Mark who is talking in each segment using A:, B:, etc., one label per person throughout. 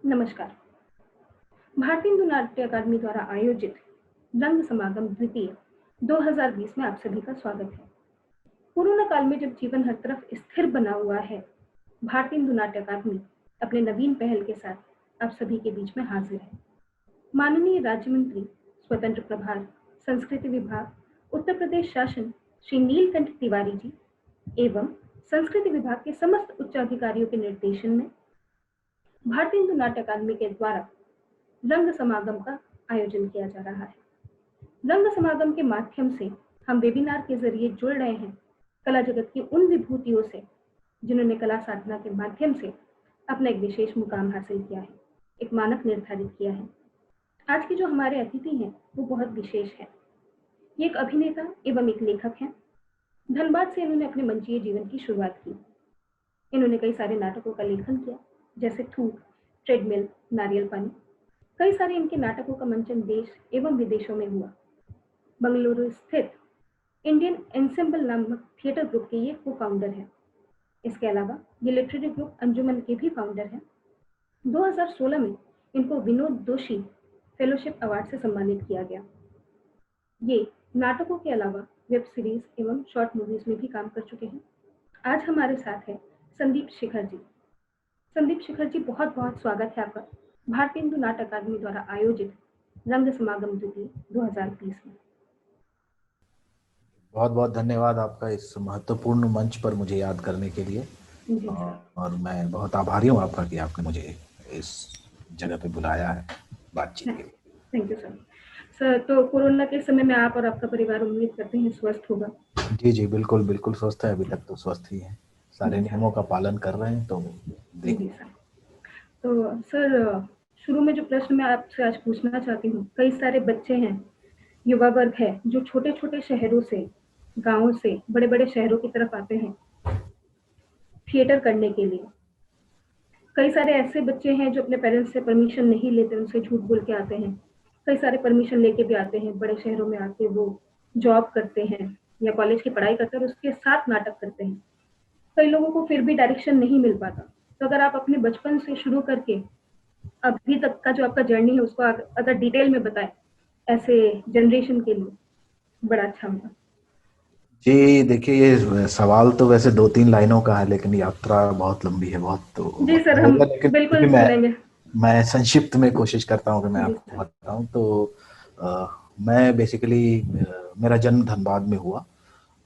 A: नमस्कार। भारतीय हिंदू नाट्य अकादमी द्वारा आयोजित रंग समागम द्वितीय 2020 में आप सभी का स्वागत है। कोरोना काल में जब जीवन हर तरफ स्थिर बना हुआ है, भारतीय हिंदू नाट्य अकादमी अपने नवीन पहल के साथ आप सभी के बीच में हाजिर है। माननीय राज्य मंत्री स्वतंत्र प्रभार संस्कृति विभाग उत्तर प्रदेश शासन श्री नीलकंठ तिवारी जी एवं संस्कृति विभाग के समस्त उच्च अधिकारियों के निर्देशन में भारतीय हिंदू नाट्य अकादमी के द्वारा रंग समागम का आयोजन किया जा रहा है। रंग समागम के माध्यम से हम वेबिनार के जरिए जुड़ रहे हैं कला जगत की उन विभूतियों से जिन्होंने कला साधना के माध्यम से अपना एक विशेष मुकाम हासिल किया है, एक मानक निर्धारित किया है। आज के जो हमारे अतिथि हैं वो बहुत विशेष है। ये एक अभिनेता एवं एक लेखक हैं। धनबाद से इन्होंने अपने मंचीय जीवन की शुरुआत की। इन्होंने कई सारे नाटकों का लेखन किया, जैसे थूक, ट्रेडमिल, नारियल पानी। कई सारे इनके नाटकों का मंचन देश एवं विदेशों में हुआ। बंगलुरु स्थित इंडियन एंसेम्बल नामक थिएटर ग्रुप के ये को फाउंडर हैं। इसके अलावा ये लिटरेरी ग्रुप अंजुमन के भी फाउंडर हैं। 2016 में इनको विनोद दोषी फेलोशिप अवार्ड से सम्मानित किया गया। ये नाटकों के अलावा वेब सीरीज एवं शॉर्ट मूवीज में भी काम कर चुके हैं। आज हमारे साथ है संदीप शिखर जी। संदीप शिखर जी, बहुत बहुत स्वागत है आपका भारतीय हिंदू नाट्य अकादमी द्वारा आयोजित रंग समागम द्वितीय 2020 में।
B: बहुत बहुत धन्यवाद आपका इस महत्वपूर्ण मंच पर मुझे याद करने के लिए।
A: जी सर।
B: और मैं बहुत आभारी हूँ आपका कि आपने मुझे इस जगह पे बुलाया है बातचीत के लिए।
A: Thank you sir. सर, तो कोरोना के समय में आप और आपका परिवार उम्मीद करते हैं स्वस्थ होगा?
B: जी जी, बिल्कुल बिल्कुल स्वस्थ है, अभी तक तो स्वस्थ ही है, सारे नियमों का पालन कर रहे हैं, तो
A: जी सर। तो सर, शुरू में जो प्रश्न मैं आपसे आज पूछना चाहती हूँ, कई सारे बच्चे हैं, युवा वर्ग है जो छोटे छोटे शहरों से, गांवों से बड़े बड़े शहरों की तरफ आते हैं थिएटर करने के लिए। कई सारे ऐसे बच्चे हैं जो अपने पेरेंट्स से परमिशन नहीं लेते, उनसे झूठ बोल के आते हैं। कई सारे परमिशन लेके भी आते हैं, बड़े शहरों में आके वो जॉब करते हैं या कॉलेज की पढ़ाई करते हैं और उसके साथ नाटक करते हैं। कई लोगों को फिर भी डायरेक्शन नहीं मिल पाता। तो अगर आप अपने बचपन से शुरू करके अभी तक का जो आपका जर्नी है उसको अगर डिटेल में बताएं ऐसे जनरेशन के लिए, बड़ा अच्छा होगा।
B: जी देखिए, ये सवाल तो वैसे 2-3 लाइनों का है, लेकिन यात्रा बहुत लंबी है, बहुत तो
A: जी
B: वक्त
A: सर, हम
B: लगेगा, लेकिन
A: बिल्कुल
B: फिर
A: सुनेंगे।
B: मैं संक्षिप्त में कोशिश करता हूँ कि मैं
A: जी
B: आपको
A: सर।
B: बताऊं। तो मैं बेसिकली, मेरा जन्म धनबाद में हुआ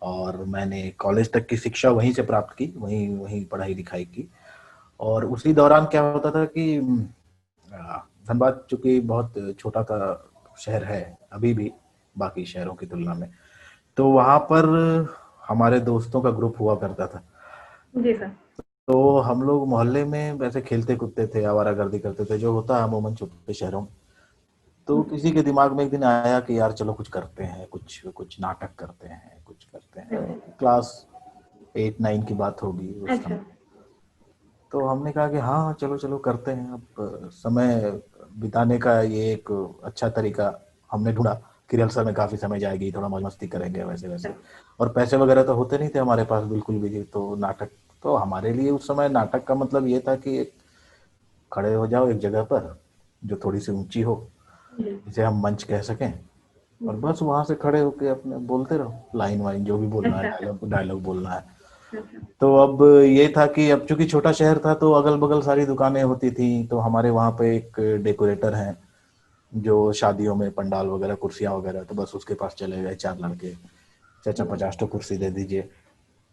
B: और मैंने कॉलेज तक की शिक्षा वहीं से प्राप्त की, वहीं वहीं पढ़ाई लिखाई की। और उसी दौरान क्या होता था कि धनबाद चूंकि बहुत छोटा सा शहर है अभी भी बाकी शहरों की तुलना में, तो वहाँ पर हमारे दोस्तों का ग्रुप हुआ करता था।
A: जी सर।
B: तो हम लोग मोहल्ले में वैसे खेलते कूदते थे, आवारागर्दी करते थे, जो होता है अमूमन छोटे शहरों में। तो किसी के दिमाग में एक दिन आया कि यार चलो कुछ करते हैं, कुछ कुछ नाटक करते हैं, कुछ करते हैं। क्लास 8-9 की बात होगी उस
A: अच्छा।
B: समय। तो हमने कहा कि हाँ चलो चलो करते हैं। अब समय बिताने का ये एक अच्छा तरीका हमने ढूंढा कि रिहर्सल में काफी समय जाएगी, थोड़ा मौज मस्ती करेंगे वैसे वैसे। और पैसे वगैरह तो होते नहीं थे हमारे पास बिल्कुल भी, तो नाटक तो हमारे लिए उस समय नाटक का मतलब ये था कि एक खड़े हो जाओ एक जगह पर जो थोड़ी सी ऊंची हो, जिसे हम मंच कह सकें, और बस वहां से खड़े होके अपने बोलते रहो लाइन वाइन जो भी बोलना है,
A: अच्छा।
B: डायलॉग डायलॉग बोलना है।
A: अच्छा।
B: तो अब ये था कि अब चूंकि छोटा शहर था तो अगल बगल सारी दुकानें होती थी, तो हमारे वहाँ पे एक डेकोरेटर हैं जो शादियों में पंडाल वगैरह कुर्सियां वगैरह, तो बस उसके पास चले गए 4 लड़के, चाचा 50 तो कुर्सी दे दीजिए।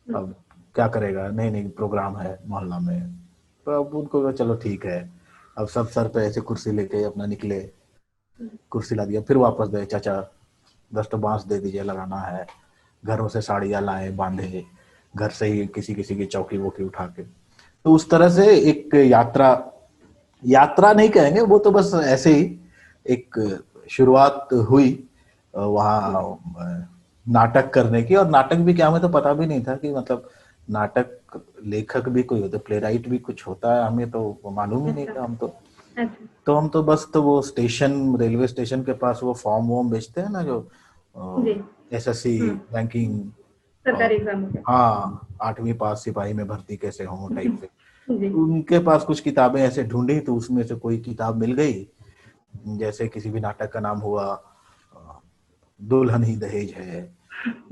B: अब क्या करेगा, नहीं नहीं प्रोग्राम है मोहल्ला में, तो अब उनको कहा, चलो ठीक है। अब सब सर पे ऐसे कुर्सी लेके अपना निकले, कुर्सी ला दिया, फिर वापस गए, चाचा 10 तो बांस दे दीजिए लगाना है। घरों से साड़ियाँ लाए बांधे, घर से ही किसी किसी की चौकी वोकी उठा के। तो उस तरह से एक यात्रा, यात्रा नहीं कहेंगे वो, तो बस ऐसे ही एक शुरुआत हुई वहाँ नाटक करने की। और नाटक भी क्या, हमें तो पता भी नहीं था कि मतलब नाटक लेखक भी कोई होता, प्ले राइट भी कुछ होता है, हमें तो मालूम ही नहीं था। हम तो बस तो वो स्टेशन, रेलवे स्टेशन के पास वो फॉर्म वॉर्म बेचते हैं ना, जो
A: जी।
B: एसएससी बैंकिंग, और
A: सरकारी एग्जाम हो गया।
B: हाँ 8वीं पास सिपाही में भर्ती कैसे हो टाइप से,
A: जी।
B: उनके पास कुछ किताबें ऐसे ढूंढी तो उसमें से कोई किताब मिल गई, जैसे किसी भी नाटक का नाम हुआ, अ, दुल्हन ही दहेज है,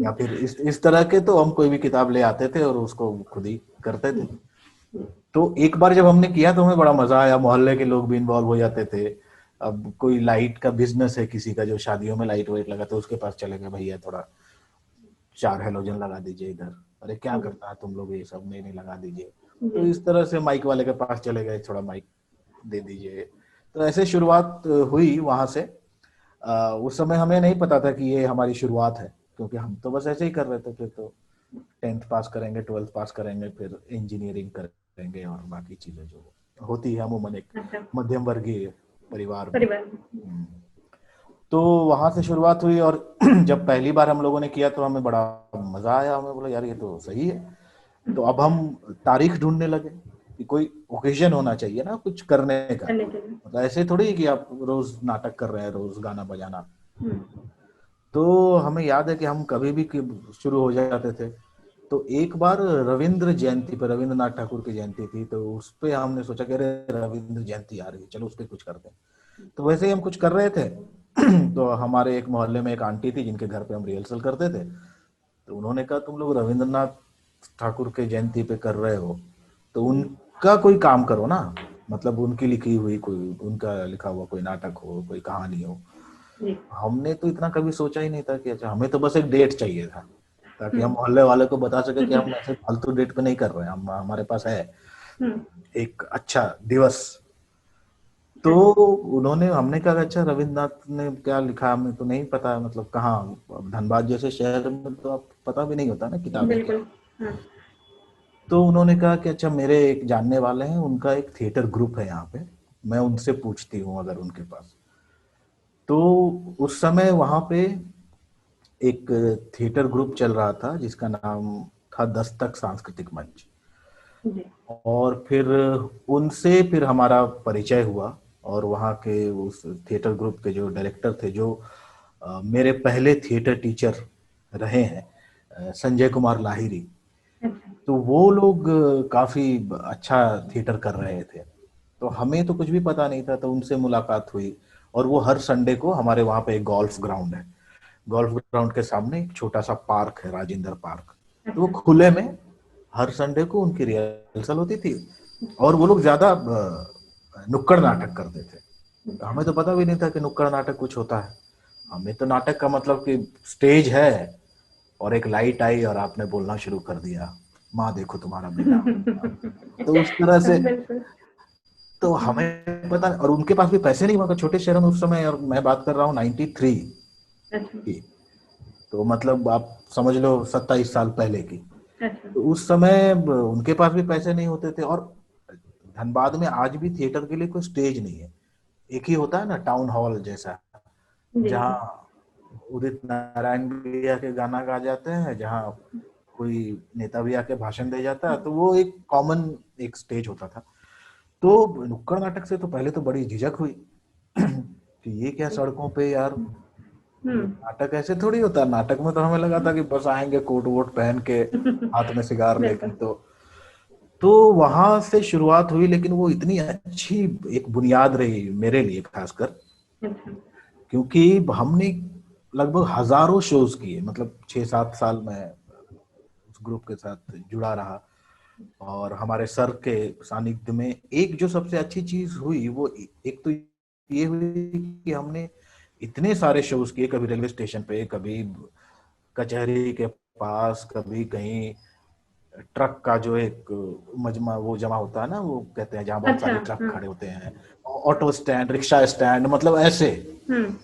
B: या फिर इस तरह के, तो हम कोई भी किताब ले आते थे और उसको खुद ही करते थे। तो एक बार जब हमने किया तो हमें बड़ा मजा आया, मोहल्ले के लोग भी इन्वॉल्व हो जाते थे। अब कोई लाइट का बिजनेस है किसी का, जो शादियों में लाइट वाइट लगा, तो उसके पास चले गए, भैया थोड़ा 4 हेलोजन लगा दीजिए इधर। अरे क्या करता है तुम लोग ये सब, नहीं नहीं लगा दीजिए। तो
A: जी।
B: इस तरह से माइक वाले के पास चले गए, थोड़ा माइक दे दीजिए। तो ऐसे शुरुआत हुई वहां से। उस समय हमें नहीं पता था कि ये हमारी शुरुआत है, क्योंकि हम तो बस ऐसे ही कर रहे थे। फिर तो 10th पास करेंगे, 12th पास करेंगे, फिर इंजीनियरिंग करेंगे और बाकी चीजें जो होती है अमूमन एक
A: अच्छा।
B: मध्यम वर्गीय परिवार में।
A: परिवार में।
B: हम्म। तो वहां से शुरुआत हुई, और जब पहली बार हम लोगों ने किया तो हमें बड़ा मजा आया। हमें बोला यार ये तो सही है। तो अब हम तारीख ढूंढने लगे कि कोई ओकेजन होना चाहिए ना कुछ करने का।
A: करने के लिए।
B: मतलब ऐसे थोड़ी कि आप रोज नाटक कर रहे हैं, रोज गाना बजाना।
A: हम्म।
B: तो हमें याद है कि हम कभी भी शुरू हो जाते थे। तो एक बार रविंद्र जयंती पर, रविंद्रनाथ ठाकुर की जयंती थी, तो उस पे हमने सोचा कि अरे रविंद्र जयंती आ रही है, चलो उस पे कुछ करते हैं। तो वैसे ही हम कुछ कर रहे थे। तो हमारे एक मोहल्ले में एक आंटी थी जिनके घर पे हम रिहर्सल करते थे। तो उन्होंने कहा तुम लोग रविंद्रनाथ ठाकुर के जयंती पे कर रहे हो, तो उनका कोई काम करो ना। मतलब उनकी लिखी हुई कोई, उनका लिखा हुआ कोई नाटक हो, कोई कहानी हो।
A: जी।
B: हमने तो इतना कभी सोचा ही नहीं था कि अच्छा, हमें तो बस एक डेट चाहिए था, ताकि हम
A: हम्म।
B: मोहल्ले वाले को बता सके कि हम ऐसे फालतू डेट पे नहीं कर रहे हैं, हम हमारे पास है
A: हम्म।
B: एक अच्छा दिवस। तो
A: अच्छा।
B: उन्होंने, हमने कहा अच्छा रविन्द्रनाथ ने क्या लिखा हमें तो नहीं पता, मतलब कहाँ, अब धनबाद जैसे शहर में तो आप पता भी नहीं होता ना किताबें क्या।
A: बिल्कुल। हाँ।
B: तो उन्होंने कहा कि अच्छा मेरे एक जानने वाले हैं, उनका एक थिएटर ग्रुप है यहाँ पे, मैं उनसे पूछती हूँ अगर उनके पास। तो उस समय वहां पे एक थिएटर ग्रुप चल रहा था जिसका नाम था दस्तक सांस्कृतिक मंच।
A: जी।
B: और फिर उनसे फिर हमारा परिचय हुआ, और वहाँ के उस थिएटर ग्रुप के जो डायरेक्टर थे, जो मेरे पहले थिएटर टीचर रहे हैं, संजय कुमार लाहिरी।
A: अच्छा।
B: तो वो लोग काफी अच्छा थिएटर कर रहे थे। तो हमें तो कुछ भी पता नहीं था, तो उनसे मुलाकात हुई। और वो हर संडे को हमारे वहाँ पे एक गोल्फ ग्राउंड है, गोल्फ ग्राउंड के सामने एक छोटा सा पार्क है, राजेंद्र पार्क। तो वो
A: अच्छा।
B: खुले में हर संडे को उनकी रिहर्सल होती थी। और वो लोग ज्यादा नुक्कड़ नाटक करते थे। तो
A: अच्छा।
B: हमें तो पता भी नहीं था कि नुक्कड़ नाटक कुछ होता है। हमें तो नाटक का मतलब कि स्टेज है और एक लाइट आई और आपने बोलना शुरू कर दिया, माँ देखो तुम्हारा बेटा। तो उस तरह से,
A: बिल्कुल।
B: तो हमें पता, और उनके पास भी पैसे नहीं हुआ, छोटे शहर में उस समय, और मैं बात कर रहा हूँ 93
A: अच्छा।
B: की। तो मतलब आप समझ लो 27 साल पहले की।
A: अच्छा।
B: तो उस समय उनके पास भी पैसे नहीं होते थे। और धनबाद में आज भी थिएटर के लिए कोई स्टेज नहीं है। एक ही होता है ना टाउन हॉल जैसा,
A: जी।
B: जहाँ उदित नारायण भी आके गाना गा जाते हैं, जहाँ कोई नेता भी आके भाषण दे जाता है। तो वो एक कॉमन एक स्टेज होता था। तो नुक्कड़ नाटक से तो पहले तो बड़ी झिझक हुई कि ये क्या सड़कों पे यार, ये
A: हम्म।
B: नाटक ऐसे थोड़ी होता है। नाटक में तो हमें लगा था कि बस आएंगे कोट वोट पहन के, हाथ में सिगार लेके।
A: बिल्कुल।
B: तो वहां से शुरुआत हुई, लेकिन वो इतनी अच्छी एक बुनियाद रही मेरे लिए खासकर,
A: अच्छा।
B: क्योंकि हमने लगभग हजारों शोज किए। मतलब 6-7 साल में उस ग्रुप के साथ जुड़ा रहा। और हमारे सर के सानिध्य में एक जो सबसे अच्छी चीज हुई, वो एक तो ये हुई कि हमने इतने सारे शोज किए, कभी रेलवे स्टेशन पे, कभी कचहरी के पास, कभी कहीं ट्रक का जो एक मजमा वो जमा होता है ना, वो कहते हैं जहाँ बहुत
A: अच्छा।
B: सारे ट्रक
A: हाँ।
B: खड़े होते हैं, ऑटो स्टैंड, रिक्शा स्टैंड, मतलब ऐसे।
A: हम्म।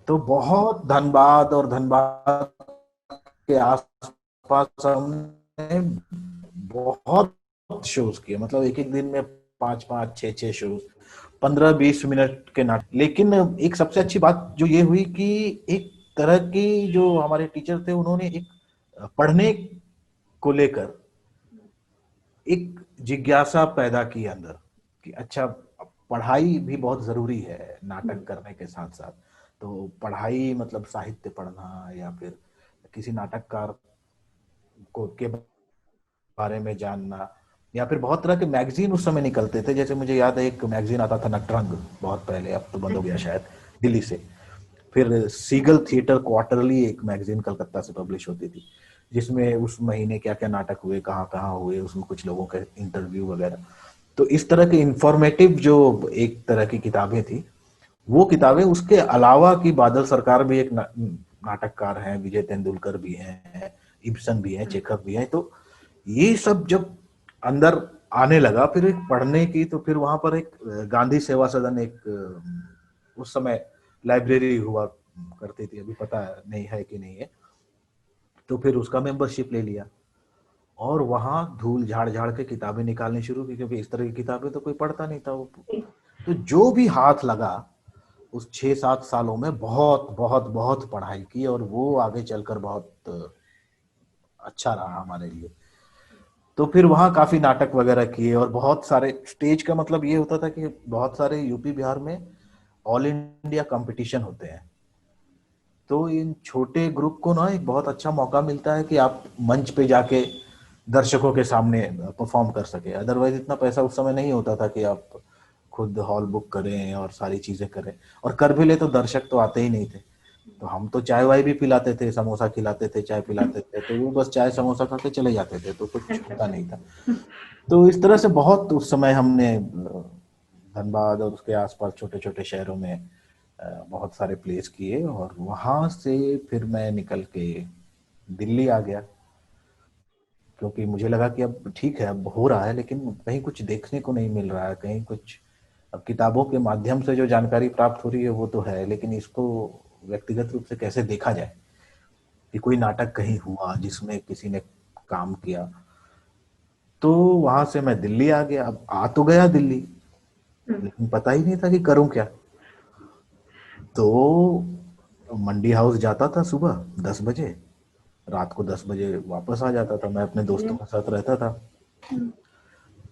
B: तो बहुत धनबाद और धनबाद के आसपास हमने बहुत शोज किए। मतलब एक एक दिन में 5-5 6-6 शोज, 15-20 मिनट के नाटक। लेकिन एक सबसे अच्छी बात जो ये हुई कि एक तरह की जो हमारे टीचर थे, उन्होंने एक पढ़ने को लेकर एक जिज्ञासा पैदा की अंदर, कि अच्छा पढ़ाई भी बहुत जरूरी है नाटक करने के साथ साथ। तो पढ़ाई मतलब साहित्य पढ़ना, या फिर किसी नाटककार को के बारे में जानना। या फिर बहुत तरह के मैगजीन उस समय निकलते थे। जैसे मुझे याद है एक मैगजीन आता था नटरंग, बहुत पहले, अब तो बंद हो गया
A: अच्छा।
B: शायद, दिल्ली से। फिर सीगल थिएटर क्वार्टरली एक मैगजीन कलकत्ता से पब्लिश होती थी, जिसमें उस महीने क्या क्या नाटक हुए, कहाँ कहाँ हुए, उसमें कुछ लोगों के इंटरव्यू वगैरह। तो इस तरह के इंफॉर्मेटिव जो एक तरह की किताबें थी, वो किताबें, उसके अलावा कि बादल सरकार भी एक नाटककार हैं, विजय तेंदुलकर भी हैं, इब्सन भी हैं, चेखव भी हैं, तो ये सब जब अंदर आने लगा फिर एक पढ़ने की, तो फिर वहां पर एक गांधी सेवा सदन, एक उस समय लाइब्रेरी हुआ करती थी, अभी पता नहीं है कि नहीं है, तो फिर उसका मेंबरशिप ले लिया और वहां धूल झाड़ झाड़ के किताबें निकालनी शुरू की, क्योंकि इस तरह की किताबें तो कोई पढ़ता नहीं था वो। तो जो भी हाथ लगा उस 6-7 सालों में बहुत बहुत बहुत पढ़ाई की, और वो आगे चलकर बहुत अच्छा रहा हमारे लिए। तो फिर वहाँ काफी नाटक वगैरह किए, और बहुत सारे स्टेज का मतलब ये होता था कि बहुत सारे यूपी बिहार में ऑल इंडिया कंपटीशन होते हैं, तो इन छोटे ग्रुप को ना एक बहुत अच्छा मौका मिलता है कि आप मंच पे जाके दर्शकों के सामने परफॉर्म कर सके। अदरवाइज इतना पैसा उस समय नहीं होता था कि आप खुद हॉल बुक करें और सारी चीजें करें, और कर भी ले तो दर्शक तो आते ही नहीं थे। तो हम तो चाय वाय भी पिलाते थे, समोसा खिलाते थे, चाय पिलाते थे, तो वो बस चाय समोसा खा के चले जाते थे, तो कुछ
A: अच्छा।
B: होता नहीं था। तो इस तरह से बहुत उस समय हमने धनबाद और उसके आसपास छोटे छोटे शहरों में बहुत सारे प्लेस किए, और वहां से फिर मैं निकल के दिल्ली आ गया, क्योंकि मुझे लगा कि अब ठीक है, अब हो रहा है, लेकिन कहीं कुछ देखने को नहीं मिल रहा है, कहीं कुछ। अब किताबों के माध्यम से जो जानकारी प्राप्त हो रही है वो तो है, लेकिन इसको व्यक्तिगत रूप से कैसे देखा जाए, कि कोई नाटक कहीं हुआ जिसमें किसी ने काम किया। तो वहां से मैं दिल्ली आ गया। अब आ तो गया दिल्ली, लेकिन पता ही नहीं था कि करूं क्या। तो मंडी हाउस जाता था सुबह 10 बजे, रात को 10 बजे वापस आ जाता था, मैं अपने दोस्तों के साथ रहता था।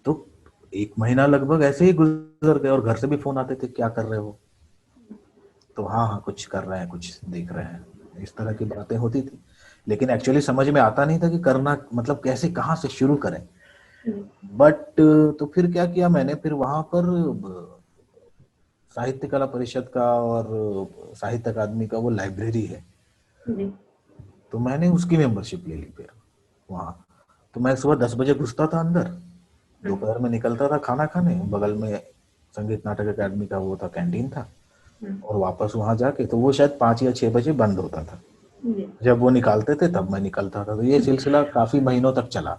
B: तो 1 महीना लगभग ऐसे ही गुजर गया, और घर से भी फोन आते थे, क्या कर रहे हो? तो हाँ हाँ कुछ कर रहे हैं, कुछ देख रहे हैं, इस तरह की बातें होती थी। लेकिन एक्चुअली समझ में आता नहीं था कि करना मतलब कैसे, कहाँ से शुरू करें। बट तो फिर क्या किया मैंने, फिर वहां पर साहित्य कला परिषद का और साहित्य अकादमी का वो लाइब्रेरी है, तो मैंने उसकी मेंबरशिप ले ली फिर वहाँ। तो मैं सुबह 10 बजे घुसता था अंदर, दोपहर में निकलता था खाना खाने, बगल में संगीत नाटक अकादमी का वो था, कैंटीन था, और वापस वहां जाके, तो वो शायद 5 या 6 बजे बंद होता था। जब वो निकालते थे तब मैं निकलता था, तो ये सिलसिला काफी महीनों तक चला।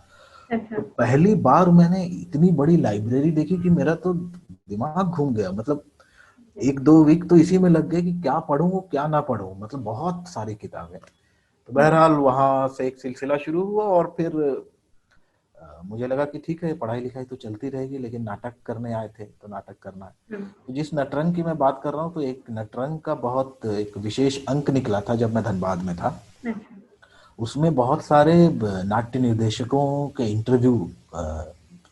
B: तो
A: अच्छा।
B: पहली बार मैंने इतनी बड़ी लाइब्रेरी देखी कि मेरा तो दिमाग घूम गया, मतलब 1-2 वीक तो इसी में लग गए कि क्या पढूं क्या ना पढूं, मतलब बहुत सारी किताबें। तो बहरहाल वहां से एक सिलसिला शुरू हुआ, और फिर मुझे लगा कि ठीक है, पढ़ाई लिखाई तो चलती रहेगी, लेकिन नाटक करने आए थे तो नाटक करना है। तो जिस नटरंग की मैं बात कर रहा हूँ, तो एक नटरंग का बहुत एक विशेष अंक निकला था जब मैं धनबाद में था। उसमें बहुत सारे नाट्य निर्देशकों के इंटरव्यू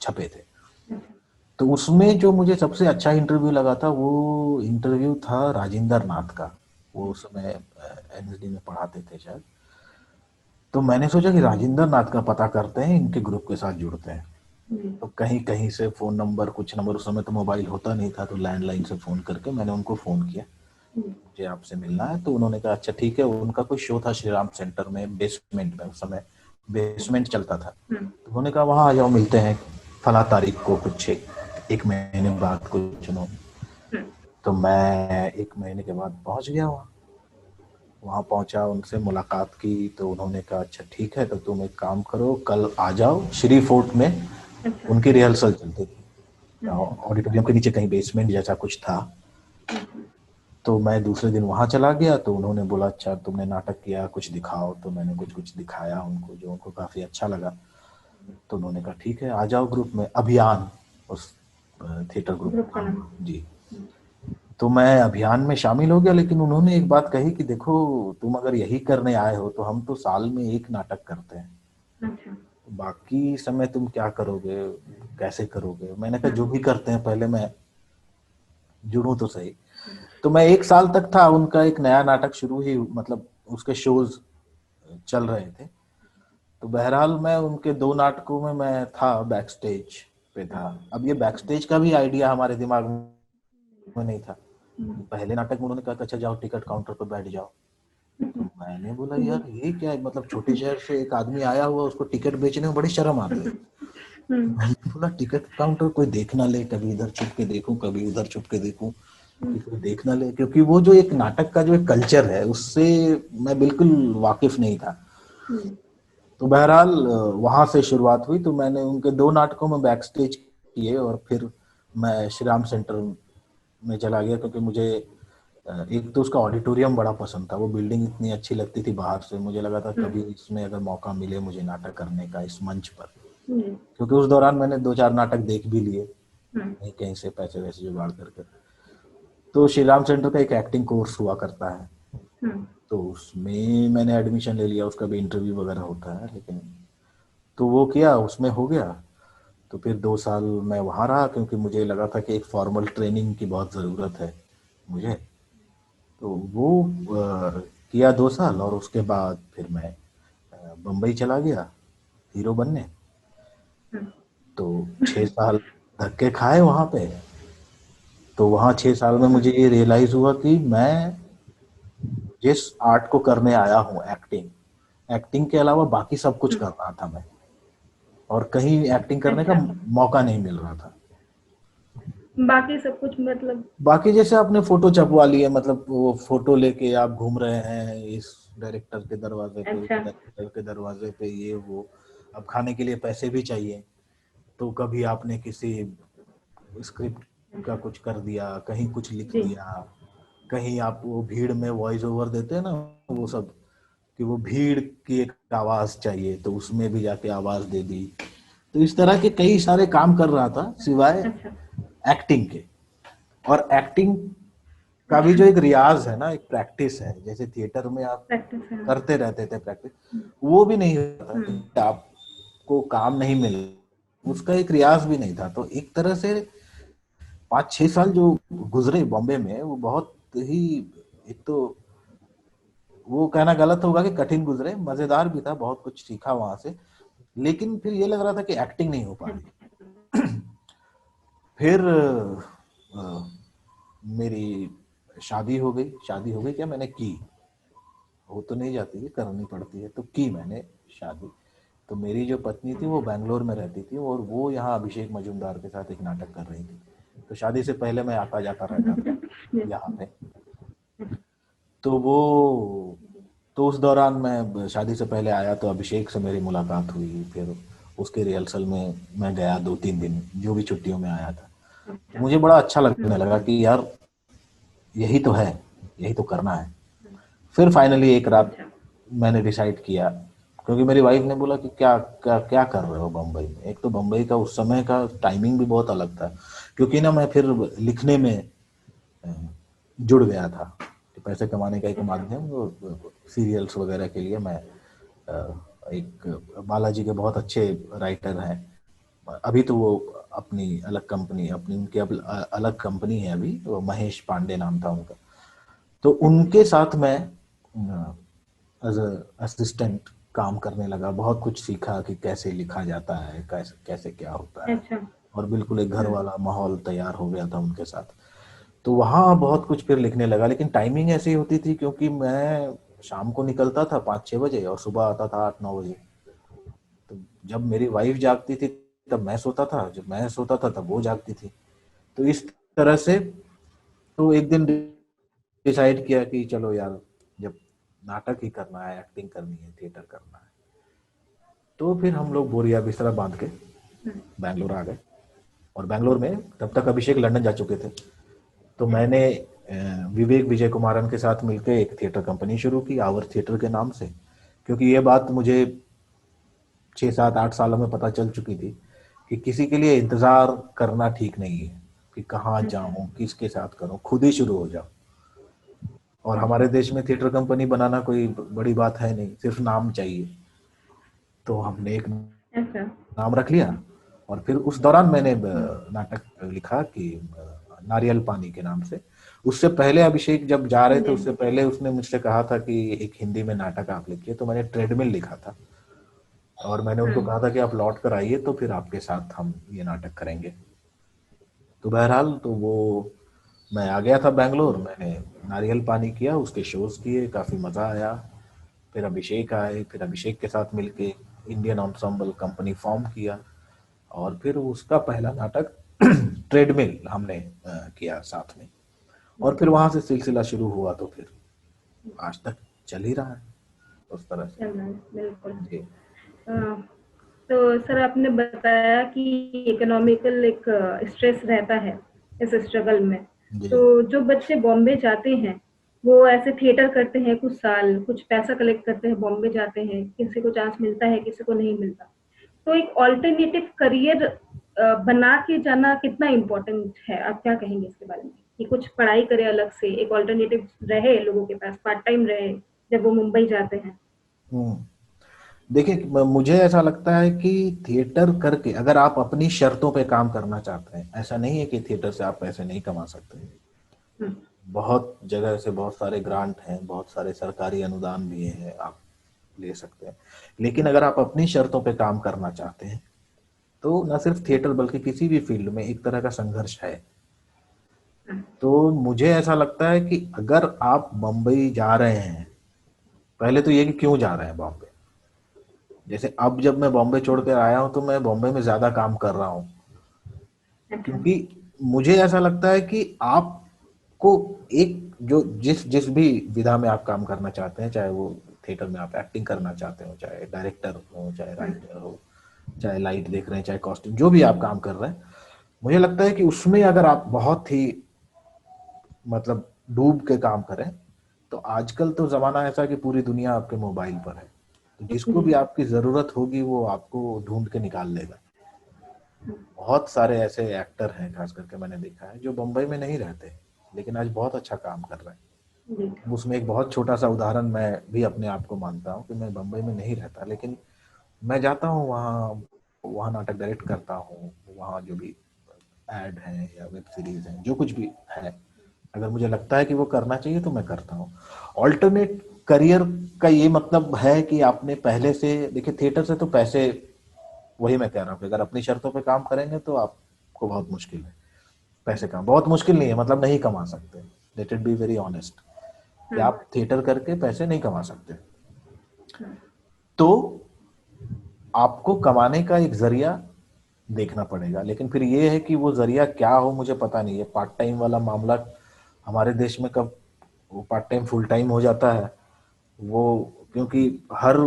B: छपे थे। तो उसमें जो मुझे सबसे अच्छा इंटरव्यू लगा था, वो इंटरव्यू था राजेंद्र नाथ का। वो उस समय एनएसडी में पढ़ाते थे शायद। तो मैंने सोचा कि राजेंद्र नाथ का पता करते हैं, इनके ग्रुप के साथ जुड़ते हैं। तो कहीं कहीं से फोन नंबर, कुछ नंबर, उस समय तो मोबाइल होता नहीं था, तो लैंडलाइन से फोन करके मैंने उनको फोन किया, मुझे आपसे मिलना है। तो उन्होंने कहा अच्छा ठीक है। उनका कोई शो था श्री राम सेंटर में, बेसमेंट में, उस समय बेसमेंट चलता था। तो उन्होंने कहा वहां आ जाओ, मिलते हैं फला तारीख को, कुछ एक महीने बाद कुछ उन्होंने। तो मैं 1 महीने के बाद पहुंच गया वहाँ। वहाँ पहुंचा, उनसे मुलाकात की, तो उन्होंने कहा अच्छा ठीक है, तो तुम एक काम करो, कल आ जाओ श्री फोर्ट में। उनकी रिहर्सल चलती थी ऑडिटोरियम के नीचे, कहीं बेसमेंट जैसा कुछ था। तो मैं दूसरे दिन वहां चला गया, तो उन्होंने बोला अच्छा तुमने नाटक किया, कुछ दिखाओ। तो मैंने कुछ कुछ दिखाया उनको, जो उनको काफी अच्छा लगा। तो उन्होंने कहा ठीक है आ जाओ ग्रुप में, अभियान उस थिएटर ग्रुप
A: ग्रुप
B: का
A: का
B: नाम
A: नाम।
B: था जी। तो मैं अभियान में शामिल हो गया, लेकिन उन्होंने एक बात कही कि देखो तुम अगर यही करने आए हो, तो हम तो साल में एक नाटक करते हैं,
A: अच्छा।
B: तो बाकी समय तुम क्या करोगे, कैसे करोगे? मैंने कहा जो भी करते हैं पहले मैं जुड़ूं तो सही। तो मैं 1 साल तक था, उनका एक नया नाटक शुरू ही, मतलब उसके शोज चल रहे थे। तो बहरहाल मैं उनके 2 नाटकों में मैं था, बैक स्टेज पे था। अब ये बैक स्टेज का भी आइडिया हमारे दिमाग में नहीं था। पहले नाटक में उन्होंने कहा कि अच्छा जाओ टिकट काउंटर पर बैठ जाओ। तो मैंने बोला यार ये क्या है, मतलब छोटे शहर से एक आदमी आया हुआ, उसको टिकट बेचने में बड़ी शर्म आती है। मैंने बोला टिकट काउंटर कोई देख ना ले, कभी इधर छुप के देखूं कभी उधर छुप के देखूं कि कोई देख ना ले, क्योंकि वो जो एक नाटक का जो एक कल्चर है उससे मैं बिल्कुल वाकिफ नहीं था। तो बहरहाल वहां से शुरुआत हुई। तो मैंने उनके 2 नाटकों में बैक स्टेज किए और फिर मैं श्री राम सेंटर में चला गया, क्योंकि मुझे एक तो उसका ऑडिटोरियम बड़ा पसंद था, वो बिल्डिंग इतनी अच्छी लगती थी बाहर से, मुझे लगा था कभी इसमें अगर मौका मिले मुझे नाटक करने का इस मंच पर, क्योंकि उस दौरान मैंने 2-4 नाटक देख भी लिए कहीं कहीं से पैसे वैसे जुगाड़ करके। तो श्री राम सेंटर का एक एक्टिंग कोर्स हुआ करता है, तो उसमें मैंने एडमिशन ले लिया, उसका भी इंटरव्यू वगैरह होता है, लेकिन तो वो किया, उसमें हो गया। तो फिर 2 साल मैं वहाँ रहा, क्योंकि मुझे लगा था कि एक फॉर्मल ट्रेनिंग की बहुत ज़रूरत है मुझे। तो वो किया 2 साल, और उसके बाद फिर मैं बम्बई चला गया हीरो बनने। तो 6 साल धक्के खाए वहाँ पे। तो वहाँ 6 साल में मुझे ये रियलाइज हुआ कि मैं जिस आर्ट को करने आया हूँ, एक्टिंग, एक्टिंग के अलावा बाकी सब कुछ कर रहा था मैं, और कहीं एक्टिंग करने का
A: अच्छा,
B: मौका नहीं मिल रहा था।
A: बाकी सब कुछ मतलब
B: बाकी जैसे आपने फोटो छपवा ली है, मतलब वो फोटो लेके आप घूम रहे हैं इस डायरेक्टर के दरवाजे पे, उस
A: अच्छा,
B: डायरेक्टर के दरवाजे पे, ये वो। अब खाने के लिए पैसे भी चाहिए, तो कभी आपने किसी स्क्रिप्ट का कुछ कर दिया, कहीं कुछ लिख
A: जी,
B: दिया, कहीं आप वो भीड़ में वॉइस ओवर देते हैं ना, वो सब, कि वो भीड़ की एक आवाज चाहिए, तो उसमें भी जाके आवाज दे दी। तो इस तरह के कई सारे काम कर रहा था सिवाय
A: अच्छा,
B: एक्टिंग के। और एक्टिंग का भी जो एक रियाज है ना, एक प्रैक्टिस है, जैसे थिएटर में आप
A: प्रैक्टिस है।
B: करते रहते थे प्रैक्टिस, वो भी नहीं होता कि आपको काम नहीं मिले, उसका एक रियाज भी नहीं था। तो एक तरह से 5-6 साल जो गुजरे बॉम्बे में, वो बहुत ही, एक तो वो कहना गलत होगा कि कठिन गुजरे, मजेदार भी था, बहुत कुछ सीखा वहां से, लेकिन फिर ये लग रहा था कि एक्टिंग नहीं हो पा रही। फिर मेरी शादी हो गई। शादी हो गई क्या, मैंने की, हो तो नहीं जाती है, करनी पड़ती है, तो की मैंने शादी। तो मेरी जो पत्नी थी वो बैंगलोर में रहती थी, और वो यहाँ अभिषेक मजूमदार के साथ एक नाटक कर रही थी। तो शादी से पहले मैं आता जाता रहता था यहाँ पे। तो वो, तो उस दौरान मैं शादी से पहले आया, तो अभिषेक से मेरी मुलाकात हुई, फिर उसके रिहर्सल में मैं गया 2-3 दिन, जो भी छुट्टियों में आया था। तो मुझे बड़ा अच्छा लगने लगा कि यार यही तो है, यही तो करना है। फिर फाइनली एक रात
A: अच्छा,
B: मैंने डिसाइड किया, क्योंकि मेरी वाइफ ने बोला कि क्या क्या क्या कर रहे हो बम्बई में। एक तो बम्बई का उस समय का टाइमिंग भी बहुत अलग था, क्योंकि ना मैं फिर लिखने में अ, जुड़ गया था, कि पैसे कमाने का एक
A: अच्छा,
B: माध्यम, वो सीरियल्स वगैरह के लिए मैं एक बालाजी के बहुत अच्छे राइटर हैं, अभी तो वो अपनी अलग कंपनी, अपनी उनकी अब अलग कंपनी है अभी, वो महेश पांडे नाम था उनका। तो उनके साथ मैं एज असिस्टेंट काम करने लगा, बहुत कुछ सीखा कि कैसे लिखा जाता है, कैसे कैसे क्या होता है,
A: अच्छा,
B: और बिल्कुल एक घर वाला माहौल तैयार हो गया था उनके साथ। तो वहाँ बहुत कुछ फिर लिखने लगा, लेकिन टाइमिंग ऐसी होती थी, क्योंकि मैं शाम को निकलता था 5-6 बजे और सुबह आता था 8-9 बजे। तो जब मेरी वाइफ जागती थी तब मैं सोता था, जब मैं सोता था तब वो जागती थी। तो इस तरह से, तो एक दिन डिसाइड किया कि चलो यार, जब नाटक ही करना है, एक्टिंग करनी है, थिएटर करना है, तो फिर हम लोग बोरिया बिस्तरा बांध के बैंगलोर आ गए। और बैंगलोर में तब तक अभिषेक लंदन जा चुके थे। तो मैंने विवेक विजय कुमारन के साथ मिलकर एक थिएटर कंपनी शुरू की, आवर थिएटर के नाम से, क्योंकि ये बात मुझे 6-7-8 सालों में पता चल चुकी थी कि किसी के लिए इंतजार करना ठीक नहीं है, कि कहाँ
A: अच्छा,
B: जाऊं, किसके साथ करूं, खुद ही शुरू हो जाओ। और
A: अच्छा,
B: हमारे देश में थिएटर कंपनी बनाना कोई बड़ी बात है नहीं, सिर्फ नाम चाहिए। तो हमने एक
A: अच्छा,
B: नाम रख लिया, और फिर उस दौरान मैंने नाटक लिखा कि नारियल पानी के नाम से। उससे पहले अभिषेक जब जा रहे थे,
A: जी,
B: उससे पहले उसने मुझसे कहा था कि एक हिंदी में नाटक आप लिखिए, तो मैंने ट्रेडमिल लिखा था। और मैंने उनको कहा था कि आप लौट कर आइए तो फिर आपके साथ हम ये नाटक करेंगे। तो बहरहाल तो वो मैं आ गया था बेंगलोर, मैंने नारियल पानी किया, उसके शोज किए, काफ़ी मज़ा आया। फिर अभिषेक आए, फिर अभिषेक के साथ मिलके इंडियन ensemble कंपनी फॉर्म किया, और फिर उसका पहला नाटक ट्रेडमिल हमने किया साथ में, और फिर वहां से सिलसिला शुरू हुआ तो फिर आज तक चल ही रहा है उस तरह से।
A: चल रहा है, बिल्कुल।
B: जी
A: तो सर आपने बताया कि इकोनॉमिकल एक स्ट्रेस रहता है इस स्ट्रगल में।
B: जी।
A: तो जो बच्चे बॉम्बे जाते हैं वो ऐसे थिएटर करते हैं कुछ साल, कुछ पैसा कलेक्ट करते हैं, बॉम्बे जाते हैं, किसी को चांस मिलता है, किसी को नहीं मिलता। तो एक ऑल्टरनेटिव करियर बना के जाना कितना इम्पोर्टेंट है, आप क्या कहेंगे इसके बारे में? कि कुछ पढ़ाई करे अलग से, एक ऑल्टरनेटिव रहे लोगों के पास, पार्ट टाइम रहे जब वो मुंबई जाते हैं।
B: हम्म देखिए, मुझे ऐसा लगता है कि थिएटर करके अगर आप अपनी शर्तों पे काम करना चाहते हैं, ऐसा नहीं है कि थिएटर से आप पैसे नहीं कमा सकते।
A: हम्म,
B: बहुत जगह से बहुत सारे ग्रांट हैं, बहुत सारे सरकारी अनुदान भी हैं, आप ले सकते हैं। लेकिन अगर आप अपनी शर्तों पे काम करना चाहते हैं तो न सिर्फ थिएटर बल्कि किसी भी फील्ड में एक तरह का संघर्ष है।
A: हम्म,
B: तो मुझे ऐसा लगता है कि अगर आप बम्बई जा रहे हैं, पहले तो ये कि क्यों जा रहे हैं बॉम्बे। जैसे अब जब मैं बॉम्बे छोड़ कर आया हूं तो मैं बॉम्बे में ज्यादा काम कर रहा हूं,
A: अच्छा।
B: क्योंकि मुझे ऐसा लगता है कि आपको एक जो जिस जिस भी विधा में आप काम करना चाहते हैं, चाहे वो थिएटर में आप एक्टिंग करना चाहते हो, चाहे डायरेक्टर हो, चाहे
A: हम्म,
B: राइटर हो, चाहे लाइट देख रहे हैं, चाहे कॉस्ट्यूम, जो भी आप काम कर रहे हैं, मुझे लगता है कि उसमें अगर आप बहुत ही मतलब डूब के काम करें, तो आजकल तो जमाना ऐसा कि पूरी दुनिया आपके मोबाइल पर है, तो जिसको
A: जी।
B: भी आपकी जरूरत होगी वो आपको ढूंढ के निकाल लेगा। बहुत सारे ऐसे एक्टर हैं, खास करके मैंने देखा है, जो बम्बई में नहीं रहते लेकिन आज बहुत अच्छा काम कर रहे
A: जी।
B: हैं। उसमें एक बहुत छोटा सा उदाहरण मैं भी अपने आप को मानता हूँ कि मैं बम्बई में नहीं रहता, लेकिन मैं जाता हूँ वहाँ, वहाँ नाटक डायरेक्ट करता हूँ, वहाँ जो भी एड है या वेब सीरीज है, जो कुछ भी है, अगर मुझे लगता है कि वो करना चाहिए तो मैं करता हूँ। ऑल्टरनेट करियर का ये मतलब है कि आपने पहले से, देखिए थिएटर से तो पैसे, वही मैं कह रहा हूँ कि अगर अपनी शर्तों पे काम करेंगे तो आपको बहुत मुश्किल है पैसे कमा, बहुत मुश्किल नहीं है, मतलब नहीं कमा सकते। Let it be very honest कि
A: हम्म,
B: आप थिएटर करके पैसे नहीं कमा सकते।
A: हम्म,
B: तो आपको कमाने का एक जरिया देखना पड़ेगा, लेकिन फिर ये है कि वो जरिया क्या हो मुझे पता नहीं है। पार्ट टाइम वाला मामला हमारे देश में कब वो पार्ट टाइम फुल टाइम हो जाता है वो, क्योंकि हर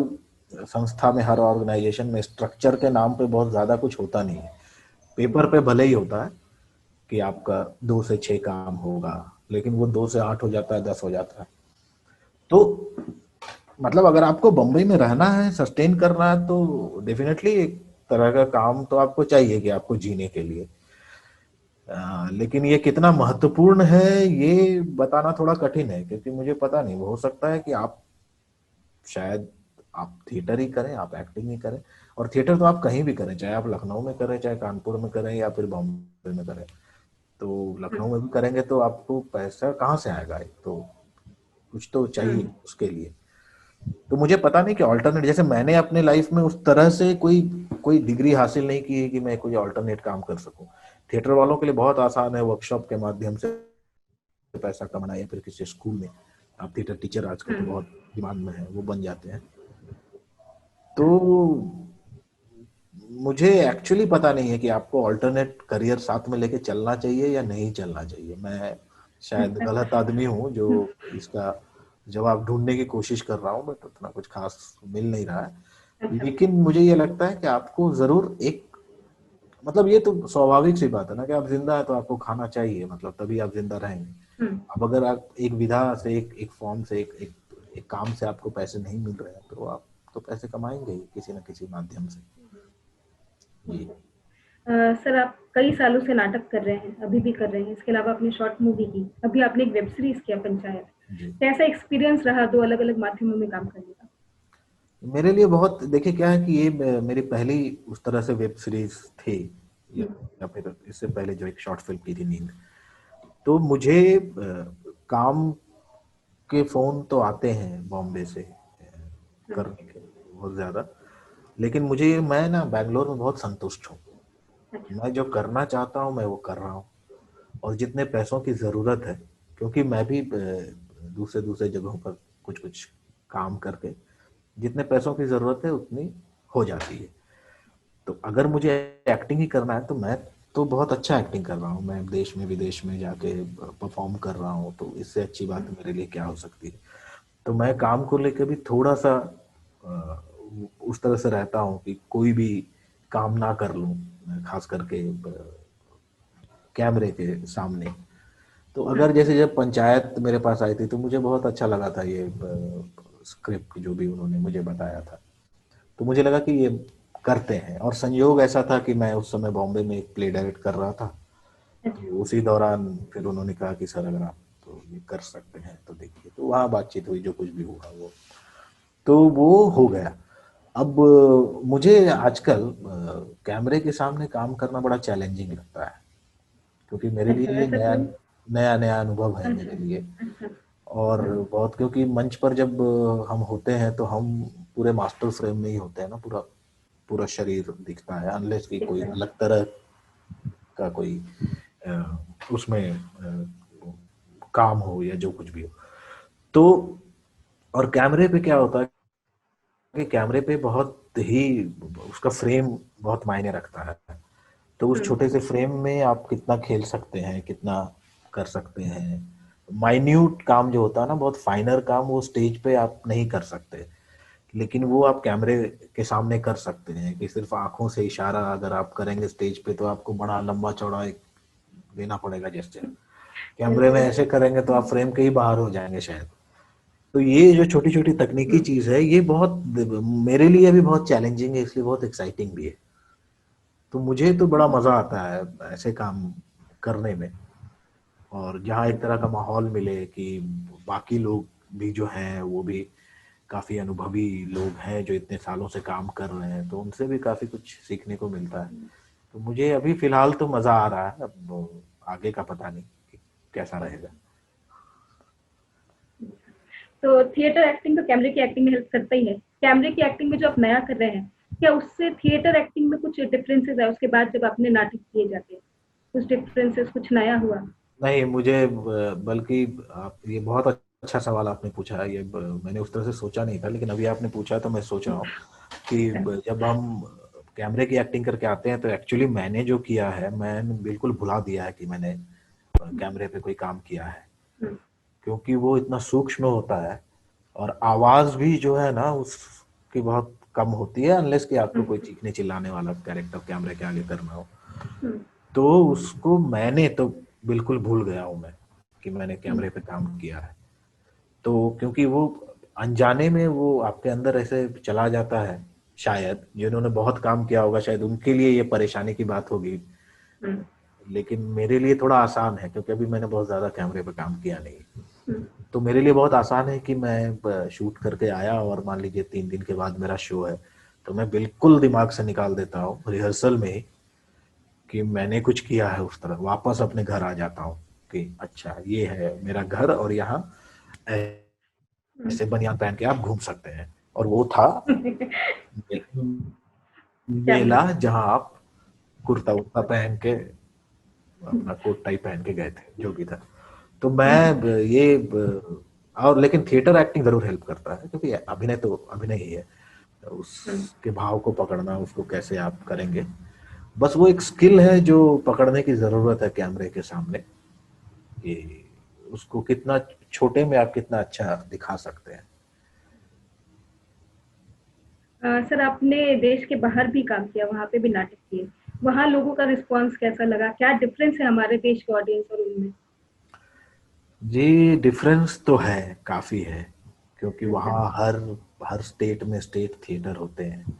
B: संस्था में, हर ऑर्गेनाइजेशन में स्ट्रक्चर के नाम पे बहुत ज्यादा कुछ होता नहीं है। पेपर पे भले ही होता है कि आपका 2 से 6 काम होगा, लेकिन वो 2 से 8 हो जाता है, 10 हो जाता है। तो मतलब अगर आपको बम्बई में रहना है, सस्टेन करना है, तो डेफिनेटली एक तरह का काम तो आपको चाहिए कि आपको जीने के लिए। लेकिन ये कितना महत्वपूर्ण है ये बताना थोड़ा कठिन है, क्योंकि मुझे पता नहीं, हो सकता है कि आप शायद आप थिएटर ही करें, आप एक्टिंग ही करें, और थिएटर तो आप कहीं भी करें, चाहे आप लखनऊ में करें, चाहे कानपुर में करें, या फिर बॉम्बे में करें। तो लखनऊ में भी करेंगे तो आपको पैसा कहाँ से आएगा, एक तो कुछ तो चाहिए
A: हम्म,
B: उसके लिए। तो मुझे पता नहीं कि ऑल्टरनेट, जैसे मैंने अपने लाइफ में उस तरह से कोई कोई डिग्री हासिल नहीं की है कि मैं कोई ऑल्टरनेट काम कर सकूं। थिएटर वालों के लिए बहुत आसान है, वर्कशॉप के माध्यम से पैसा कमाना, या फिर किसी स्कूल में आप थिएटर टीचर आजकल तो
A: हम्म,
B: बहुत डिमांड में है, वो बन जाते हैं। तो
A: हम्म,
B: मुझे एक्चुअली पता नहीं है कि आपको ऑल्टरनेट करियर साथ में लेके चलना चाहिए या नहीं चलना चाहिए। मैं शायद गलत आदमी हूँ जो इसका जवाब ढूंढने की कोशिश कर रहा हूँ, बट उतना कुछ खास मिल नहीं रहा है।
A: अच्छा।
B: लेकिन मुझे ये लगता है कि आपको जरूर एक, मतलब ये तो स्वाभाविक सी बात है ना कि आप जिंदा है तो आपको खाना चाहिए, मतलब तभी आप जिंदा रहेंगे।
A: हम्म,
B: अब अगर आप एक विधा से, एक फॉर्म से, एक काम से आपको पैसे नहीं मिल रहे हैं तो आप तो पैसे कमाएंगे ही किसी न किसी माध्यम से। जी।
A: बिल्कुल। सर आप कई सालों से नाटक कर रहे हैं, अभी भी कर रहे हैं, इसके अलावा आपने शॉर्ट मूवी की, अभी आपने एक वेब सीरीज किया पंचायत।
B: जी।
A: कैसा एक्सपीरियंस रहा दो अलग अलग माध्यमों में काम करने का?
B: मेरे लिए बहुत, देखिए क्या है कि ये मेरी पहली उस तरह से वेब सीरीज थी, या,
A: हम्म,
B: या फिर इससे पहले जो एक शॉर्ट फिल्म की थी नींद। तो मुझे काम के फोन तो आते हैं बॉम्बे से
A: हम्म,
B: करने के बहुत ज्यादा, लेकिन मुझे, मैं ना बैंगलोर में बहुत संतुष्ट हूँ।
A: अच्छा।
B: मैं जो करना चाहता हूँ मैं वो कर रहा हूँ, और जितने पैसों की ज़रूरत है, क्योंकि मैं भी दूसरे दूसरे जगहों पर कुछ कुछ काम करके जितने पैसों की ज़रूरत है उतनी हो जाती है। तो अगर मुझे एक्टिंग ही करना है तो मैं तो बहुत अच्छा एक्टिंग कर रहा हूँ, मैं देश में विदेश में जाके परफॉर्म कर रहा हूँ, तो इससे अच्छी बात मेरे लिए क्या हो सकती है। तो मैं काम को लेकर भी थोड़ा सा अ, उस तरह से रहता हूँ कि कोई भी काम ना कर लूँ, खास करके कैमरे के सामने। तो
A: हाँ।
B: अगर जैसे जब पंचायत मेरे पास आई थी तो मुझे बहुत अच्छा लगा था ये स्क्रिप्ट जो भी उन्होंने मुझे बताया था, तो मुझे लगा कि ये करते हैं। और संयोग ऐसा था कि मैं उस समय बॉम्बे में एक प्ले डायरेक्ट कर रहा था,
A: अच्छा।
B: तो उसी दौरान फिर उन्होंने कहा कि सर अगर आप तो ये कर सकते हैं तो देखिए, तो वहाँ बातचीत हुई, जो कुछ भी हुआ वो तो वो हो गया। अब मुझे आजकल कैमरे के सामने काम करना बड़ा चैलेंजिंग लगता है, क्योंकि मेरे
A: अच्छा,
B: लिए ये
A: ऐसा
B: नया
A: क्यों?
B: नया नया अनुभव है
A: अच्छा।
B: मेरे लिए।
A: अच्छा।
B: और
A: हाँ।
B: बहुत, क्योंकि मंच पर जब हम होते हैं तो हम पूरे मास्टर फ्रेम में ही होते हैं ना, पूरा पूरा शरीर दिखता है, अनलेस कि कोई
A: दिखता है।
B: अलग तरह का कोई उसमें काम हो या जो कुछ भी हो। तो और कैमरे पे क्या होता है कि कैमरे पे बहुत ही उसका फ्रेम बहुत मायने रखता है। तो उस
A: हम्म।
B: छोटे से फ्रेम में आप कितना खेल सकते हैं, कितना कर सकते हैं। माइन्यूट काम जो होता है ना, बहुत फाइनर काम, वो स्टेज पे आप नहीं कर सकते, लेकिन वो आप कैमरे के सामने कर सकते हैं। कि सिर्फ आंखों से इशारा अगर आप करेंगे स्टेज पे तो आपको बड़ा लंबा चौड़ा एक देना पड़ेगा जेस्चर, कैमरे में
A: बिल्कुल।
B: ऐसे करेंगे तो आप फ्रेम के ही बाहर हो जाएंगे शायद। तो ये जो छोटी छोटी तकनीकी
A: हम्म।
B: चीज है, ये बहुत मेरे लिए भी बहुत चैलेंजिंग है, इसलिए बहुत एक्साइटिंग भी है। तो मुझे तो बड़ा मजा आता है ऐसे काम करने में, और जहाँ एक तरह का माहौल मिले कि बाकी लोग भी जो हैं वो भी काफी अनुभवी लोग हैं जो इतने सालों से काम कर रहे हैं, तो उनसे भी काफी कुछ सीखने को मिलता है। तो मुझे अभी फिलहाल तो मजा आ रहा है, अब आगे का पता नहीं कि कैसा रहेगा।
A: तो थिएटर एक्टिंग तो कैमरे की एक्टिंग में हेल्प करता ही है। कैमरे की एक्टिंग में जो आप नया कर रहे हैं, क्या उससे थिएटर एक्टिंग में कुछ डिफरेंसेस है उसके बाद जब आपने नाटक किए जाते हैं? कुछ डिफरेंसेस, कुछ नया हुआ?
B: नहीं, मुझे बल्कि आप ये बहुत अच्छा सवाल आपने पूछा है, ये मैंने उस तरह से सोचा नहीं था, लेकिन अभी आपने पूछा तो मैं सोच रहा हूँ कि
A: अच्छा।
B: जब हम कैमरे की एक्टिंग करके आते हैं तो एक्चुअली मैंने जो किया है, मैंने बिल्कुल भुला दिया है कि मैंने कैमरे पे कोई काम किया है,
A: हम्म।
B: क्योंकि वो इतना सूक्ष्म होता है। और आवाज भी जो है ना उसकी बहुत कम होती है, अनलेस कि आपको कोई
A: हम्म।
B: चीखने चिल्लाने वाला कैरेक्टर कैमरे के आगे करना हो।
A: हम्म।
B: तो उसको मैंने तो बिल्कुल भूल गया हूँ मैं कि मैंने
A: हम्म।
B: कैमरे पे काम किया है। तो क्योंकि वो अनजाने में वो आपके अंदर ऐसे चला जाता है, शायद जिन्होंने बहुत काम किया होगा शायद उनके लिए ये परेशानी की बात होगी,
A: हम्म।
B: लेकिन मेरे लिए थोड़ा आसान है क्योंकि अभी मैंने बहुत ज्यादा कैमरे पे काम किया नहीं।
A: हम्म।
B: तो मेरे लिए बहुत आसान है कि मैं शूट करके आया और मान लीजिए 3 दिन के बाद मेरा शो है, तो मैं बिल्कुल दिमाग से निकाल देता हूँ रिहर्सल में ही कि मैंने कुछ किया है, उस तरह वापस अपने घर आ जाता हूँ कि अच्छा ये है मेरा घर और यहाँ
A: हम्म।
B: ऐसे बनियान पहन के आप घूम सकते हैं। और वो था
A: कैमरा।
B: मेला जहाँ आप कुर्ता उर्ता पहन के अपना कोट टाई पहन के गए थे, जो भी था। तो मैं ये और लेकिन थिएटर एक्टिंग जरूर हेल्प करता है, क्योंकि अभिनय तो अभिनय ही है, तो
A: हम्म।
B: उसके भाव को पकड़ना, उसको कैसे आप करेंगे, बस वो एक स्किल है जो पकड़ने की जरूरत है कैमरे के सामने, कि उसको कितना छोटे में आप कितना अच्छा दिखा सकते हैं।
A: सर, आपने देश के बाहर भी काम किया, वहां पे भी नाटक किए। वहां लोगों का रिस्पांस कैसा लगा? क्या डिफरेंस है हमारे देश के ऑडियंस और उनमें?
B: जी, डिफरेंस तो है, काफी है, क्योंकि
A: अच्छा।
B: वहाँ हर हर स्टेट में स्टेट थिएटर होते हैं।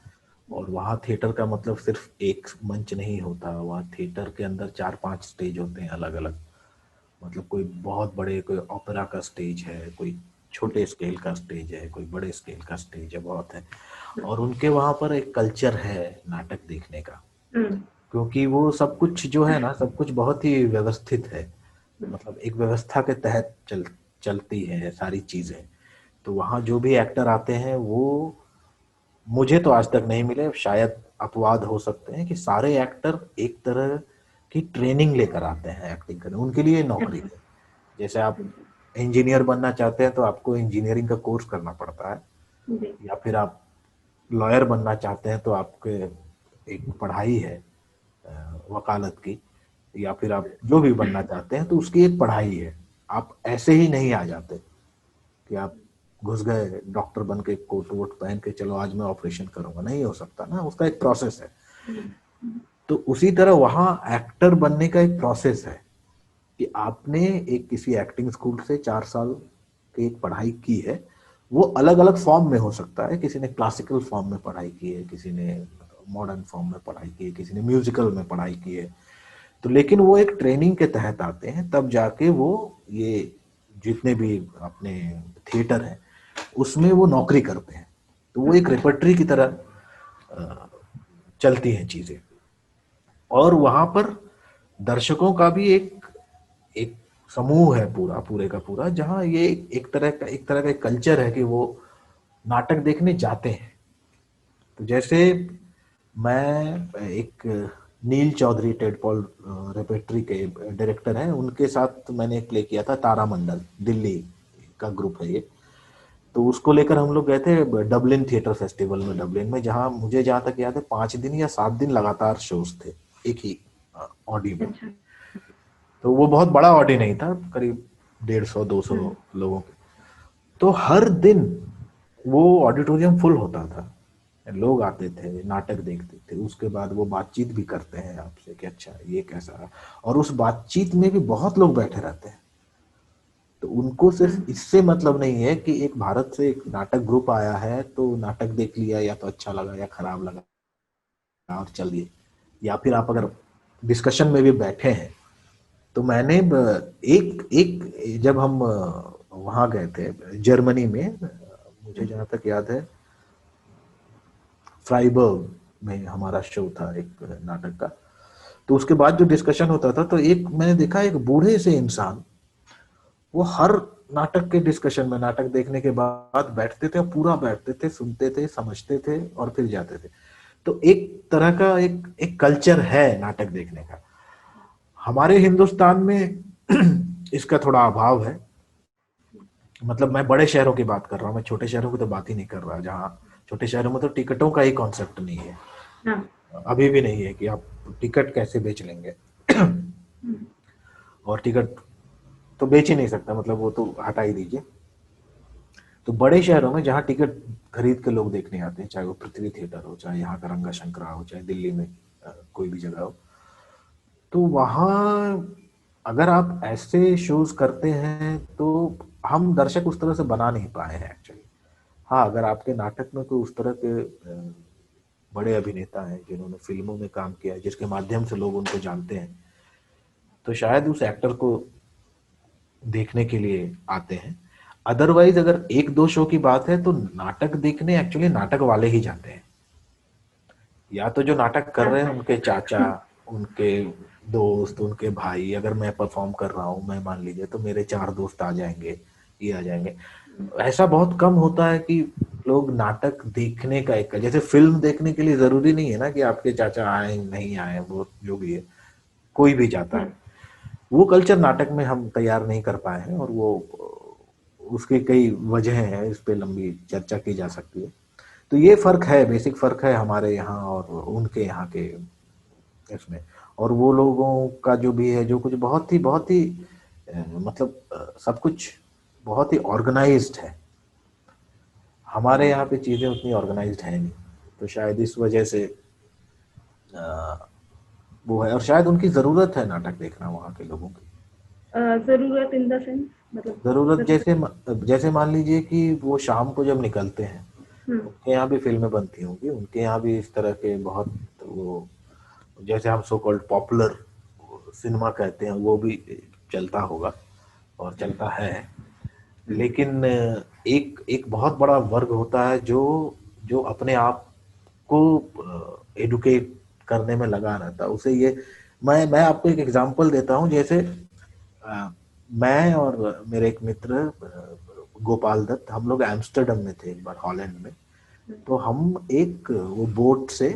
B: और वहाँ थिएटर का मतलब सिर्फ एक मंच नहीं होता, वहाँ थिएटर के अंदर 4-5 स्टेज होते हैं अलग अलग। मतलब कोई बहुत बड़े, कोई ओपेरा का स्टेज है, कोई छोटे स्केल का स्टेज है, कोई बड़े स्केल का स्टेज है, बहुत है। और उनके वहाँ पर एक कल्चर है नाटक देखने का,
A: हम्म।
B: क्योंकि वो सब कुछ जो है ना, सब कुछ बहुत ही व्यवस्थित है। मतलब एक व्यवस्था के तहत चलती है सारी चीजें। तो वहाँ जो भी एक्टर आते हैं वो मुझे तो आज तक नहीं मिले, शायद अपवाद हो सकते हैं कि सारे एक्टर एक तरह की ट्रेनिंग लेकर आते हैं एक्टिंग करने, उनके लिए नौकरी
A: अच्छा।
B: है। जैसे आप इंजीनियर बनना चाहते हैं तो आपको इंजीनियरिंग का कोर्स करना पड़ता है,
A: जी।
B: या फिर आप लॉयर बनना चाहते हैं तो आपके एक पढ़ाई है वकालत की, या फिर आप जो भी बनना चाहते हैं तो उसकी एक पढ़ाई है। आप ऐसे ही नहीं आ जाते कि आप घुस गए डॉक्टर बन के कोट वोट पहन के चलो आज मैं ऑपरेशन करूंगा, नहीं हो सकता ना, उसका एक प्रोसेस है। तो उसी तरह वहां एक्टर बनने का एक प्रोसेस है कि आपने एक किसी एक्टिंग स्कूल से 4 साल की एक पढ़ाई की है। वो अलग अलग फॉर्म में हो सकता है, किसी ने क्लासिकल फॉर्म में पढ़ाई की है, किसी ने मॉडर्न फॉर्म में पढ़ाई की है, किसी ने म्यूजिकल में पढ़ाई की है। तो लेकिन वो एक ट्रेनिंग के तहत आते हैं, तब जाके वो ये जितने भी अपने थिएटर हैं उसमें वो नौकरी करते हैं। तो वो एक रेपर्टरी की तरह चलती हैं चीजें। और वहां पर दर्शकों का भी एक एक समूह है पूरा, पूरे का पूरा, जहां ये एक तरह का एक कल्चर है कि वो नाटक देखने जाते हैं। तो जैसे मैं एक नील चौधरी टेड पॉल रेपेट्री के डायरेक्टर हैं, उनके साथ मैंने एक प्ले किया था तारामंडल, दिल्ली का ग्रुप है ये। तो उसको लेकर हम लोग गए थे डबलिन थिएटर फेस्टिवल में, डबलिन में, जहां मुझे जहां तक याद है 5 दिन या 7 दिन लगातार शोज थे एक ही ऑडी में।
A: अच्छा।
B: तो वो बहुत बड़ा ऑडी नहीं था, करीब 150-200 लोगों के। तो हर दिन वो ऑडिटोरियम फुल होता था, लोग आते थे, नाटक देखते थे, उसके बाद वो बातचीत भी करते हैं आपसे कि अच्छा ये कैसा रहा। और उस बातचीत में भी बहुत लोग बैठे रहते हैं। तो उनको सिर्फ इससे मतलब नहीं है कि एक भारत से एक नाटक ग्रुप आया है तो नाटक देख लिया, या तो अच्छा लगा या खराब लगा और चल दिए, या फिर आप अगर डिस्कशन में भी बैठे हैं। तो मैंने एक एक जब हम वहां गए थे जर्मनी में, मुझे जहां तक याद है फ्राइबर्ग में हमारा शो था एक नाटक का। तो उसके बाद जो डिस्कशन होता था तो एक मैंने देखा एक बूढ़े से इंसान, वो हर नाटक के डिस्कशन में, नाटक देखने के बाद बैठते थे और पूरा बैठते थे, सुनते थे, समझते थे और फिर जाते थे। तो एक तरह का एक एक कल्चर है नाटक देखने का। हमारे हिंदुस्तान में इसका थोड़ा अभाव है। मतलब मैं बड़े शहरों की बात कर रहा हूँ, मैं छोटे शहरों की तो बात ही नहीं कर रहा, जहाँ छोटे शहरों में तो टिकटों का ही कॉन्सेप्ट नहीं है,
A: हाँ।
B: अभी भी नहीं है कि आप टिकट कैसे बेच लेंगे। और टिकट तो बेच ही नहीं सकता, मतलब वो तो हटा ही दीजिए। तो बड़े शहरों में जहाँ टिकट खरीद के लोग देखने आते हैं, चाहे वो पृथ्वी थिएटर हो, चाहे यहाँ का रंगा शंकरा हो, चाहे दिल्ली में कोई भी जगह हो, तो वहाँ अगर आप ऐसे शोज करते हैं तो हम दर्शक उस तरह से बना नहीं पाए हैं एक्चुअली। हाँ, अगर आपके नाटक में कोई उस तरह के बड़े अभिनेता हैं जिन्होंने फिल्मों में काम किया है, जिसके माध्यम से लोग उनको जानते हैं, तो शायद उस एक्टर को देखने के लिए आते हैं। अदरवाइज अगर एक दो शो की बात है तो नाटक देखने एक्चुअली नाटक वाले ही जाते हैं, या तो जो नाटक कर रहे हैं उनके चाचा, उनके दोस्त, उनके भाई। अगर मैं परफॉर्म कर रहा हूँ, मैं मान लीजिए, तो मेरे 4 दोस्त आ जाएंगे, ये आ जाएंगे। ऐसा बहुत कम होता है कि लोग नाटक देखने का, एक जैसे फिल्म देखने के लिए जरूरी नहीं है ना कि आपके चाचा आए नहीं आए, वो जो भी है कोई भी जाता है। वो कल्चर नाटक में हम तैयार नहीं कर पाए हैं, और वो उसकी कई वजह हैं, इस पे लंबी चर्चा की जा सकती है। तो ये फर्क है, बेसिक फर्क है हमारे यहाँ और उनके यहाँ के इसमें। और वो लोगों का जो भी है, जो कुछ बहुत ही मतलब सब कुछ बहुत ही ऑर्गेनाइज्ड है। हमारे यहाँ पे चीजें उतनी ऑर्गेनाइज्ड है नहीं, तो शायद इस वजह से वो है। और शायद उनकी जरूरत है नाटक देखना वहाँ के लोगों की।
A: जरूरत इन द सेंस, मतलब
B: जरूरत
A: जरूरत।
B: जैसे जैसे मान लीजिए कि वो शाम को जब निकलते हैं,
A: हम्म।
B: उनके यहाँ भी फिल्में बनती होंगी, उनके यहाँ भी इस तरह के बहुत वो, जैसे हम सो कॉल्ड पॉपुलर सिनेमा कहते हैं, वो भी चलता होगा और चलता है। लेकिन एक एक बहुत बड़ा वर्ग होता है जो जो अपने आप को एडुकेट करने में लगा रहता है, उसे ये, मैं आपको एक एग्जांपल देता हूँ। जैसे अ, मैं और मेरे एक मित्र गोपाल दत्त, हम लोग एम्स्टर्डम में थे एक बार, हॉलैंड में। तो हम एक वो बोट से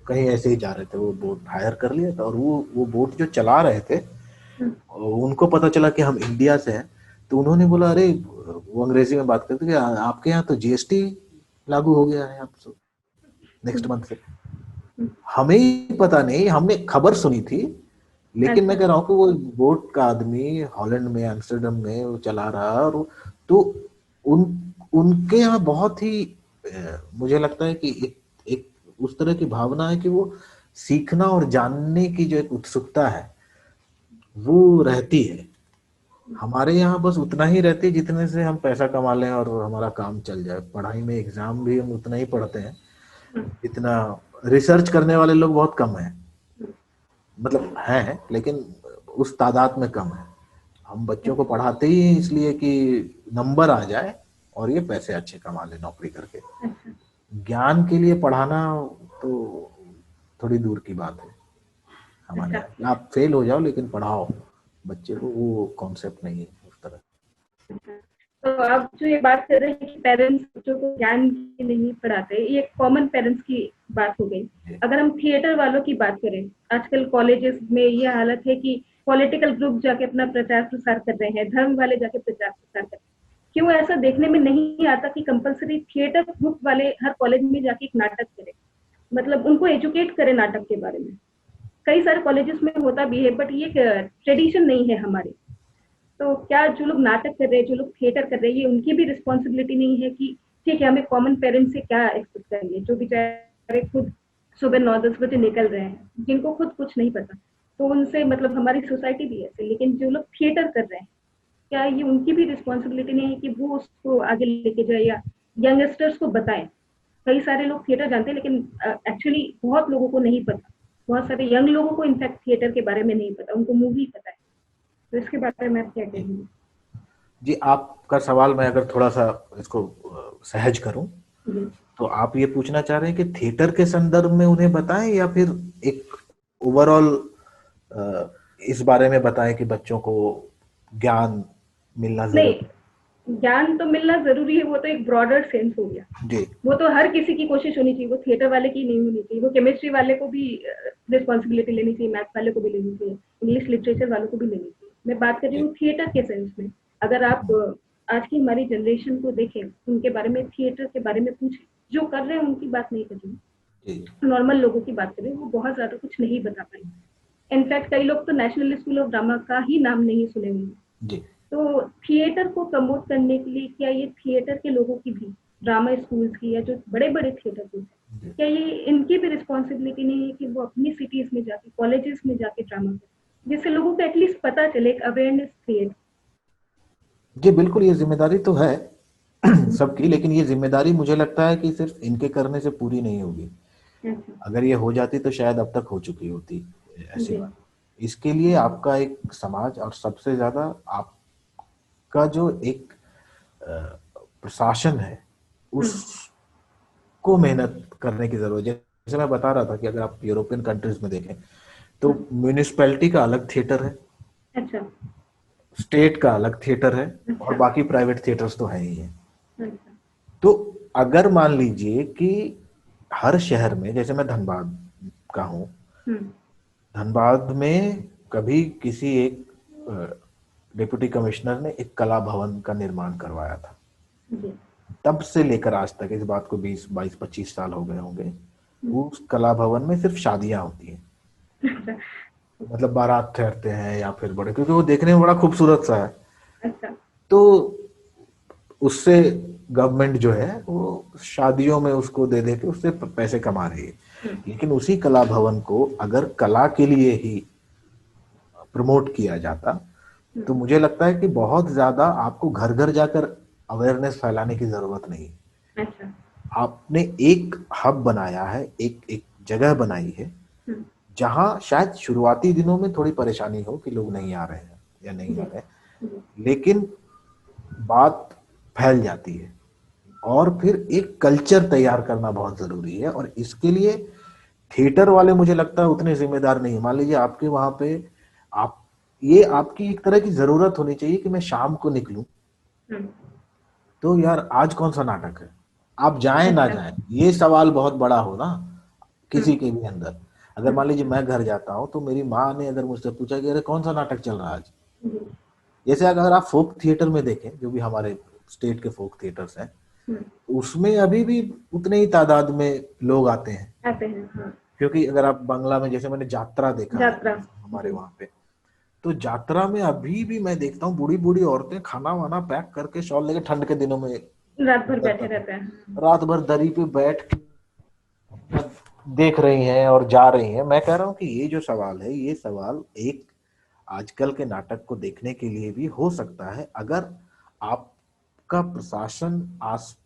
B: कहीं ऐसे ही जा रहे थे, वो बोट हायर कर लिया था, और वो बोट जो चला रहे थे उनको पता चला कि हम इंडिया से हैं, तो उन्होंने बोला अरे, वो अंग्रेजी में बात करते कि आपके यहाँ तो जीएसटी लागू हो गया है आप नेक्स्ट मंथ से। हमें ही पता नहीं, हमने खबर सुनी थी, लेकिन मैं
A: अच्छा।
B: कह रहा हूँ कि वो बोट का आदमी हॉलैंड में, एम्स्टर्डम में वो चला रहा है, और तो उन उनके यहाँ बहुत ही मुझे लगता है कि एक उस तरह की भावना है कि वो सीखना और जानने की जो एक उत्सुकता है वो रहती है। हमारे यहाँ बस उतना ही रहती है जितने से हम पैसा कमा लें और हमारा काम चल जाए। पढ़ाई में एग्जाम भी हम उतना ही पढ़ते हैं जितना, रिसर्च करने वाले लोग बहुत कम हैं, मतलब हैं लेकिन उस तादाद में कम है। हम बच्चों को पढ़ाते ही इसलिए कि नंबर आ जाए और ये पैसे अच्छे कमा ले नौकरी करके। ज्ञान के लिए पढ़ाना तो थोड़ी दूर की बात है हमारे यहाँ। आप फेल हो जाओ लेकिन पढ़ाओ बच्चे को, वो कॉन्सेप्ट नहीं है उस तरह।
A: तो आप जो ये बात कर रहे हैं कि पेरेंट्स बच्चों को ज्ञान की नहीं पढ़ाते, ये कॉमन पेरेंट्स की बात हो गई। अगर हम थिएटर वालों की बात करें, आजकल कॉलेजेस में ये हालत है कि पॉलिटिकल ग्रुप जाके अपना प्रचार प्रसार कर रहे हैं, धर्म वाले जाके प्रचार प्रसार कर रहे हैं। क्यों ऐसा देखने में नहीं आता कि कंपलसरी थिएटर ग्रुप वाले हर कॉलेज में जाके एक नाटक करें, मतलब उनको एजुकेट करें नाटक के बारे में। कई सारे कॉलेजेस में होता भी है, बट ये ट्रेडिशन नहीं है हमारे। तो क्या जो लोग नाटक कर रहे हैं, जो लोग थिएटर कर रहे हैं, ये उनकी भी रिस्पॉन्सिबिलिटी नहीं है कि ठीक है, हमें कॉमन पेरेंट्स से क्या एक्सपेक्ट करेंगे, जो बेचारे खुद सुबह 9-10 बजे निकल रहे हैं, जिनको खुद कुछ नहीं पता, तो उनसे मतलब हमारी सोसाइटी भी ऐसे। लेकिन जो लोग थिएटर कर रहे हैं, क्या ये उनकी भी रिस्पॉन्सिबिलिटी नहीं है कि वो उसको आगे लेके जाए या यंगस्टर्स को बताएं। कई सारे लोग थिएटर जानते हैं, लेकिन एक्चुअली बहुत लोगों को नहीं पता। बहुत सारे यंग लोगों को इनफैक्ट थिएटर के बारे में नहीं पता, उनको मूवी पता है। तो इसके बारे में आप क्या कहेंगे?
B: जी, आपका सवाल मैं अगर थोड़ा सा इसको सहज करूं, तो आप ये पूछना चाह रहे हैं कि थिएटर के संदर्भ में उन्हें बताएं या फिर एक ओवरऑल इस बारे में बताएं कि बच्चों को ज्ञान मिलना
A: नहीं,
B: जरूरी।
A: ज्ञान तो मिलना जरूरी है, वो तो एक ब्रॉडर सेंस हो गया।
B: जी
A: वो तो हर किसी की कोशिश होनी चाहिए, वो थिएटर वाले की नहीं होनी चाहिए, वो केमिस्ट्री वाले को भी रिस्पॉन्सिबिलिटी लेनी चाहिए, मैथ्स वाले को भी लेनी चाहिए, इंग्लिश लिटरेचर वालों को भी लेनी चाहिए। मैं बात कर रही हूँ थिएटर के सेंस में। अगर आप आज की हमारी जनरेशन को देखें, उनके बारे में, थिएटर के बारे में पूछें, जो कर रहे हैं उनकी बात नहीं कर रही, नॉर्मल लोगों की बात करें, वो बहुत ज्यादा कुछ नहीं बता पाएंगे। इनफैक्ट कई लोग तो नेशनल स्कूल ऑफ ड्रामा का ही नाम नहीं सुने होंगे। तो थिएटर को प्रमोट करने के लिए क्या ये थिएटर के लोगों की भी, ड्रामा स्कूल्स की या जो बड़े बड़े थिएटर हैं, क्या ये इनकी भी रिस्पॉन्सिबिलिटी नहीं है कि वो अपनी सिटीज में जाके, कॉलेजेस में जाके ड्रामा करें, जिससे लोगों को एटलीस्ट पता चले, एक अवेयरनेस क्रिएट।
B: जी बिल्कुल, ये जिम्मेदारी तो है सबकी, लेकिन ये जिम्मेदारी मुझे लगता है कि सिर्फ इनके करने से पूरी नहीं होगी। अगर ये हो जाती तो शायद अब तक हो चुकी होती ऐसी बात। इसके लिए आपका एक समाज और सबसे ज्यादा आपका जो एक प्रशासन है उसको मेहनत करने की जरूरत है। जैसे मैं बता रहा था कि अगर आप यूरोपियन कंट्रीज में देखें तो म्यूनिसिपैलिटी का अलग थिएटर है,
A: अच्छा,
B: स्टेट का अलग थिएटर है, और बाकी प्राइवेट थिएटर्स तो है ही है। तो अगर मान लीजिए कि हर शहर में, जैसे मैं धनबाद का हूँ, धनबाद में कभी किसी एक डिप्टी कमिश्नर ने एक कला भवन का निर्माण करवाया था। तब से लेकर आज तक, इस बात को 20-22-25 साल हो गए होंगे, उस कला भवन में सिर्फ शादियां होती हैं। मतलब बारात ठहरते हैं या फिर बड़े, क्योंकि वो देखने में बड़ा खूबसूरत सा है। तो उससे गवर्नमेंट जो है वो शादियों में उसको दे दे के उससे पैसे कमा रही है। लेकिन उसी कला भवन को अगर कला के लिए ही प्रमोट किया जाता तो मुझे लगता है कि बहुत ज्यादा आपको घर घर जाकर अवेयरनेस फैलाने की जरूरत नहीं। अच्छा। आपने एक हब बनाया है, एक एक जगह बनाई है जहां शायद शुरुआती दिनों में थोड़ी परेशानी हो कि लोग नहीं आ रहे हैं या नहीं आ रहे हैं, लेकिन बात फैल जाती है। और फिर एक कल्चर तैयार करना बहुत जरूरी है, और इसके लिए थिएटर वाले मुझे लगता है उतने जिम्मेदार नहीं। मान लीजिए आपके वहां पे, आप, ये आपकी एक तरह की जरूरत होनी चाहिए कि मैं शाम को निकलूं तो यार आज कौन सा नाटक है, आप जाएं ना
A: अच्छा।
B: जाएं, ये सवाल बहुत बड़ा हो ना
A: हम्म।
B: किसी के भी अंदर। अगर मान लीजिए मैं घर जाता हूँ तो मेरी माँ ने अगर मुझसे पूछा कि अरे कौन सा नाटक चल रहा है आज,
A: जी।
B: जैसे अगर आप फोक थिएटर में देखें, जो भी हमारे स्टेट के फोक थिएटर्स हैं,
A: हम्म।
B: उसमें अभी भी उतने ही तादाद में लोग आते हैं।
A: आते हैं, हाँ।
B: क्योंकि अगर आप बांग्ला में, जैसे मैंने जात्रा देखा है
A: यात्रा।
B: हमारे
A: जी।
B: वहां पे, तो जात्रा में अभी भी मैं देखता हूँ बूढ़ी बूढ़ी औरतें खाना वाना पैक करके शॉल लेके, ठंड के दिनों में
A: रात भर बैठे
B: ज्यादातर
A: रहते हैं।
B: रात भर दरी पे बैठ के देख रही हैं और जा रही हैं। मैं कह रहा हूँ कि ये जो सवाल है, ये सवाल एक आजकल के नाटक को देखने के लिए भी हो सकता है, अगर आपका प्रशासन आस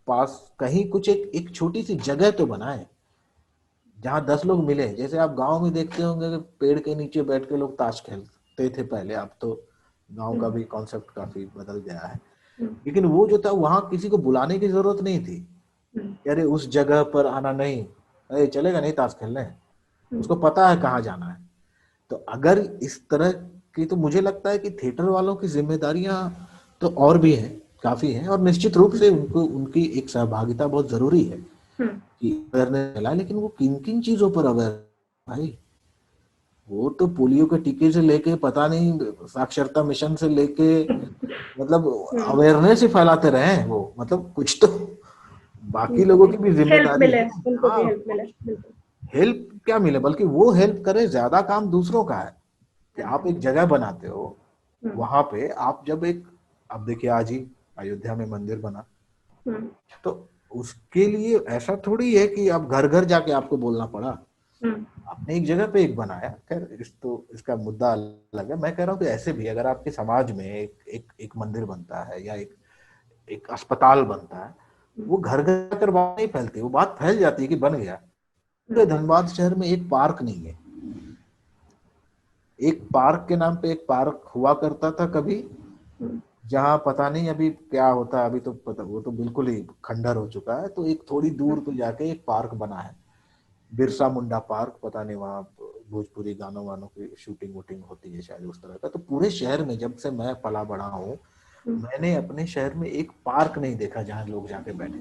B: पास कहीं कुछ एक छोटी सी जगह तो बनाए जहां 10 लोग मिले। जैसे आप गांव में देखते होंगे कि पेड़ के नीचे बैठ के लोग ताश खेलते थे पहले, अब तो गांव का
A: हम्म।
B: भी कॉन्सेप्ट काफी बदल गया है।
A: हम्म।
B: लेकिन वो जो था, वहां किसी को बुलाने की जरूरत नहीं थी
A: हम्म।
B: कि अरे उस जगह पर आना नहीं, अरे चलेगा नहीं ताश खेलने,
A: हम्म।
B: उसको पता है कहाँ जाना है। तो अगर इस तरह की, तो मुझे लगता है कि थिएटर वालों की जिम्मेदारियां तो और भी हैं, काफी हैं, और निश्चित रूप से उनको उनकी एक सहभागिता बहुत जरूरी है
A: हम्म।
B: कि अवेयरनेस फैलाए। लेकिन वो किन किन चीजों पर अवेयर, भाई वो तो पोलियो के टीके से लेके पता नहीं साक्षरता मिशन से लेके, मतलब
A: हम्म।
B: अवेयरनेस ही फैलाते रहे हैं वो, मतलब कुछ तो बाकी लोगों
A: जी।
B: की भी
A: हेल्प
B: जिम्मेदारी
A: मिले,
B: है।
A: उनको भी
B: हाँ,
A: हेल्प मिले, बिल्कुल।
B: हेल्प क्या मिले, बल्कि वो हेल्प करे, ज्यादा काम दूसरों का है कि आप
A: अच्छा।
B: एक जगह बनाते हो,
A: हम्म।
B: वहां पे आप जब एक, अब देखिए आज ही अयोध्या में मंदिर बना,
A: हम्म।
B: तो उसके लिए ऐसा थोड़ी है कि आप घर घर जाके आपको बोलना पड़ा,
A: हम्म।
B: आपने एक जगह पे एक बनाया। खैर इसका मुद्दा अलग है। मैं कह रहा हूँ कि ऐसे भी अगर आपके समाज में एक मंदिर बनता है या एक अस्पताल बनता है, वो घर घर जाकर बात नहीं फैलती, वो बात फैल जाती है कि बन गया। पूरे धनबाद शहर में एक पार्क नहीं है। एक पार्क के नाम पे एक पार्क हुआ करता था कभी,
A: हम्म।
B: जहाँ पता नहीं अभी क्या होता है, अभी तो पता, वो तो बिल्कुल ही खंडर हो चुका है। तो एक थोड़ी दूर तो जाके एक पार्क बना है, बिरसा मुंडा पार्क, पता नहीं वहाँ भोजपुरी गानों वानों की शूटिंग वूटिंग होती है शायद, उस तरह का। तो पूरे शहर में जब से मैं पला बड़ा हूँ, मैंने अपने शहर में एक पार्क नहीं देखा जहाँ लोग जाके बैठे।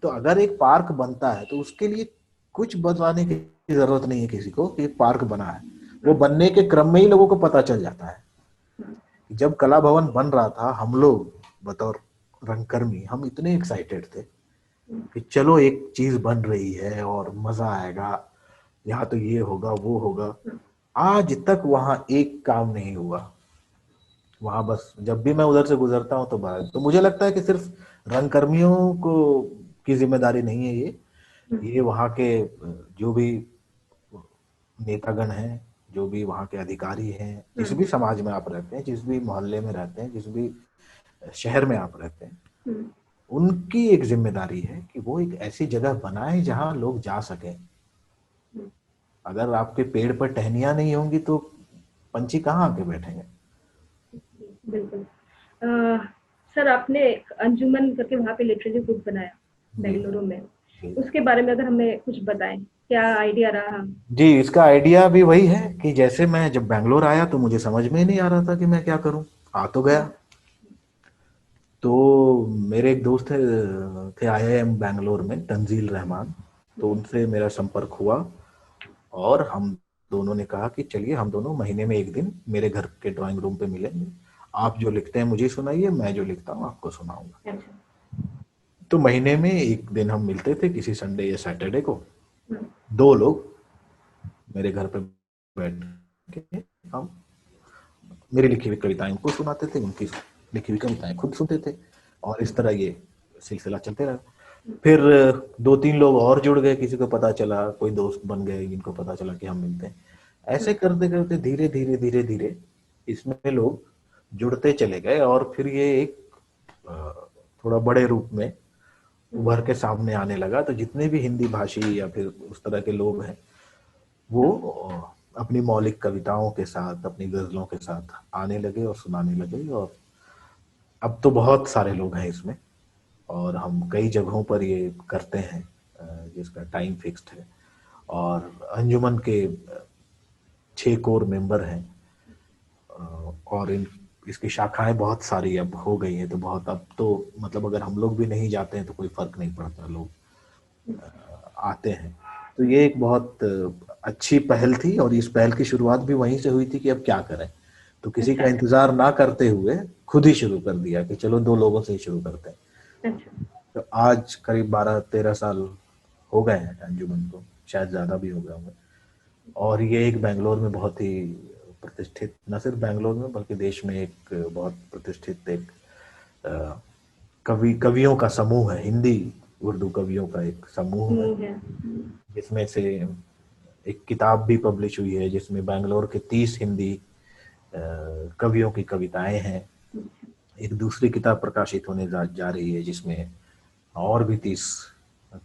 B: तो अगर एक पार्क बनता है तो उसके लिए कुछ बताने की जरूरत नहीं है किसी को कि एक पार्क बना है, वो बनने के क्रम में ही लोगों को पता चल जाता है। जब कला भवन बन रहा था, हम लोग बतौर रंगकर्मी हम इतने एक्साइटेड थे कि चलो एक चीज बन रही है और मजा आएगा, यहाँ तो ये होगा वो होगा। आज तक वहां एक काम नहीं हुआ। वहां बस जब भी मैं उधर से गुजरता हूँ तो बस, तो मुझे लगता है कि सिर्फ रंगकर्मियों को की जिम्मेदारी नहीं है ये वहाँ के जो भी नेतागण हैं, जो भी वहाँ के अधिकारी हैं, जिस भी समाज में आप रहते हैं, जिस भी मोहल्ले में रहते हैं, जिस भी शहर में आप रहते हैं, उनकी एक जिम्मेदारी है कि वो एक ऐसी जगह बनाए जहां लोग जा सकें। अगर आपके पेड़ पर टहनियां नहीं होंगी तो पंछी कहाँ आके बैठेंगे।
A: बिल्कुल। सर, आपने एक अंजुमन करके वहाँ पे लिटरेरी ग्रुप बनाया
B: जी
A: बेंगलुरु में,
B: जी
A: उसके बारे में अगर हमें कुछ बताएं, क्या आइडिया रहा?
B: जी, इसका आइडिया भी वही है कि जैसे मैं जब बैंगलोर आया तो मुझे समझ में ही नहीं आ रहा था कि मैं क्या करूं। आ तो गया, तो मेरे एक दोस्त थे आईआईएम बैंगलोर में, तंजील रहमान, तो उनसे मेरा संपर्क हुआ और हम दोनों ने कहा कि चलिए हम दोनों महीने में एक दिन मेरे घर के ड्राइंग रूम पे मिलेंगे, आप जो लिखते हैं मुझे सुनाइए, मैं जो लिखता हूँ आपको सुनाऊंगा।
A: अच्छा।
B: तो महीने में एक दिन हम मिलते थे, किसी संडे या सैटरडे को, दो लोग मेरे घर पे बैठ के हम मेरी लिखी हुई कविताएं उनको सुनाते थे, उनकी लिखी हुई कविताएं खुद सुनते थे, और इस तरह ये सिलसिला चलते रहा। फिर दो तीन लोग और जुड़ गए, किसी को पता चला, कोई दोस्त बन गए जिनको पता चला कि हम मिलते हैं। ऐसे करते करते धीरे धीरे धीरे धीरे इसमें लोग जुड़ते चले गए, और फिर ये एक थोड़ा बड़े रूप में उभर के सामने आने लगा। तो जितने भी हिंदी भाषी या फिर उस तरह के लोग हैं, वो अपनी मौलिक कविताओं के साथ, अपनी गजलों के साथ आने लगे और सुनाने लगे। और अब तो बहुत सारे लोग हैं इसमें, और हम कई जगहों पर ये करते हैं, जिसका टाइम फिक्स्ड है। और अंजुमन के 6 कोर मेंबर हैं, और इन इसकी शाखाएं बहुत सारी अब हो गई हैं, तो बहुत अब तो मतलब अगर हम लोग भी नहीं जाते हैं तो कोई फर्क नहीं पड़ता, लोग आते हैं। तो ये एक बहुत अच्छी पहल थी, और इस पहल की शुरुआत भी वहीं से हुई थी कि अब क्या करें, तो किसी का
A: अच्छा।
B: इंतजार ना करते हुए खुद ही शुरू कर दिया कि चलो 2 लोगों से ही शुरू करते हैं।
A: अच्छा।
B: तो आज करीब 12-13 साल हो गए हैं अंजुमन को, शायद ज़्यादा भी हो गए होंगे। और ये एक बेंगलोर में बहुत ही प्रतिष्ठित, न सिर्फ बेंगलोर में बल्कि देश में एक बहुत प्रतिष्ठित एक कवियों का समूह है, हिंदी उर्दू कवियों का एक समूह है,
A: मुंह है।
B: जिसमें से एक किताब भी पब्लिश हुई है जिसमें बेंगलोर के 30 हिंदी कवियों की कविताएं हैं। एक दूसरी किताब प्रकाशित होने जा रही है जिसमें और भी 30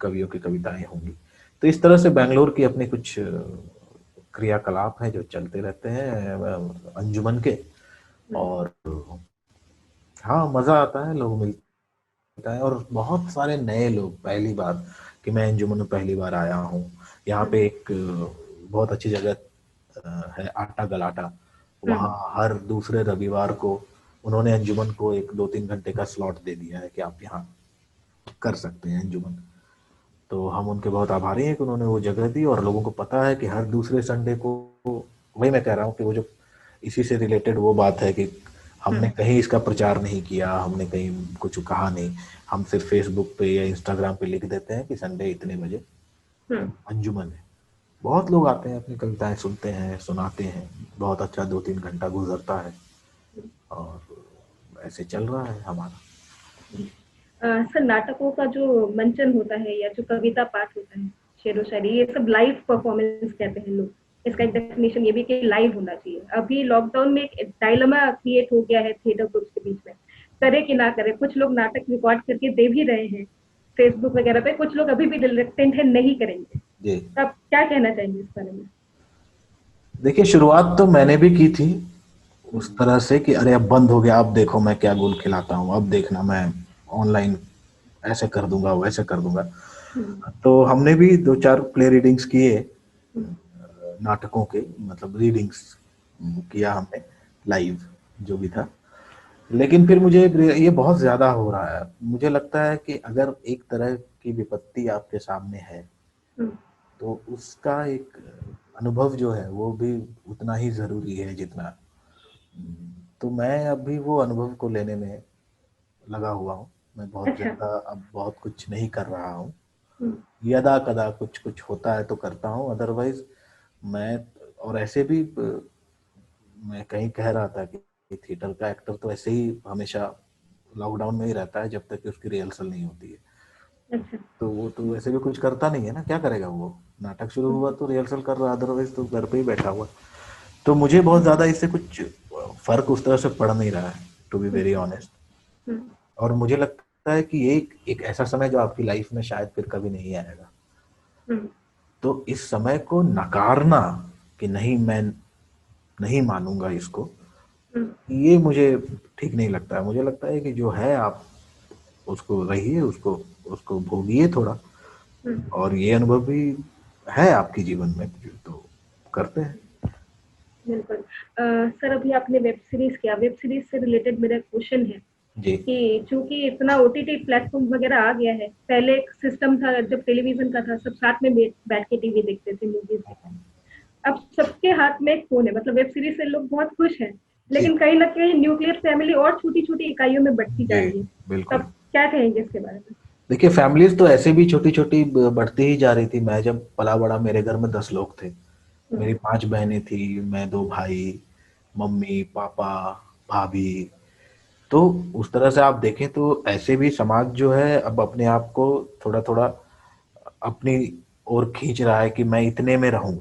B: कवियों की कविताएं होंगी। तो इस तरह से बेंगलोर की अपनी कुछ क्रियाकलाप हैं जो चलते रहते हैं अंजुमन के। और हाँ, मजा आता है, लोग मिलता है, और बहुत सारे नए लोग, पहली बार कि मैं अंजुमन में पहली बार आया हूँ। यहाँ पे एक बहुत अच्छी जगह है आटा गलाटा, वहाँ हर दूसरे रविवार को उन्होंने अंजुमन को एक 2-3 घंटे का स्लॉट दे दिया है कि आप यहाँ कर सकते हैं अंजुमन। तो हम उनके बहुत आभारी हैं कि उन्होंने वो जगह दी, और लोगों को पता है कि हर दूसरे संडे को, वही मैं कह रहा हूँ कि वो जो इसी से रिलेटेड वो बात है कि हमने कहीं इसका प्रचार नहीं किया, हमने कहीं कुछ कहा नहीं, हम सिर्फ फेसबुक पे या इंस्टाग्राम पे लिख देते हैं कि संडे इतने बजे अंजुमन है। बहुत लोग आते हैं, अपनी कविताएं सुनते हैं, सुनाते हैं, बहुत अच्छा 2-3 घंटा गुजरता है, और ऐसे चल रहा है हमारा।
A: सर, नाटकों का जो मंचन होता है या जो कविता पाठ होता है, शेरो शायरी, ये सब लाइव परफॉर्मेंस कहते हैं लोग। इसका एक डेफिनेशन ये भी कि लाइव होना चाहिए। अभी लॉकडाउन में एक डायलेमा क्रिएट हो गया है थिएटर ग्रुप्स के बीच में, करे कि ना करे। कुछ लोग नाटक रिकॉर्ड करके दे भी रहे हैं फेसबुक वगैरह पे, कुछ लोग अभी भी रिलक्टेंट है, नहीं करेंगे।
B: जी,
A: तो आप क्या कहना चाहेंगे इस बारे में?
B: देखिए शुरुआत तो मैंने भी की थी उस तरह से कि अरे अब बंद हो गया, अब देखो मैं क्या गुल खिलाता हूँ, अब देखना मैं ऑनलाइन ऐसे कर दूंगा, वैसे कर दूंगा। तो हमने भी 2-4 प्ले रीडिंग्स किए, नाटकों के मतलब रीडिंग्स किया हमने, लाइव जो भी था। लेकिन फिर मुझे ये बहुत ज्यादा हो रहा है, मुझे लगता है कि अगर एक तरह की विपत्ति आपके सामने है तो उसका एक अनुभव जो है वो भी उतना ही जरूरी है जितना, तो मैं अभी वो अनुभव को लेने में लगा हुआ हूँ। मैं बहुत
A: अच्छा।
B: ज्यादा अब बहुत कुछ नहीं कर रहा हूँ, यदा कदा कुछ कुछ होता है तो करता हूँ, अदरवाइज मैं, और ऐसे भी मैं कहीं कह रहा था कि थिएटर का एक्टर तो ऐसे ही हमेशा लॉकडाउन में ही रहता है जब तक कि उसकी रिहर्सल नहीं होती है।
A: अच्छा।
B: तो वो तो वैसे भी कुछ करता नहीं है ना, क्या करेगा वो, नाटक शुरू हुआ तो रिहर्सल कर रहा, अदरवाइज तो घर पे ही बैठा हुआ। तो मुझे बहुत ज्यादा इससे कुछ फर्क उस तरह से पड़ नहीं रहा है, टू बी वेरी ऑनेस्ट। और मुझे लगता है कि ये एक ऐसा समय जो आपकी लाइफ में शायद फिर कभी नहीं आएगा, तो इस समय को नकारना कि नहीं मैं नहीं मानूंगा इसको, ये मुझे ठीक नहीं लगता है। मुझे लगता है कि जो है आप उसको रहिए, उसको उसको भोगिए थोड़ा, और ये अनुभव भी है आपके जीवन में तो करते हैं।
A: बिल्कुल। सर, अभी आपने वेब सीरीज किया, वेब सीरीज से रिलेटेड मेरा क्वेश्चन है
B: जी,
A: कि चूंकि इतना ओटीटी प्लेटफॉर्म वगैरह आ गया है, पहले एक सिस्टम था जब टेलीविजन का था, सब साथ में बैठ के टीवी देखते थे, मूवीज देखते थे। अब सबके हाथ में एक फोन है, मतलब वेब सीरीज से लोग बहुत खुश हैं,
B: जी,
A: लेकिन कहीं ना कहीं न्यूक्लियर फैमिली और छोटी छोटी इकाइयों में बढ़ती जा
B: जी,
A: रही है। तो
B: बिल्कुल।
A: आप क्या कहेंगे इसके बारे में?
B: देखिए फैमिलीज तो ऐसे भी छोटी छोटी बढ़ती ही जा रही थी। मैं जब पला बड़ा मेरे घर में 10 लोग थे, मेरी 5 बहनें थी, मैं 2 भाई, मम्मी पापा, भाभी। तो उस तरह से आप देखें तो ऐसे भी समाज जो है अब अपने आप को थोड़ा थोड़ा अपनी ओर खींच रहा है कि मैं इतने में रहूं।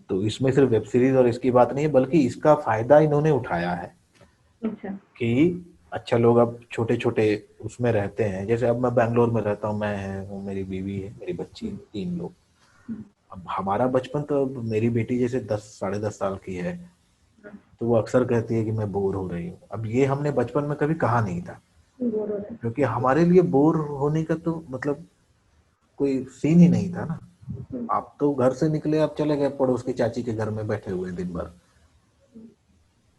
B: तो इसमें सिर्फ वेब सीरीज और इसकी बात नहीं है, बल्कि इसका फायदा इन्होंने उठाया है
A: अच्छा।
B: कि अच्छा लोग अब छोटे छोटे उसमें रहते हैं। जैसे अब मैं बैंगलोर में रहता हूँ, मैं हूँ, मेरी बीवी है, मेरी बच्ची है, 3 लोग। अब हमारा बचपन तो, अब मेरी बेटी जैसे 10 साढ़े 10 साल की है, तो वो अक्सर कहती है कि मैं बोर हो रही हूँ। अब ये हमने बचपन में कभी कहा नहीं था,
A: बोर हो रहा
B: क्योंकि हमारे लिए बोर होने का तो मतलब कोई सीन ही नहीं था ना। आप तो घर से निकले, आप चले गए पड़ोस की चाची के घर में बैठे हुए दिन भर,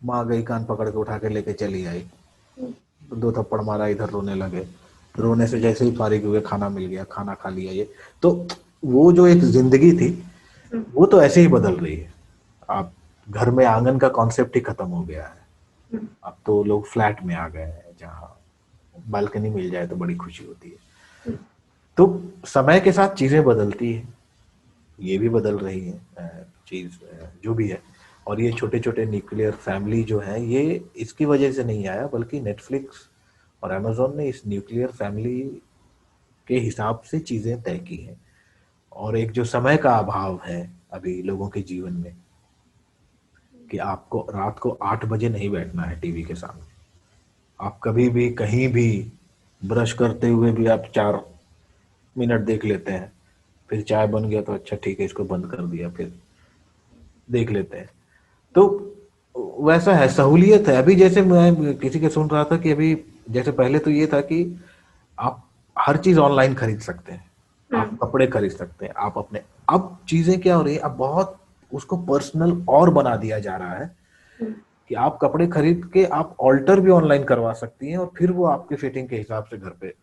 B: माँ गई कान पकड़ के उठा के लेके चली आई,
A: हम्म,
B: दो थप्पड़ मारा, इधर रोने लगे, रोने से जैसे ही फारिग हुए खाना मिल गया, खाना खा लिया। ये तो वो जो एक जिंदगी थी
A: हम्म,
B: वो तो ऐसे ही बदल रही है। आप घर में आंगन का कॉन्सेप्ट ही खत्म हो गया है।
A: हम्म,
B: अब तो लोग फ्लैट में आ गए हैं जहाँ बालकनी मिल जाए तो बड़ी खुशी होती है।
A: हम्म,
B: तो समय के साथ चीजें बदलती है, ये भी बदल रही है चीज जो भी है। और ये छोटे छोटे न्यूक्लियर फैमिली जो है ये इसकी वजह से नहीं आया, बल्कि नेटफ्लिक्स और अमेजोन ने इस न्यूक्लियर फैमिली के हिसाब से चीजें तय की हैं। और एक जो समय का अभाव है अभी लोगों के जीवन में, कि आपको रात को 8 बजे नहीं बैठना है टीवी के सामने, आप कभी भी कहीं भी ब्रश करते हुए भी आप 4 मिनट देख लेते हैं, फिर चाय बन गया तो अच्छा ठीक है इसको बंद कर दिया, फिर देख लेते हैं। तो वैसा है, सहूलियत है। अभी जैसे मैं किसी के सुन रहा था कि अभी जैसे पहले तो ये था कि आप हर चीज ऑनलाइन खरीद सकते हैं, आप
A: हम्म,
B: कपड़े खरीद सकते हैं, आप अपने, अब चीजें क्या हो रही है, अब बहुत उसको पर्सनल और बना दिया जा रहा है
A: हम्म,
B: कि आप कपड़े खरीद के आप ऑल्टर भी ऑनलाइन करवा सकती हैं और फिर वो आपकी फिटिंग के हिसाब से घर पे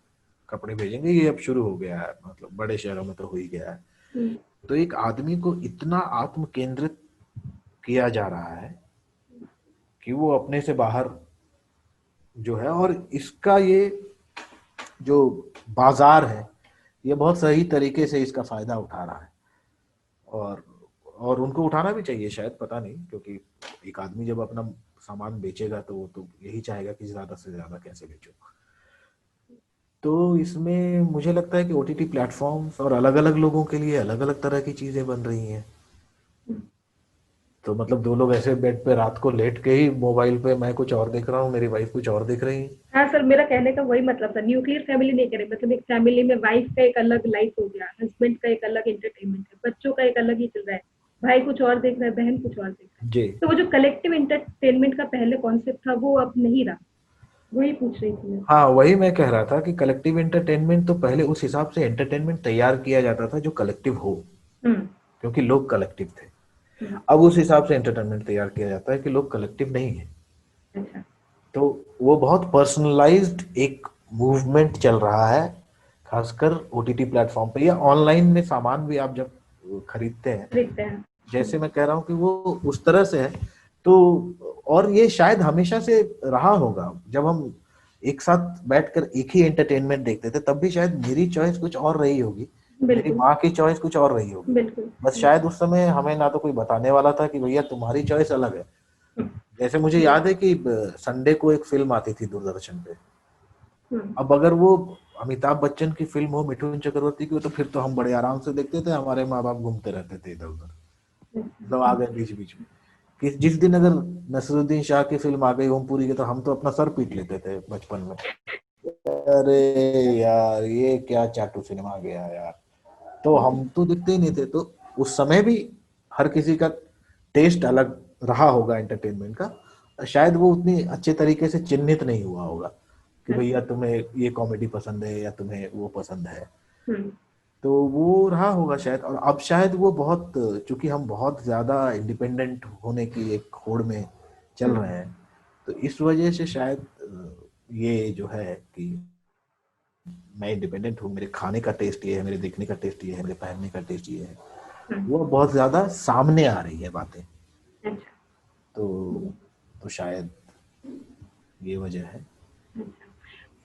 B: कपड़े भेजेंगे। ये अब शुरू हो गया है, मतलब बड़े शहरों में तो हो ही गया है।
A: हम्म,
B: तो एक आदमी को इतना आत्म केंद्रित किया जा रहा है कि वो अपने से बाहर जो है, और इसका ये जो बाजार है ये बहुत सही तरीके से इसका फायदा उठा रहा है। और और उनको उठाना भी चाहिए शायद, पता नहीं, क्योंकि एक आदमी जब अपना सामान बेचेगा तो वो तो यही चाहेगा कि ज्यादा से ज्यादा कैसे बेचो। तो इसमें मुझे लगता है कि ओटीटी प्लेटफॉर्म्स और अलग अलग लोगों के लिए अलग अलग तरह की चीजें बन रही हैं।
A: हम्म।
B: तो मतलब दो लोग ऐसे बेड पे रात को लेट के ही मोबाइल पे, मैं कुछ और देख रहा हूँ, मेरी वाइफ कुछ और देख रही है।
A: हाँ सर, मेरा कहने का वही मतलब था, न्यूक्लियर फैमिली नहीं करे, मतलब एक फैमिली में वाइफ का एक अलग लाइफ हो गया, हस्बैंड का एक अलग एंटरटेनमेंट है, बच्चों का एक अलग ही चल रहा है, भाई कुछ और देख रहा है, बहन कुछ और देख रहा है।
B: जी।
A: तो वो जो कलेक्टिव एंटरटेनमेंट का पहले कॉन्सेप्ट था वो अब नहीं रहा, वही पूछ रही थी मैं।
B: हाँ, वही मैं कह रहा था कि कलेक्टिव एंटरटेनमेंट तो पहले उस हिसाब से एंटरटेनमेंट तैयार किया जाता था जो कलेक्टिव हो,
A: हम्म,
B: क्योंकि लोग कलेक्टिव थे।
A: हम्म,
B: अब उस हिसाब से एंटरटेनमेंट तैयार किया जाता है कि लोग कलेक्टिव नहीं है।
A: अच्छा।
B: तो वो बहुत पर्सनलाइज्ड एक मूवमेंट चल रहा है, खासकर ओटीटी प्लेटफॉर्म पे या ऑनलाइन में सामान भी आप जब खरीदते हैं।
A: देखते हैं।
B: जैसे मैं कह रहा हूँ कि वो उस तरह से है। तो और ये शायद हमेशा से रहा होगा, जब हम एक साथ बैठकर एक ही एंटरटेनमेंट देखते थे तब भी शायद मेरी चॉइस कुछ और रही होगी, मेरी
A: बिल्कुल,
B: माँ की चॉइस कुछ और रही होगी।
A: बिल्कुल।
B: बस शायद उस समय हमें ना तो कोई बताने वाला था कि भैया तुम्हारी चॉइस अलग है।
A: हम्म,
B: जैसे मुझे याद है कि संडे को एक फिल्म आती थी दूरदर्शन पे।
A: हम्म,
B: अब अगर वो अमिताभ बच्चन की फिल्म हो, मिठुन चक्रवर्ती की हो, तो फिर तो हम बड़े आराम से देखते थे, हमारे माँ बाप घूमते रहते थे इधर उधर,
A: अच्छा,
B: मतलब आ गए बीच बीच में। कि जिस दिन अगर नसरुद्दीन शाह की फिल्म आ गई ओमपुरी की, तो हम तो अपना सर पीट लेते थे बचपन में। अरे यार ये क्या चाटू सिनेमा आ गया यार। तो हम तो दिखते ही नहीं थे। तो उस समय भी हर किसी का टेस्ट अलग रहा होगा एंटरटेनमेंट का, शायद वो उतनी अच्छे तरीके से चिन्हित नहीं हुआ होगा कि
A: अच्छा,
B: भैया तुम्हें ये कॉमेडी पसंद है या तुम्हें वो पसंद है।
A: हम्म,
B: तो वो रहा होगा शायद। और अब शायद वो बहुत, चूंकि हम बहुत ज्यादा इंडिपेंडेंट होने की एक होड़ में चल
A: हम्म,
B: रहे हैं, तो इस वजह से शायद ये जो है कि मैं इंडिपेंडेंट हूँ, मेरे खाने का टेस्ट ये है, मेरे देखने का टेस्ट ये है, मेरे पहनने का टेस्ट ये है,
A: हम्म,
B: वो बहुत ज्यादा सामने आ रही है बातें।
A: अच्छा,
B: तो तो शायद ये वजह है।
A: अच्छा।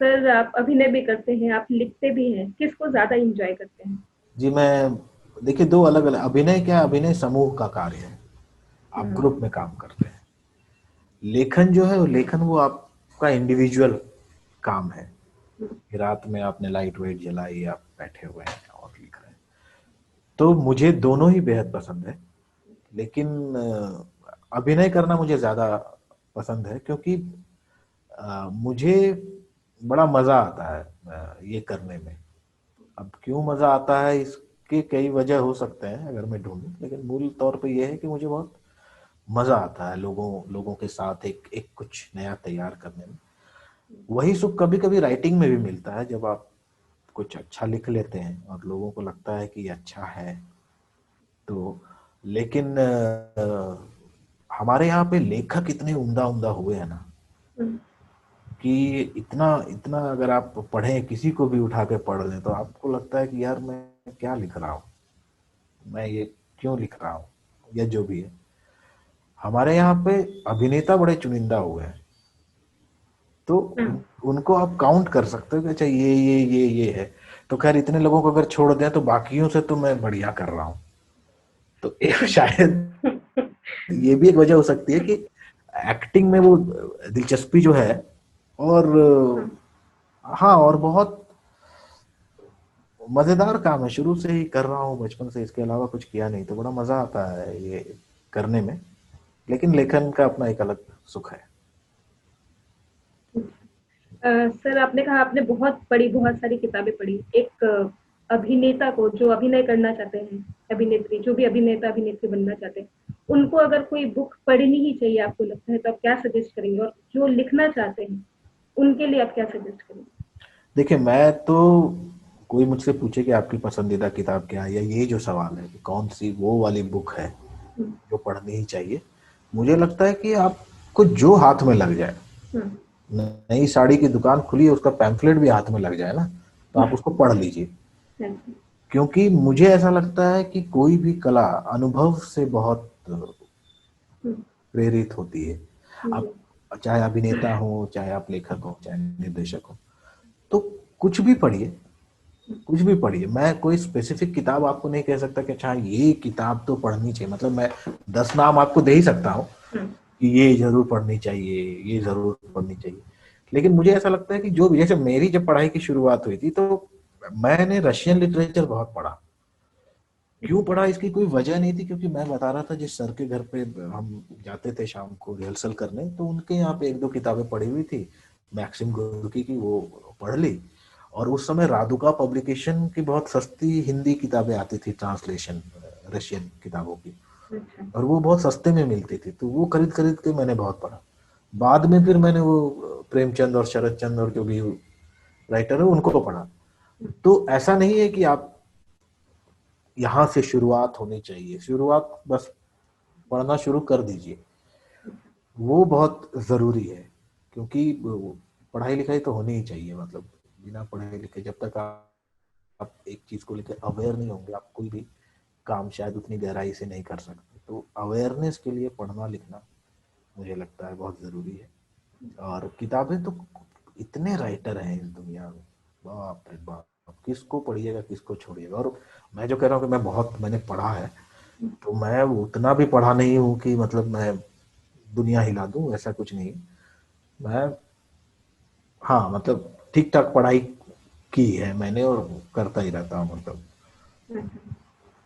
A: सर, आप अभिनय भी करते हैं, आप लिखते भी हैं, किसको ज्यादा एंजॉय करते हैं?
B: जी मैं, देखिए दो अलग अलग, अभिनय क्या, अभिनय समूह का कार्य है, आप
A: हम्म,
B: ग्रुप में काम करते हैं। लेखन जो है, लेखन वो आपका इंडिविजुअल काम है
A: हम्म,
B: कि रात में आपने लाइट वेट जलाई, आप बैठे हुए हैं और लिख रहे हैं। तो मुझे दोनों ही बेहद पसंद है, लेकिन अभिनय करना मुझे ज्यादा पसंद है, क्योंकि मुझे बड़ा मजा आता है ये करने में। अब क्यों मजा आता है इसके कई वजह हो सकते हैं अगर मैं ढूंढूं, लेकिन मूल तौर पे ये है कि मुझे बहुत मजा आता है लोगों लोगों के साथ एक एक कुछ नया तैयार करने में। वही सुख कभी कभी राइटिंग में भी मिलता है, जब आप कुछ अच्छा लिख लेते हैं और लोगों को लगता है कि ये अच्छा है। तो लेकिन हमारे यहाँ पे लेखक इतने उम्दा उम्दा हुए हैं ना
A: हम्म,
B: कि इतना इतना अगर आप पढ़ें, किसी को भी उठा के पढ़ लें तो आपको लगता है कि यार मैं क्या लिख रहा हूँ, मैं ये क्यों लिख रहा हूँ, या जो भी है। हमारे यहाँ पे अभिनेता बड़े चुनिंदा हुए हैं, तो
A: हाँ,
B: उनको आप काउंट कर सकते हो कि अच्छा ये है। तो खैर इतने लोगों को अगर छोड़ दें तो बाकियों से तो मैं बढ़िया कर रहा हूँ। तो एक शायद ये भी एक वजह हो सकती है कि एक्टिंग में वो दिलचस्पी जो है, और
A: हाँ,
B: हाँ, और बहुत मजेदार काम है, शुरू से ही कर रहा हूँ बचपन से, इसके अलावा कुछ किया नहीं, तो बड़ा मजा आता है ये करने में। लेकिन लेखन का अपना एक अलग सुख है।
A: सर आपने कहा आपने बहुत पढ़ी, बहुत सारी किताबें पढ़ी। एक अभिनेता को जो अभिनय करना चाहते हैं, अभिनेत्री जो भी अभिनेता अभिनेत्री बनना चाहते हैं, उनको अगर कोई बुक पढ़नी ही चाहिए आपको लगता है तो आप क्या सजेस्ट करेंगे? और जो लिखना चाहते हैं उनके लिए आप क्या सजेस्ट करेंगे?
B: देखिए, मैं तो, कोई मुझसे पूछे कि आपकी पसंदीदा किताब क्या है, या ये जो सवाल है कि कौन सी वो वाली बुक है
A: हम्म,
B: जो पढ़नी ही चाहिए, मुझे लगता है कि आपको जो हाथ में लग जाए,
A: हम्म,
B: नई साड़ी की दुकान खुली है, उसका पैम्फलेट भी हाथ में लग जाए ना, तो आप उसको पढ़ लीजिए।
A: हाँ जी,
B: क्योंकि मुझे ऐसा लगता है कि कोई भी कला अनुभव से बहुत
A: हम्म,
B: प्रेरित होती है।
A: जी,
B: आप चाहे अभिनेता हो, चाहे आप लेखक हो, चाहे निर्देशक हो, तो कुछ भी पढ़िए, कुछ भी पढ़िए। मैं कोई स्पेसिफिक किताब आपको नहीं कह सकता कि अच्छा ये किताब तो पढ़नी चाहिए, मतलब मैं 10 नाम आपको दे ही सकता हूँ
A: हम्म,
B: कि ये जरूर पढ़नी चाहिए, ये जरूर पढ़नी चाहिए। लेकिन मुझे ऐसा लगता है कि जो भी, जैसे मेरी जब पढ़ाई की शुरुआत हुई थी तो मैंने रशियन लिटरेचर बहुत पढ़ा। क्यों पढ़ा, इसकी कोई वजह नहीं थी, क्योंकि मैं बता रहा था जिस सर के घर पे हम जाते थे शाम को रिहर्सल करने, तो उनके यहाँ पे एक दो किताबें पढ़ी हुई थी मैक्सिम गोर्की की, वो पढ़ ली। और उस समय रादुका पब्लिकेशन की बहुत सस्ती हिंदी किताबें आती थी, ट्रांसलेशन रशियन किताबों की,
A: अच्छा,
B: और वो बहुत सस्ते में मिलती थी, तो वो खरीद खरीद के मैंने बहुत पढ़ा। बाद में फिर मैंने वो प्रेमचंद और शरद चंद्र और जो भी राइटर है उनको पढ़ा। तो ऐसा नहीं है कि आप यहाँ से शुरुआत होनी चाहिए, शुरुआत बस पढ़ना शुरू कर दीजिए, वो बहुत ज़रूरी है। क्योंकि पढ़ाई लिखाई तो होनी ही चाहिए, मतलब बिना पढ़े लिखे जब तक आप एक चीज़ को लेकर अवेयर नहीं होंगे, आप कोई भी काम शायद उतनी गहराई से नहीं कर सकते। तो अवेयरनेस के लिए पढ़ना लिखना मुझे लगता है बहुत ज़रूरी है। और किताबें तो इतने राइटर हैं इस दुनिया में, बाप रे बाप, किसको पढ़िएगा किसको छोड़िएगा। और मैं जो कह रहा हूँ कि मैंने पढ़ा है, तो मैं उतना भी पढ़ा नहीं हूँ कि मतलब मैं दुनिया हिला दूं, ऐसा कुछ नहीं। मैं, हाँ, मतलब ठीक ठाक पढ़ाई की है मैंने, और करता ही रहता हूँ मतलब।
A: अच्छा।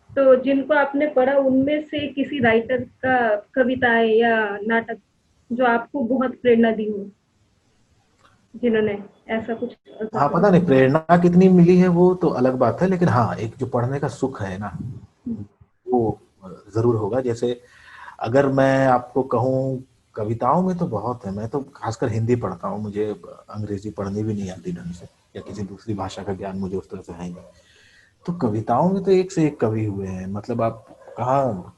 A: तो जिनको आपने पढ़ा उनमें से किसी राइटर का कविताएं या नाटक जो आपको बहुत प्रेरणा दी हो, जिन्होंने ऐसा कुछ अगर
B: हाँ,
A: हो
B: पता नहीं
A: तो?
B: प्रेरणा कितनी मिली है वो तो अलग बात है, लेकिन हाँ, एक जो पढ़ने का सुख है ना, वो जरूर होगा। जैसे अगर मैं आपको कहूँ, कविताओं में तो बहुत है, मैं तो खासकर हिंदी पढ़ता हूँ, मुझे अंग्रेजी पढ़नी भी नहीं आती ढंग से, या किसी दूसरी भाषा का ज्ञान मुझे उस तरह से है ही नहीं। तो कविताओं में तो एक से एक कवि हुए हैं, मतलब आप कहाँ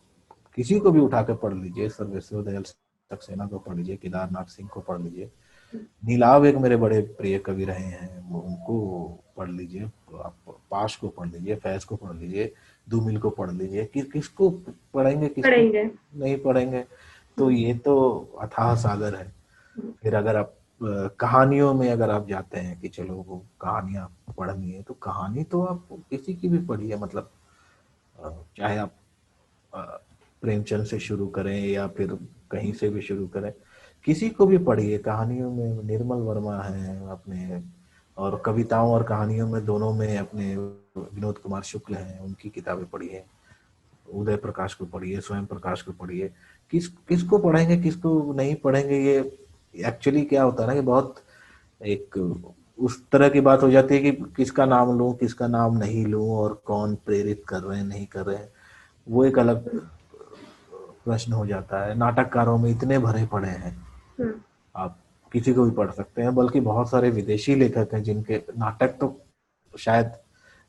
B: किसी को भी उठा के पढ़ लीजिए, सर्वेश्वर दयाल सक्सेना को पढ़ लीजिए, केदारनाथ सिंह को पढ़ लीजिए, नीलाव एक मेरे बड़े प्रिय कवि रहे हैं, वो उनको पढ़ लीजिए, आप पाश को पढ़ लीजिए, फैज को पढ़ लीजिए, दुमिल को पढ़ लीजिए, किसको पढ़ेंगे, किसको
A: पढ़ेंगे।
B: नहीं पढ़ेंगे। तो ये तो अथाह सागर है। फिर अगर आप कहानियों में अगर आप जाते हैं कि चलो वो कहानियां पढ़नी है, तो कहानी तो आप किसी की भी पढ़िए, मतलब चाहे आप अ, प्रेमचंद से शुरू करें या फिर कहीं से भी शुरू करें, किसी को भी पढ़िए। कहानियों में निर्मल वर्मा है अपने, और कविताओं और कहानियों में दोनों में अपने विनोद कुमार शुक्ल हैं, उनकी किताबें पढ़िए, उदय प्रकाश को पढ़िए, स्वयं प्रकाश को पढ़िए। किसको पढ़ेंगे किसको नहीं पढ़ेंगे, ये एक्चुअली क्या होता है ना कि बहुत एक उस तरह की बात हो जाती है कि किसका नाम लूं किसका नाम नहीं लूं, और कौन प्रेरित कर रहे हैं नहीं कर रहे हैं, वो एक अलग प्रश्न हो जाता है। नाटककारों में इतने भरे पड़े हैं,
A: हम्म,
B: आप किसी को भी पढ़ सकते हैं, बल्कि बहुत सारे विदेशी लेखक हैं जिनके नाटक तो शायद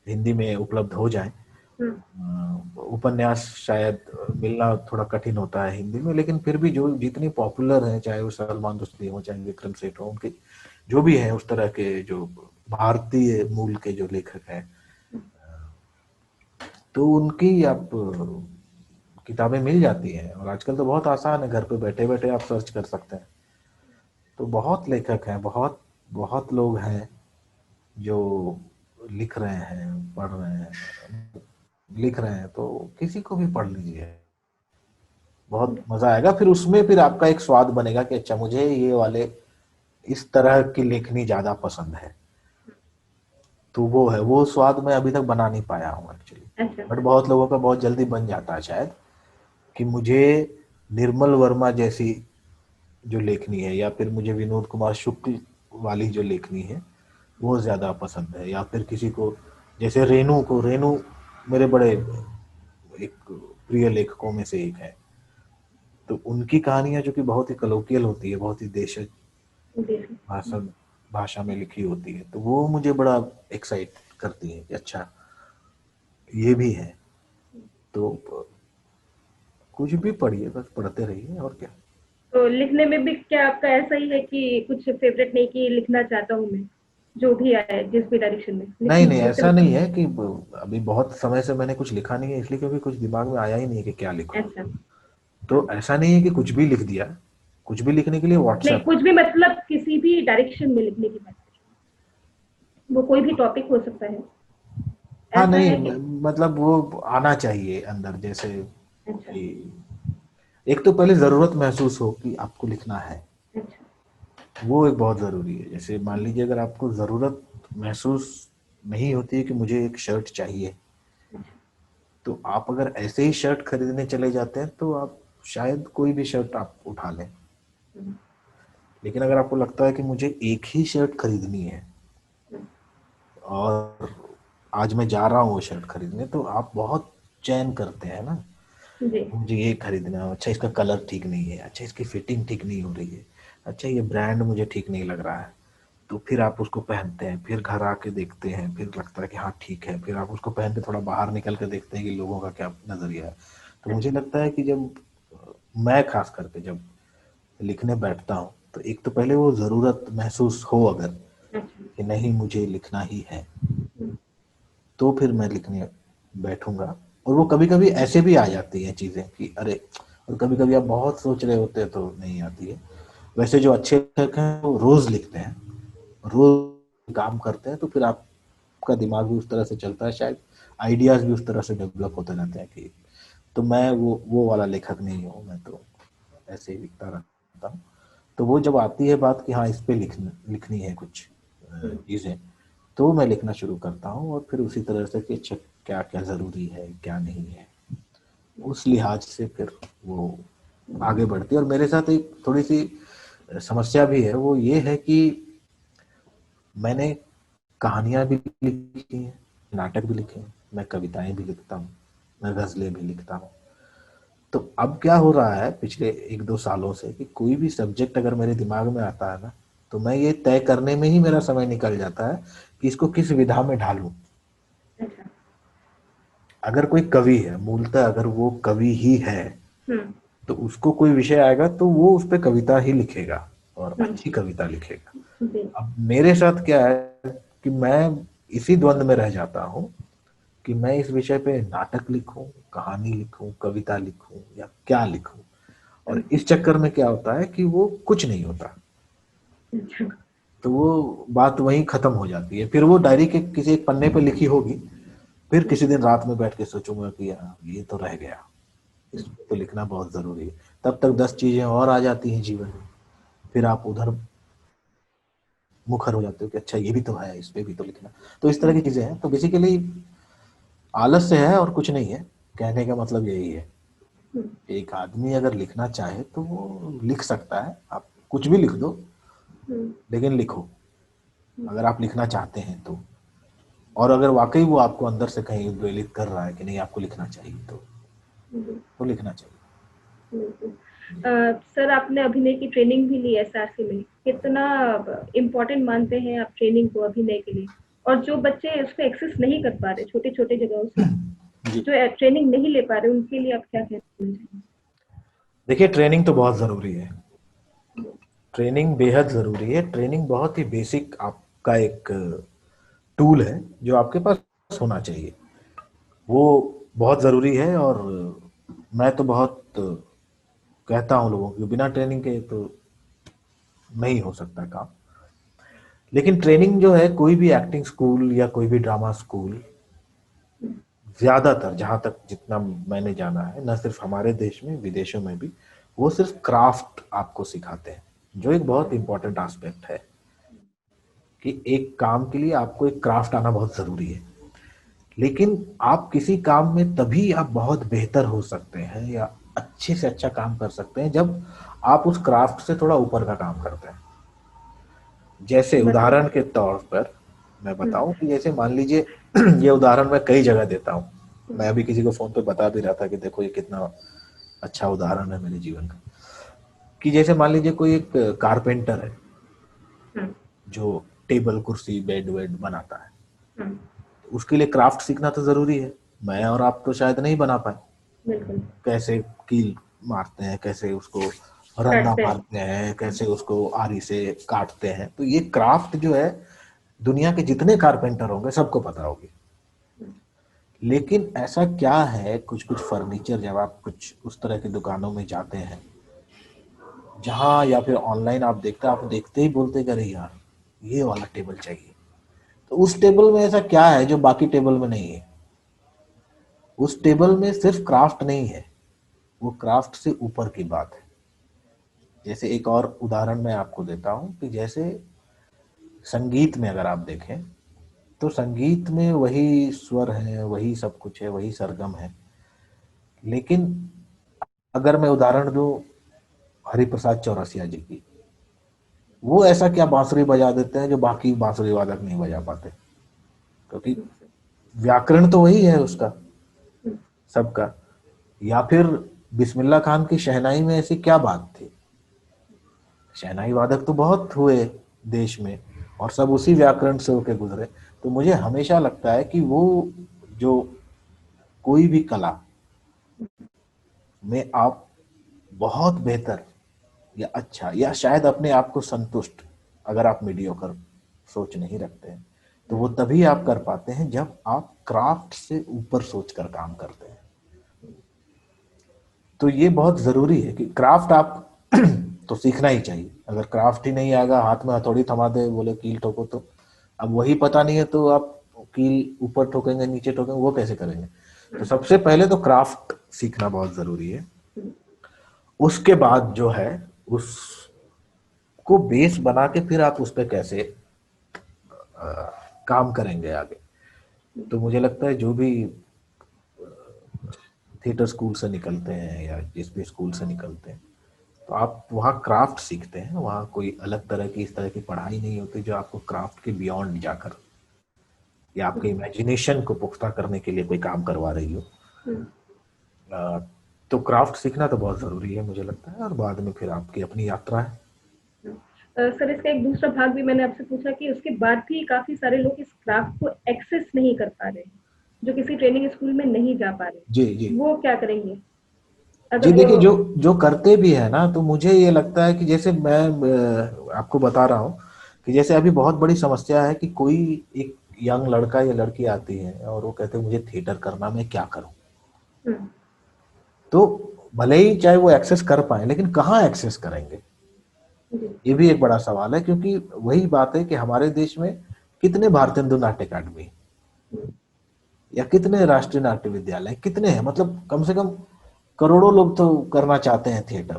B: हिंदी में उपलब्ध हो जाए, उपन्यास शायद मिलना थोड़ा कठिन होता है हिंदी में, लेकिन फिर भी जो जितनी पॉपुलर हैं, चाहे वो सलमान रुश्दी हो, चाहे विक्रम सेठ हो, उनके जो भी हैं उस तरह के जो भारतीय मूल के जो लेखक हैं, तो उनकी आप किताबें मिल जाती हैं। और आजकल तो बहुत आसान है, घर पे बैठे बैठे आप सर्च कर सकते हैं। तो बहुत लेखक हैं, बहुत बहुत लोग हैं जो लिख रहे हैं, पढ़ रहे हैं, लिख रहे हैं, तो किसी को भी पढ़ लीजिए, बहुत मजा आएगा। फिर उसमें फिर आपका एक स्वाद बनेगा कि अच्छा मुझे ये वाले इस तरह की लेखनी ज्यादा पसंद है। तो वो है, वो स्वाद मैं अभी तक बना नहीं पाया हूँ एक्चुअली।
A: अच्छा।
B: बट बहुत लोगों का बहुत जल्दी बन जाता है शायद, कि मुझे निर्मल वर्मा जैसी जो लेखनी है, या फिर मुझे विनोद कुमार शुक्ल वाली जो लेखनी है वो ज्यादा पसंद है। या फिर किसी को, जैसे रेनू मेरे बड़े एक प्रिय लेखकों में से एक है। तो उनकी कहानियां जो कि बहुत ही कलोकियल होती है, बहुत ही देशज
A: जी।
B: भाषा भाषा में लिखी होती है, तो वो मुझे बड़ा एक्साइट करती है कि अच्छा ये भी है। तो कुछ भी पढ़िए, बस पढ़ते रहिए, और क्या।
A: तो लिखने में भी क्या आपका ऐसा ही है कि कुछ फेवरेट नहीं कि लिखना चाहता हूँ मैं, जो भी आए जिस भी डायरेक्शन में
B: नहीं
A: लिख
B: नहीं,
A: लिखते
B: ऐसा
A: रहता
B: नहीं
A: हूँ?
B: है कि अभी बहुत समय से मैंने कुछ लिखा नहीं है, इसलिए क्योंकि कुछ दिमाग में आया ही नहीं है कि क्या लिखूं।
A: अच्छा।
B: तो ऐसा नहीं है कि कुछ भी लिख दिया, कुछ भी लिखने के लिए
A: नहीं,
B: व्हाट्सएप।
A: कुछ भी मतलब किसी भी डायरेक्शन में लिखने की बात करें, वो कोई भी टॉपिक हो सकता है,
B: हाँ
A: ऐसा
B: नहीं,
A: है क्या?
B: मतलब वो आना चाहिए अंदर, जैसे
A: अच्छा।
B: कि एक तो पहले जरूरत महसूस हो कि आपको लिखना है,
A: अच्छा।
B: वो एक बहुत जरूरी है। जैसे मान लीजिए अगर आपको जरूरत महसूस नहीं होती है कि मुझे एक शर्ट चाहिए,
A: अच्छा।
B: तो आप अगर ऐसे ही शर्ट खरीदने चले जाते हैं तो आप शायद कोई भी शर्ट आप उठा लें।
A: हम्म,
B: लेकिन अगर आपको लगता है कि मुझे एक ही शर्ट खरीदनी है,
A: हम्म,
B: और आज मैं जा रहा हूँ वो शर्ट खरीदने, तो आप बहुत चयन करते हैं ना,
A: जी।
B: मुझे ये खरीदना है, अच्छा इसका कलर ठीक नहीं है, अच्छा इसकी फिटिंग ठीक नहीं हो रही है, अच्छा ये ब्रांड मुझे ठीक नहीं लग रहा है। तो फिर आप उसको पहनते हैं, फिर घर आके देखते हैं, फिर लगता है कि हाँ ठीक है, फिर आप उसको पहन के थोड़ा बाहर निकल कर देखते हैं कि लोगों का क्या नजरिया है। तो मुझे
A: अच्छा।
B: लगता है कि जब मैं खास करके जब लिखने बैठता हूँ, तो एक तो पहले वो जरूरत महसूस हो अगर
A: अच्छा।
B: कि नहीं मुझे लिखना ही है,
A: हम्म,
B: तो फिर मैं लिखने बैठूंगा। और वो कभी कभी ऐसे भी आ जाती हैं चीजें कि अरे, और कभी कभी आप बहुत सोच रहे होते हैं तो नहीं आती है। वैसे जो अच्छे लेखक हैं वो रोज लिखते हैं, रोज काम करते हैं, तो फिर आपका दिमाग भी उस तरह से चलता है, शायद आइडियाज भी उस तरह से डेवलप होते रहते हैं कि। तो मैं वो वाला लेखक नहीं हूँ, मैं तो ऐसे ही लिखता रहता हूँ। तो वो जब आती है बात कि हाँ इस पे लिखनी है कुछ
A: हम्म,
B: चीजें, तो मैं लिखना शुरू करता हूँ। और फिर उसी तरह से कि अच्छा क्या क्या जरूरी है, क्या नहीं है, उस लिहाज से फिर वो आगे बढ़ती है। और मेरे साथ एक थोड़ी सी समस्या भी है, वो ये है कि मैंने कहानियां भी लिखी हैं, नाटक भी लिखे हैं, मैं कविताएं भी लिखता हूँ, मैं गजलें भी लिखता हूँ। तो अब क्या हो रहा है पिछले 1-2 सालों से कि कोई भी सब्जेक्ट अगर मेरे दिमाग में आता है ना, तो मैं ये तय करने में ही मेरा समय निकल जाता है कि इसको किस विधा में ढालूं।
A: अच्छा।
B: अगर कोई कवि है, मूलतः अगर वो कवि ही है,
A: हम्म।
B: तो उसको कोई विषय आएगा तो वो उस पर कविता ही लिखेगा, और
A: हम्म।
B: अच्छी कविता लिखेगा।
A: जी।
B: अब मेरे साथ क्या है कि मैं इसी द्वंद में रह जाता हूँ कि मैं इस विषय पे नाटक लिखूं, कहानी लिखूं, कविता लिखूं, या क्या लिखूं। और
A: हम्म,
B: इस चक्कर में क्या होता है कि वो कुछ नहीं होता।
A: अच्छा।
B: तो वो बात वहीं खत्म हो जाती है। फिर वो डायरी के किसी एक पन्ने पे लिखी होगी, फिर
A: हम्म,
B: किसी दिन रात में बैठ के सोचूंगा कि यार ये तो रह गया, इस
A: हम्म,
B: पे तो लिखना बहुत जरूरी है। तब तक 10 चीजें और आ जाती हैं जीवन में, फिर आप उधर मुखर हो जाते हो कि अच्छा ये भी तो है, इस पे भी तो लिखना। तो इस तरह की चीजें हैं। तो बेसिकली आलस्य है और कुछ नहीं है, कहने का मतलब यही है।
A: हम्म,
B: एक आदमी अगर लिखना चाहे तो वो लिख सकता है, आप कुछ भी लिख दो,
A: हम्म,
B: लेकिन लिखो,
A: हम्म,
B: अगर आप लिखना चाहते हैं तो। और अगर वाकई वो आपको अंदर से कहीं उद्वेलित कर रहा है कि नहीं आपको लिखना चाहिए,
A: हम्म,
B: तो लिखना चाहिए।
A: बिल्कुल। सर, आपने अभिनय की ट्रेनिंग भी ली एसआरसी में, कितना इम्पोर्टेंट मानते हैं आप ट्रेनिंग को अभिनय के लिए? और जो बच्चे उसको एक्सेस नहीं कर पा रहे छोटे छोटे जगहों से,
B: जी।
A: जो ट्रेनिंग नहीं ले पा रहे उनके लिए आप क्या कहना चाहेंगे?
B: देखिए, ट्रेनिंग तो बहुत जरूरी है। ट्रेनिंग बेहद जरूरी है। ट्रेनिंग बहुत ही बेसिक आपका एक टूल है जो आपके पास होना चाहिए। वो बहुत जरूरी है। और मैं तो बहुत कहता हूँ लोगों को, बिना ट्रेनिंग के तो नहीं हो सकता काम। लेकिन ट्रेनिंग जो है, कोई भी एक्टिंग स्कूल या कोई भी ड्रामा स्कूल, ज्यादातर जहां तक जितना मैंने जाना है, न सिर्फ हमारे देश में, विदेशों में भी, वो सिर्फ क्राफ्ट आपको सिखाते हैं, जो एक बहुत इंपॉर्टेंट एस्पेक्ट है कि एक काम के लिए आपको एक क्राफ्ट आना बहुत जरूरी है। लेकिन आप किसी काम में तभी आप बहुत बेहतर हो सकते हैं या अच्छे से अच्छा काम कर सकते हैं जब आप उस क्राफ्ट से थोड़ा ऊपर का काम करते हैं। जैसे
A: मतलब
B: उदाहरण के तौर पर मैं बताऊं कि जैसे मान लीजिए ये उदाहरण मैं कई जगह देता हूं। मैं अभी किसी को फोन पे बता भी रहा था कि देखो ये कितना अच्छा उदाहरण है मेरे जीवन का। कि जैसे मान लीजिए कोई एक कारपेंटर है जो टेबल कुर्सी बेड वेड बनाता है। उसके लिए क्राफ्ट सीखना तो जरूरी है। मैं और आप तो शायद नहीं बना पाए।
A: बिल्कुल
B: कैसे कील मारते हैं, कैसे उसको रन्ना
A: काटते हैं।
B: मारते हैं, कैसे उसको आरी से काटते हैं, तो ये क्राफ्ट जो है दुनिया के जितने कारपेंटर होंगे सबको पता होगी। लेकिन ऐसा क्या है, कुछ कुछ फर्नीचर जब आप कुछ उस तरह की दुकानों में जाते हैं जहां, या फिर ऑनलाइन आप देखते हैं, आप देखते ही बोलते कि अरे यार ये वाला टेबल चाहिए। तो उस टेबल में ऐसा क्या है जो बाकी टेबल में नहीं है? उस टेबल में सिर्फ क्राफ्ट नहीं है, वो क्राफ्ट से ऊपर की बात है। जैसे एक और उदाहरण मैं आपको देता हूं कि जैसे संगीत में अगर आप देखें तो संगीत में वही स्वर है, वही सब कुछ है, वही सरगम है। लेकिन अगर मैं उदाहरण दूं हरिप्रसाद चौरसिया जी की, वो ऐसा क्या बांसुरी बजा देते हैं जो बाकी बांसुरी वादक नहीं बजा पाते, क्योंकि व्याकरण तो वही है उसका, सबका। या फिर बिस्मिल्लाह खान की शहनाई में ऐसी क्या बात थी? शहनाई वादक तो बहुत हुए देश में और सब उसी व्याकरण से होके गुजरे। तो मुझे हमेशा लगता है कि वो जो कोई भी कला में आप बहुत बेहतर या अच्छा या शायद अपने आप को संतुष्ट, अगर आप मीडियोकर सोच नहीं रखते हैं, तो वो तभी आप कर पाते हैं जब आप क्राफ्ट से ऊपर सोचकर काम करते हैं। तो ये बहुत जरूरी है कि क्राफ्ट आप तो सीखना ही चाहिए। अगर क्राफ्ट ही नहीं आएगा, हाथ में हथौड़ी थमा दे बोले कील ठोको, तो अब वही पता नहीं है तो आप कील ऊपर ठोकेंगे नीचे ठोकेंगे, वो कैसे करेंगे? तो सबसे पहले तो क्राफ्ट सीखना बहुत जरूरी है। उसके बाद जो है उसको बेस बना के फिर आप उस पर कैसे काम करेंगे आगे। तो मुझे लगता है जो भी थिएटर स्कूल से निकलते हैं या जिस भी स्कूल से निकलते हैं, तो आप वहाँ क्राफ्ट सीखते हैं। वहाँ कोई अलग तरह की इस तरह की पढ़ाई नहीं होती जो आपको क्राफ्ट के बियॉन्ड जाकर या आपके इमेजिनेशन को पुख्ता करने के लिए कोई काम करवा रही हो। तो क्राफ्ट सीखना तो बहुत जरूरी है मुझे लगता है, और बाद में फिर आपकी अपनी यात्रा है।
A: सर, इसका एक दूसरा भाग भी मैंने आपसे पूछा कि उसके बाद भी काफी सारे लोग इस क्राफ्ट को एक्सेस नहीं कर पा रहे हैं, जो किसी ट्रेनिंग स्कूल में नहीं जा पा
B: जी जी।
A: रहे, वो क्या करेंगे
B: जी
A: अगर वो?
B: देखिए, जो जो करते भी है ना, तो मुझे ये लगता है कि जैसे मैं आपको बता रहा हूँ कि जैसे अभी बहुत बड़ी समस्या है कि कोई एक यंग लड़का या लड़की आती है और वो कहते हैं मुझे थिएटर करना, मैं क्या करूं?
A: हम्म,
B: तो भले ही चाहे वो एक्सेस कर पाए, लेकिन कहाँ एक्सेस करेंगे?
A: जी,
B: ये भी एक बड़ा सवाल है, क्योंकि वही बात है कि हमारे देश में कितने भारतेंदु नाट्य अकादमी या कितने राष्ट्रीय नाट्य विद्यालय कितने हैं? मतलब कम से कम करोड़ों लोग तो करना चाहते हैं थिएटर,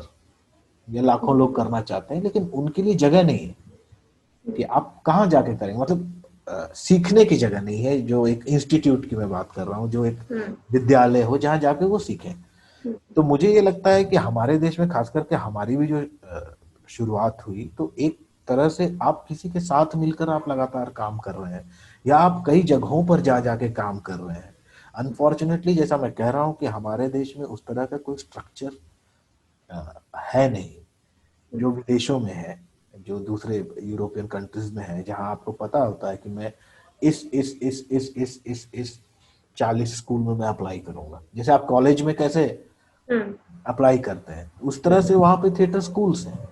B: या लाखों लोग करना चाहते हैं, लेकिन उनके लिए जगह नहीं है कि आप कहाँ जाके करेंगे। मतलब सीखने की जगह नहीं है, जो एक इंस्टीट्यूट की मैं बात कर रहा हूँ, जो एक विद्यालय हो जहाँ जाके वो सीखें। तो मुझे ये लगता है कि हमारे देश में खास करके हमारी भी जो शुरुआत हुई, तो एक तरह से आप किसी के साथ मिलकर आप लगातार काम कर रहे हैं, या आप कई जगहों पर जा जाके काम कर रहे हैं। अनफॉर्चुनेटली जैसा मैं कह रहा हूँ कि हमारे देश में उस तरह का कोई स्ट्रक्चर है नहीं जो विदेशों में है, जो दूसरे यूरोपियन कंट्रीज में है, जहां आपको पता होता है कि मैं इस 40 स्कूल में मैं अप्लाई करूंगा। जैसे आप कॉलेज में कैसे
A: हम्म,
B: अप्लाई करते हैं, उस तरह से वहां पे थिएटर स्कूल्स हैं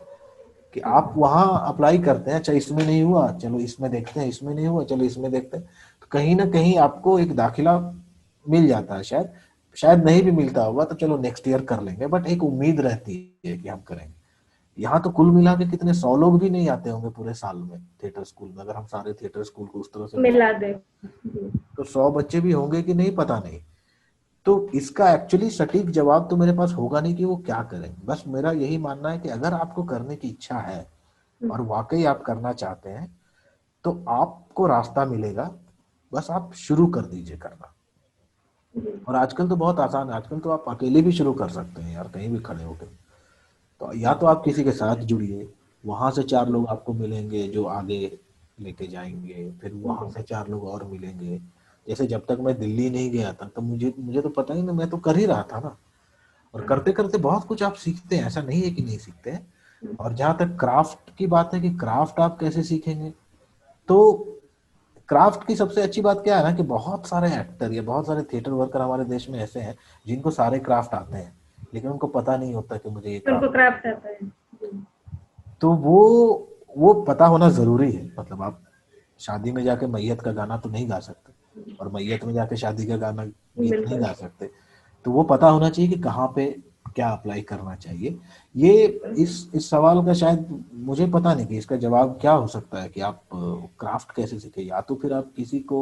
B: कि आप वहां अप्लाई करते हैं, अच्छा इसमें नहीं हुआ चलो इसमें देखते हैं, इसमें नहीं हुआ चलो इसमें देखते हैं, तो कहीं ना कहीं आपको एक दाखिला मिल जाता है। शायद शायद नहीं भी मिलता होगा तो चलो नेक्स्ट ईयर कर लेंगे, बट एक उम्मीद रहती है कि हम करेंगे। यहाँ तो कुल मिला के कितने 100 लोग भी नहीं आते होंगे पूरे साल में थिएटर स्कूल में, अगर हम सारे थिएटर स्कूल को उस तरह से
A: मिला
B: मिलाएं
A: दे जी।
B: तो 100 बच्चे भी होंगे कि नहीं पता नहीं। तो इसका एक्चुअली सटीक जवाब तो मेरे पास होगा नहीं कि वो क्या करें। बस मेरा यही मानना है कि अगर आपको करने की इच्छा है
A: हम्म,
B: और वाकई आप करना चाहते हैं तो आपको रास्ता मिलेगा, बस आप शुरू कर दीजिए करना।
A: जी।
B: और आजकल तो बहुत आसान है, आजकल तो आप अकेले भी शुरू कर सकते हैं यार, कहीं भी खड़े होकर। तो या तो आप किसी के साथ जुड़िए, वहां से 4 लोग आपको मिलेंगे जो आगे लेके जाएंगे, फिर वहां
A: जी।
B: से 4 लोग और मिलेंगे। जैसे जब तक मैं दिल्ली नहीं गया था तो मुझे मुझे तो पता ही नहीं, मैं तो कर ही रहा था ना। और
A: हाँ,
B: करते करते बहुत कुछ आप सीखते हैं, ऐसा नहीं है कि नहीं सीखते हैं।
A: हम्म,
B: और जहां तक क्राफ्ट की बात है कि क्राफ्ट आप कैसे सीखेंगे, तो क्राफ्ट की सबसे अच्छी बात क्या है ना कि बहुत सारे एक्टर या बहुत सारे थिएटर वर्कर हमारे देश में ऐसे हैं जिनको सारे क्राफ्ट आते हैं, लेकिन उनको पता नहीं होता कि मुझे ये
A: उनको
B: क्राफ्ट।
A: क्राफ्ट आता है जी।
B: तो वो पता होना जरूरी है। मतलब आप शादी में जाके मैयत का गाना तो नहीं गा सकते, और मैयत में जाके शादी का गाना गीत नहीं
A: बिल्कुल।
B: गा सकते। तो वो पता होना चाहिए कि कहाँ पे क्या अप्लाई करना चाहिए। ये
A: बिल्कुल।
B: इस सवाल का शायद मुझे पता नहीं कि इसका जवाब क्या हो सकता है कि आप क्राफ्ट कैसे सीखे। या तो फिर आप किसी को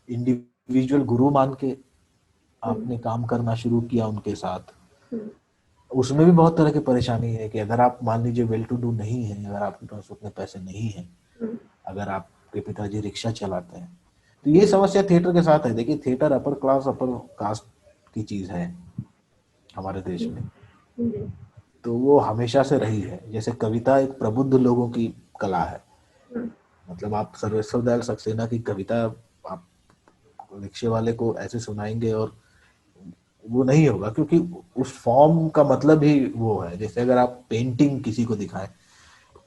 B: इंडिविजुअल गुरु मान के
A: हम्म,
B: आपने काम करना शुरू किया उनके साथ।
A: हम्म,
B: उसमें भी बहुत तरह की परेशानी है कि अगर आप मान लीजिए वेल टू डू नहीं है, अगर आपके पास उतने पैसे नहीं है,
A: हम्म,
B: अगर आपके पिताजी रिक्शा चलाते हैं, तो ये
A: हम्म,
B: समस्या थिएटर के साथ है। देखिए theatre upper class upper caste की चीज है हमारे देश में,
A: जी।
B: तो वो हमेशा से रही है। जैसे कविता एक प्रबुद्ध लोगों की कला है।
A: हम्म,
B: मतलब आप सर्वेश्वर दयाल सक्सेना की कविता आप रिक्शे वाले को ऐसे सुनाएंगे और वो नहीं होगा, क्योंकि उस फॉर्म का मतलब ही वो है। जैसे अगर आप पेंटिंग किसी को दिखाएं,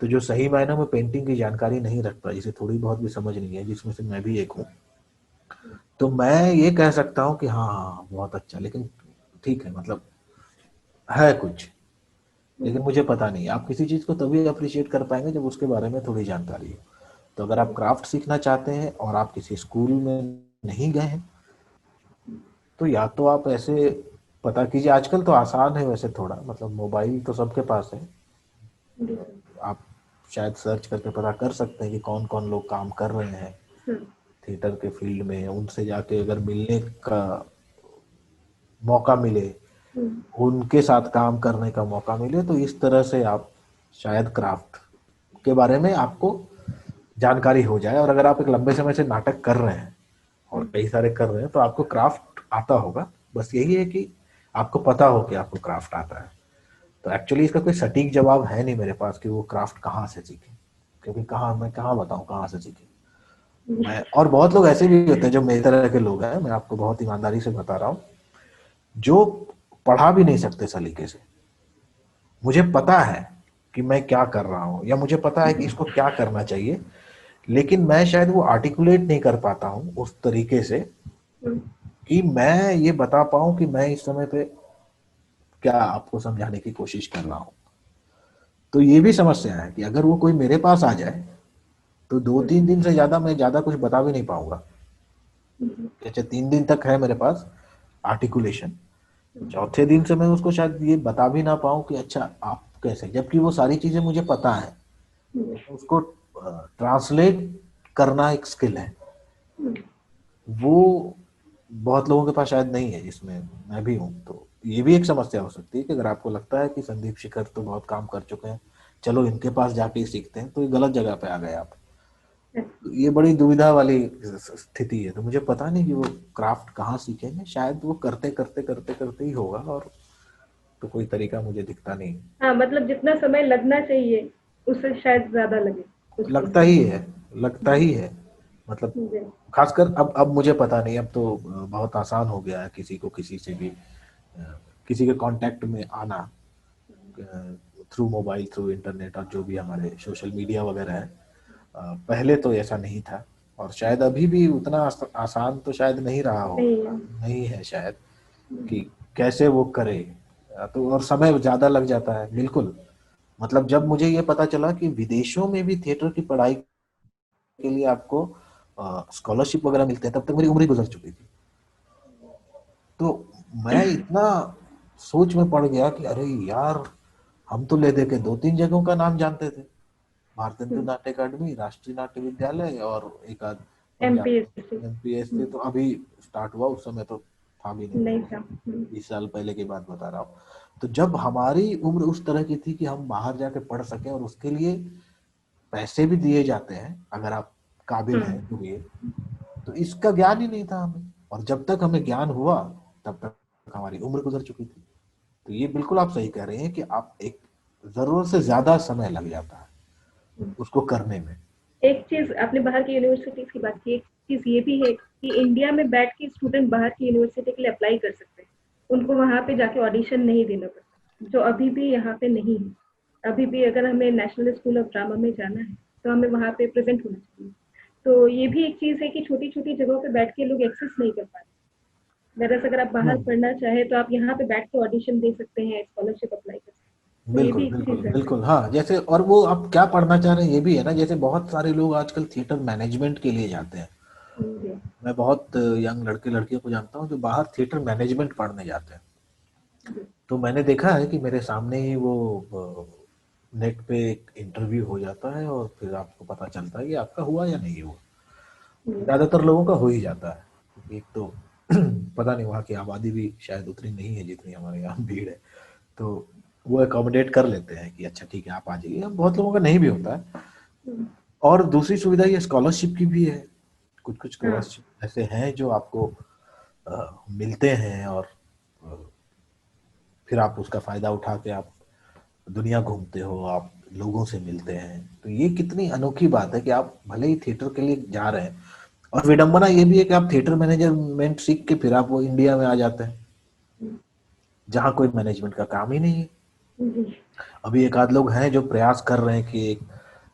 B: तो जो सही मायने में पेंटिंग की जानकारी नहीं रखता, जिसे थोड़ी बहुत भी समझ नहीं है, जिसमें से मैं भी एक हूँ, तो मैं ये कह सकता हूँ कि हाँ हाँ बहुत अच्छा, लेकिन ठीक है मतलब है कुछ, लेकिन मुझे पता नहीं। आप किसी चीज को तभी अप्रिशिएट कर पाएंगे जब उसके बारे में थोड़ी जानकारी हो। तो अगर आप क्राफ्ट सीखना चाहते हैं और आप किसी स्कूल में नहीं गए हैं, तो या तो आप ऐसे पता कीजिए। आजकल तो आसान है वैसे थोड़ा, मतलब मोबाइल तो सबके पास है,
A: बिल्कुल।
B: आप शायद सर्च करके पता कर सकते हैं कि कौन कौन लोग काम कर रहे हैं
A: हम्म,
B: थिएटर के फील्ड में। उनसे जाके अगर मिलने का मौका मिले,
A: हम्म,
B: उनके साथ काम करने का मौका मिले, तो इस तरह से आप शायद क्राफ्ट के बारे में आपको जानकारी हो जाए। और अगर आप एक लंबे समय से नाटक कर रहे हैं और
A: हम्म,
B: कई सारे कर रहे हैं तो आपको क्राफ्ट आता होगा। बस यही है कि आपको पता हो कि आपको क्राफ्ट आता है। तो एक्चुअली इसका कोई सटीक जवाब है नहीं मेरे पास कि वो क्राफ्ट कहाँ से सीखे, क्योंकि कहाँ मैं कहाँ बताऊँ कहाँ से सीखे। मैं और बहुत लोग ऐसे भी होते हैं जो मेरी तरह के लोग हैं, मैं आपको बहुत ईमानदारी से बता रहा हूँ, जो पढ़ा भी नहीं सकते सलीके से। मुझे पता है कि मैं क्या कर रहा हूँ या मुझे पता है कि इसको क्या करना चाहिए, लेकिन मैं शायद वो आर्टिकुलेट नहीं कर पाता हूँ उस तरीके से
A: हम्म,
B: कि मैं ये बता पाऊँ कि मैं इस समय पे क्या आपको समझाने की कोशिश कर रहा हूँ। तो ये भी समस्या है कि अगर वो कोई मेरे पास आ जाए तो 2-3 दिन से ज्यादा मैं ज्यादा कुछ बता भी नहीं पाऊंगा।
A: हम्म,
B: अच्छा 3 दिन तक है मेरे पास आर्टिकुलेशन,
A: हम्म,
B: चौथे दिन से मैं उसको शायद ये बता भी ना पाऊँ कि अच्छा आप कैसे, जबकि वो सारी चीजें मुझे पता है।
A: हम्म,
B: उसको ट्रांसलेट करना एक स्किल है,
A: हम्म,
B: वो बहुत लोगों के पास शायद नहीं है, जिसमें मैं भी हूँ। तो ये भी एक समस्या हो सकती है कि अगर आपको लगता है कि संदीप शिखर तो बहुत काम कर चुके हैं, चलो इनके पास जाके ही सीखते हैं, तो ये गलत जगह पे आ गए आप। तो ये बड़ी दुविधा वाली स्थिति है। तो मुझे पता नहीं कि वो क्राफ्ट कहाँ सीखेंगे, शायद वो करते करते करते करते ही होगा, और तो कोई तरीका मुझे दिखता नहीं।
A: हाँ, मतलब जितना समय लगना चाहिए उससे शायद ज्यादा लगे कुछ दिन।
B: लगता ही है, लगता ही है। मतलब
A: जी।
B: खासकर अब मुझे पता नहीं, अब तो बहुत आसान हो गया है किसी को किसी से भी किसी के कांटेक्ट में आना थ्रू मोबाइल, थ्रू इंटरनेट और जो भी हमारे सोशल मीडिया वगैरह है। पहले तो ऐसा नहीं था। और शायद अभी भी उतना आसान तो शायद नहीं रहा हो,
A: नहीं है।
B: नहीं है शायद, कि कैसे वो करे। तो और समय ज्यादा लग जाता है, बिल्कुल। मतलब जब मुझे ये पता चला कि विदेशों में भी थिएटर की पढ़ाई के लिए आपको स्कॉलरशिप वगैरह मिलते हैं, तब तक मेरी उम्र ही गुजर चुकी थी। तो मैं इतना सोच में पड़ गया कि अरे यार, हम तो ले दे के 2-3 जगहों का नाम जानते थे, भारतेंदु नाट्य अकादमी, राष्ट्रीय नाट्य विद्यालय और एक आध
A: एमपीएससी।
B: पंजाब एमपीएससी तो अभी स्टार्ट हुआ, उस समय तो था भी नहीं,
A: नहीं था।
B: 20 साल पहले की बात बता रहा हूँ। तो जब हमारी उम्र उस तरह की थी कि हम बाहर जाके पढ़ सके और उसके लिए पैसे भी दिए जाते हैं अगर आप काबिल हैं तो, ये तो इसका ज्ञान ही नहीं था हमें। और जब तक हमें ज्ञान हुआ तब तक हमारी उम्र गुजर चुकी थी। तो ये बिल्कुल आप सही कह रहे हैं कि आप एक जरूरत से ज्यादा समय लग जाता है उसको करने में।
A: एक चीज आपने बाहर की यूनिवर्सिटीज की बात की, एक चीज ये भी है कि इंडिया में बैठ के स्टूडेंट बाहर की यूनिवर्सिटी के लिए अप्लाई कर सकते हैं, उनको वहां पे जाके ऑडिशन नहीं देना पड़ता, जो अभी भी यहाँ पे नहीं है। अभी भी अगर हमें नेशनल स्कूल ऑफ ड्रामा में जाना है तो हमें वहां पे प्रेजेंट होना चाहिए। तो ये भी एक चीज है कि छोटी छोटी जगहों पे बैठ के लोग एक्सेस नहीं कर पाते। वैसे अगर आप बाहर
B: हम्म,
A: पढ़ना चाहे तो आप यहाँ पे बैठ के ऑडिशन दे सकते हैं, स्कॉलरशिप अप्लाई कर सकते हैं। तो ये
B: बिल्कुल
A: भी एक
B: बिल्कुल
A: चीज है।
B: बिल्कुल। हाँ, जैसे और वो आप क्या पढ़ना चाह रहे हैं ये भी है ना, जैसे बहुत सारे लोग आजकल थिएटर मैनेजमेंट के लिए जाते हैं।
A: जी।
B: मैं बहुत यंग लड़के लड़कियों को जानता हूँ जो बाहर थिएटर मैनेजमेंट पढ़ने जाते हैं।
A: जी।
B: तो मैंने देखा है कि मेरे सामने ही वो नेट पे एक इंटरव्यू हो जाता है और फिर आपको पता चलता है कि आपका हुआ या नहीं हुआ।
A: जी।
B: ज्यादातर लोगों का हो ही जाता है, क्योंकि एक तो पता नहीं, वहाँ की आबादी भी शायद उतनी नहीं है जितनी हमारे यहाँ भीड़ है। तो वो अकोमोडेट कर लेते हैं कि अच्छा ठीक है आप आ जाइए। बहुत लोगों का नहीं भी होता है। और दूसरी सुविधा ये स्कॉलरशिप की भी है। कुछ कुछ
A: हाँ।
B: स्कॉलरशिप ऐसे हैं जो आपको मिलते हैं और अ, फिर आप उसका फायदा उठा के आप दुनिया घूमते हो, आप लोगों से मिलते हैं। तो ये कितनी अनोखी बात है कि आप भले ही थिएटर के लिए जा रहे हैं, और विडंबना ये भी है कि आप थिएटर मैनेजमेंट सीख के फिर आप वो इंडिया में आ जाते हैं जहाँ कोई मैनेजमेंट का काम ही नहीं है।
A: जी।
B: अभी एक आध लोग हैं जो प्रयास कर रहे हैं कि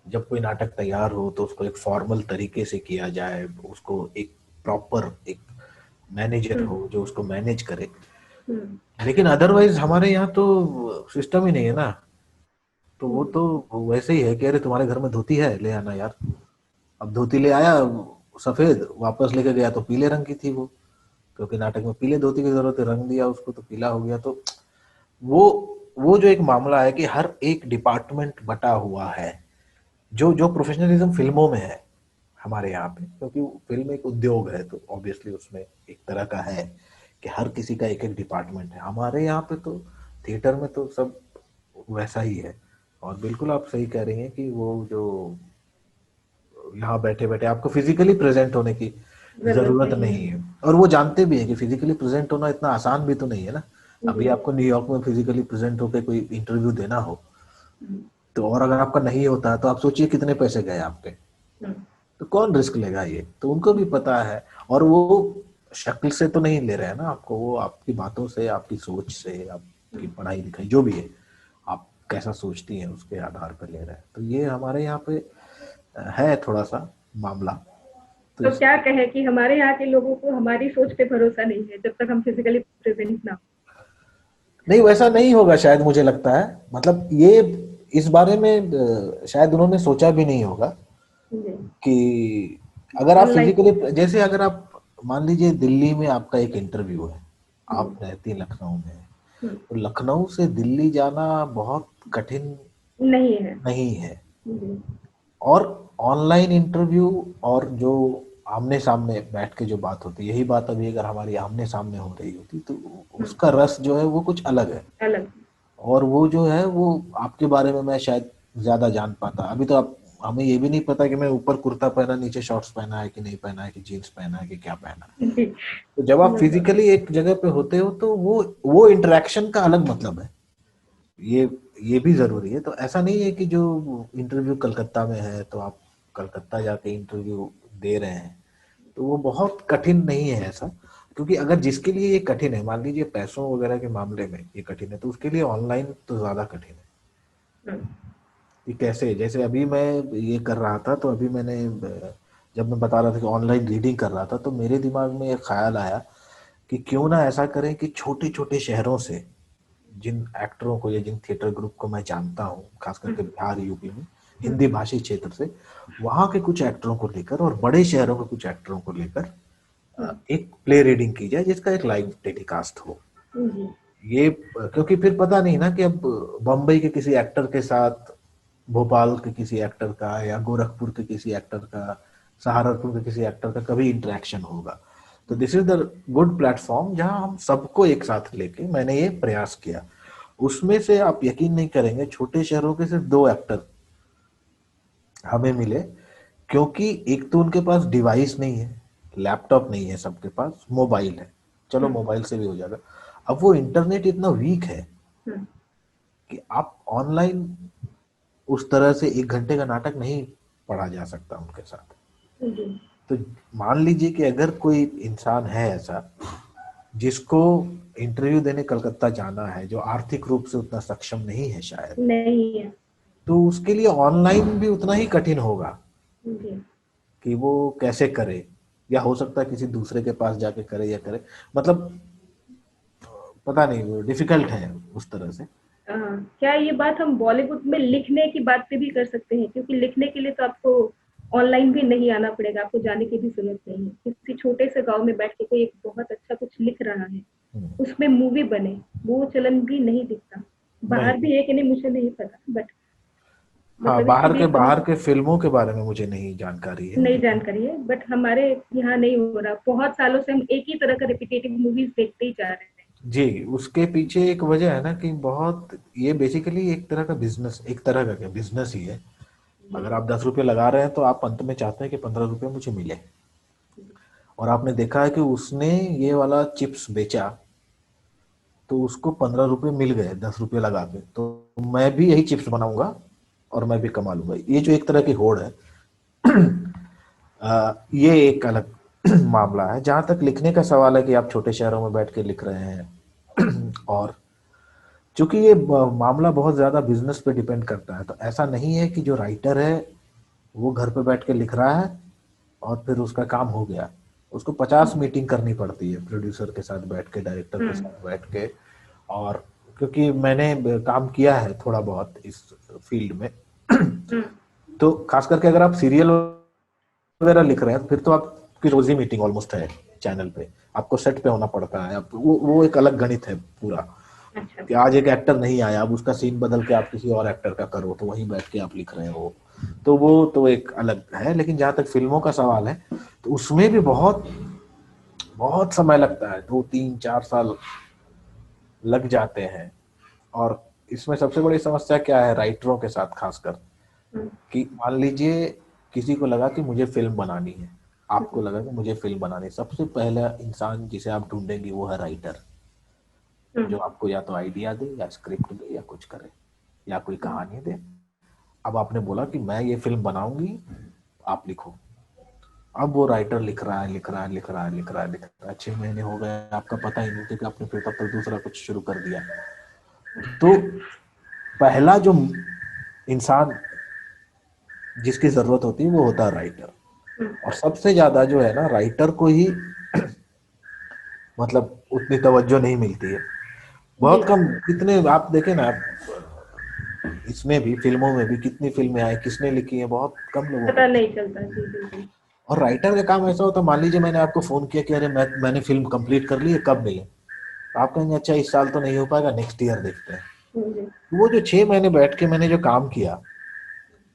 B: जब कोई नाटक तैयार हो तो उसको एक फॉर्मल तरीके से किया जाए, उसको एक प्रॉपर एक मैनेजर हो जो उसको मैनेज करे। लेकिन अदरवाइज हमारे यहाँ तो सिस्टम ही नहीं है ना। तो वो तो वैसे ही है कि अरे तुम्हारे घर में धोती है, ले आना यार। अब धोती ले आया सफेद, वापस लेके गया तो पीले रंग की थी वो, क्योंकि नाटक में पीले धोती की जरूरत है, रंग दिया उसको तो पीला हो गया। तो वो वो जो एक मामला है कि हर एक डिपार्टमेंट बटा हुआ है। जो जो प्रोफेशनलिज्म फिल्मों में है हमारे यहाँ पे, क्योंकि फिल्म एक उद्योग है तो ऑब्वियसली उसमें एक तरह का है कि हर किसी का एक एक डिपार्टमेंट है। हमारे यहाँ पे तो थिएटर में तो सब वैसा ही है। और बिल्कुल आप सही कह रही हैं कि वो जो यहाँ बैठे बैठे आपको फिजिकली प्रेजेंट होने की
A: जरूरत
B: जरूरत
A: नहीं है।
B: नहीं है। और वो जानते भी है कि फिजिकली प्रेजेंट होना इतना आसान भी तो नहीं है ना। अभी
A: जी।
B: आपको न्यूयॉर्क में फिजिकली प्रेजेंट होकर कोई इंटरव्यू देना हो तो, और अगर आपका नहीं होता है तो आप सोचिए कितने पैसे गए आपके। तो कौन रिस्क लेगा, ये तो उनको भी पता है। और वो शक्ल से तो नहीं ले रहे हैं ना आपको, वो आपकी बातों से, आपकी सोच से, आपकी पढ़ाई लिखाई जो भी है, आप कैसा सोचती हैं उसके आधार पर ले रहे हैं। तो ये हमारे यहाँ पे है थोड़ा सा मामला। तो
A: तो
B: इस
A: क्या कहे कि हमारे यहाँ के लोगों को हमारी सोच पे भरोसा नहीं है जब तक हम फिजिकली प्रेजेंट ना
B: नहीं, वैसा नहीं होगा शायद, मुझे लगता है। मतलब ये इस बारे में शायद उन्होंने सोचा भी नहीं होगा
A: हो। जी।
B: कि अगर आप
A: ऑनलाइन।
B: फिजिकली, जैसे अगर आप मान लीजिए दिल्ली में आपका एक इंटरव्यू है, आप रहती हैं लखनऊ में, तो लखनऊ से दिल्ली जाना बहुत कठिन
A: नहीं है।
B: नहीं है।
A: जी।
B: और ऑनलाइन इंटरव्यू और जो आमने सामने बैठ के जो बात होती है, यही बात अभी अगर हमारी आमने सामने हो रही होती तो उसका रस जो है वो कुछ अलग है।
A: अलग।
B: और वो जो है वो आपके बारे में मैं शायद ज्यादा जान पाता। अभी तो आप, हमें ये भी नहीं पता कि मैं ऊपर कुर्ता पहना, नीचे शॉर्ट्स पहना है कि नहीं पहना है, कि जीन्स पहना है कि क्या पहना है।
A: जी।
B: तो जब आप
A: बिल्कुल।
B: फिजिकली एक जगह पे होते हो तो वो इंटरेक्शन का अलग मतलब है। ये ये भी जरूरी है। तो ऐसा नहीं है कि जो इंटरव्यू कलकत्ता में है तो आप कलकत्ता जाके इंटरव्यू दे रहे हैं, तो वो बहुत कठिन नहीं है ऐसा। क्योंकि अगर जिसके लिए ये कठिन है, मान लीजिए पैसों वगैरह के मामले में ये कठिन है, तो उसके लिए ऑनलाइन तो ज्यादा कठिन है। कि कैसे, जैसे अभी मैं ये कर रहा था तो अभी मैंने जब मैं बता रहा था कि ऑनलाइन रीडिंग कर रहा था, तो मेरे दिमाग में एक ख्याल आया कि क्यों ना ऐसा करें कि छोटे छोटे शहरों से जिन एक्टरों को या जिन थिएटर ग्रुप को मैं जानता हूँ, खास करके बिहार यूपी में
A: हम्म,
B: हिंदी भाषी क्षेत्र से, वहाँ के कुछ एक्टरों को लेकर और बड़े शहरों के कुछ एक्टरों को लेकर
A: हम्म,
B: एक प्ले रीडिंग की जाए जिसका एक लाइव टेलीकास्ट हो।
A: जी,
B: ये क्योंकि फिर पता नहीं ना कि अब बम्बई के किसी एक्टर के साथ भोपाल के किसी एक्टर का या गोरखपुर के किसी एक्टर का, सहारनपुर के किसी एक्टर का कभी इंटरेक्शन होगा। तो this is the good platform जहां हम सबको एक साथ लेके मैंने ये प्रयास किया। उसमें से आप यकीन नहीं करेंगे, छोटे शहरों के सिर्फ 2 एक्टर हमें मिले, क्योंकि एक तो उनके पास डिवाइस नहीं है, लैपटॉप नहीं है, सबके पास मोबाइल है, चलो
A: हम्म,
B: मोबाइल से भी हो जाएगा। अब वो इंटरनेट इतना वीक है
A: हम्म,
B: कि आप ऑनलाइन उस तरह से 1 घंटे का नाटक नहीं पढ़ा जा सकता उनके साथ।
A: जी,
B: तो मान लीजिए कि अगर कोई इंसान है ऐसा जिसको इंटरव्यू देने कलकत्ता जाना है, जो आर्थिक रूप से उतना सक्षम नहीं है शायद,
A: नहीं है,
B: तो उसके लिए ऑनलाइन भी उतना ही कठिन होगा
A: जी,
B: कि वो कैसे करे, या हो सकता है किसी दूसरे के पास जाके करे या करे, मतलब पता नहीं, डिफिकल्ट है उस तरह से।
A: क्या ये बात हम बॉलीवुड में लिखने की बात पे भी कर सकते हैं? क्योंकि लिखने के लिए तो आपको ऑनलाइन भी नहीं आना पड़ेगा, आपको जाने की भी जरूरत नहीं है। किसी छोटे से गांव में बैठ के कोई एक बहुत अच्छा कुछ लिख रहा है,
B: हम्म,
A: उसमें मूवी बने, वो चलन भी नहीं दिखता।
B: नहीं,
A: बाहर भी है कि नहीं मुझे नहीं पता, बट
B: हाँ,
A: मतलब इसके लिए
B: बाहर के फिल्मों के बारे में मुझे नहीं जानकारी है,
A: नई
B: लेकिन
A: जानकारी है, बट हमारे यहाँ नहीं हो रहा। बहुत सालों से हम एक ही तरह का रिपीटेटिव मूवीज देखते ही जा रहे हैं।
B: जी, उसके पीछे एक वजह है ना कि बहुत, ये बेसिकली एक तरह का बिजनेस, एक तरह का क्या बिजनेस ही है।
A: जी,
B: अगर आप 10 रुपए लगा रहे हैं तो आप अंत में चाहते हैं कि 15 रुपए मुझे मिले। और आपने देखा है कि उसने ये वाला चिप्स बेचा तो उसको 15 रुपए मिल गए 10 रुपए लगा के, तो मैं भी यही चिप्स बनाऊंगा और मैं भी कमा लूंगा। ये जो एक तरह की होड़ है, ये एक अलग मामला है। जहां तक लिखने का सवाल है कि आप छोटे शहरों में बैठ के लिख रहे हैं और चूंकि ये मामला बहुत ज्यादा बिजनेस पे डिपेंड करता है, तो ऐसा नहीं है कि जो राइटर है वो घर पे बैठ के लिख रहा है और फिर उसका काम हो गया। उसको 50 मीटिंग करनी पड़ती है प्रोड्यूसर के साथ बैठ के, डायरेक्टर के
A: हम्म,
B: साथ बैठ के। और क्योंकि मैंने काम किया है थोड़ा बहुत इस फील्ड में,
A: हम्म,
B: तो खास करके अगर आप सीरियल वगैरह लिख रहे हैं तो फिर तो आपकी रोजी मीटिंग ऑलमोस्ट है चैनल पे। आपको सेट पे होना पड़ता है, आप वो एक अलग गणित है पूरा,
A: अच्छा,
B: कि आज एक एक्टर नहीं आया, अब उसका सीन बदल के आप किसी और एक्टर का करो तो वहीं बैठ के आप लिख रहे हो। तो वो तो एक अलग है। लेकिन जहां तक फिल्मों का सवाल है, तो उसमें भी बहुत बहुत समय लगता है, 2 3 4 साल लग जाते हैं। और इसमें सबसे बड़ी समस्या क्या है राइटरों के साथ खासकर,
A: हम्म,
B: कि मान लीजिए किसी को लगा कि मुझे फिल्म बनानी है, आपको
A: हम्म,
B: लगा कि मुझे फिल्म बनानी है, सबसे पहला इंसान जिसे आप ढूंढेंगे वो है राइटर, जो
A: हम्म,
B: आपको या तो आइडिया दे या स्क्रिप्ट दे या कुछ करे या कोई
A: हम्म,
B: कहानी दे। अब आपने बोला कि मैं ये फिल्म बनाऊंगी, आप लिखो। अब वो राइटर लिख रहा है, लिख रहा है, लिख रहा है, लिख रहा है, लिख रहा है, 6 महीने हो गए, आपका पता ही नहीं क्योंकि आपने फिर तब तक दूसरा कुछ शुरू कर दिया। तो पहला जो इंसान जिसकी जरूरत होती है वो होता है राइटर।
A: हम्म,
B: और सबसे ज्यादा जो है ना, राइटर को ही मतलब उतनी तवज्जो नहीं मिलती है,
A: जी,
B: बहुत कम। कितने आप देखें ना, इसमें भी फिल्मों में भी कितनी फिल्में आई, किसने लिखी है, बहुत कम लोगों को।
A: पता नहीं चलता, जी बिल्कुल।
B: और राइटर का काम ऐसा होता है, मान लीजिए मैंने आपको फोन किया कि अरे मैंने फिल्म कंप्लीट कर ली है, कब मिले? तो आप कहेंगे अच्छा इस साल तो नहीं हो पाएगा, नेक्स्ट ईयर देखते हैं।
A: जी,
B: वो जो 6 महीने बैठ के मैंने जो काम किया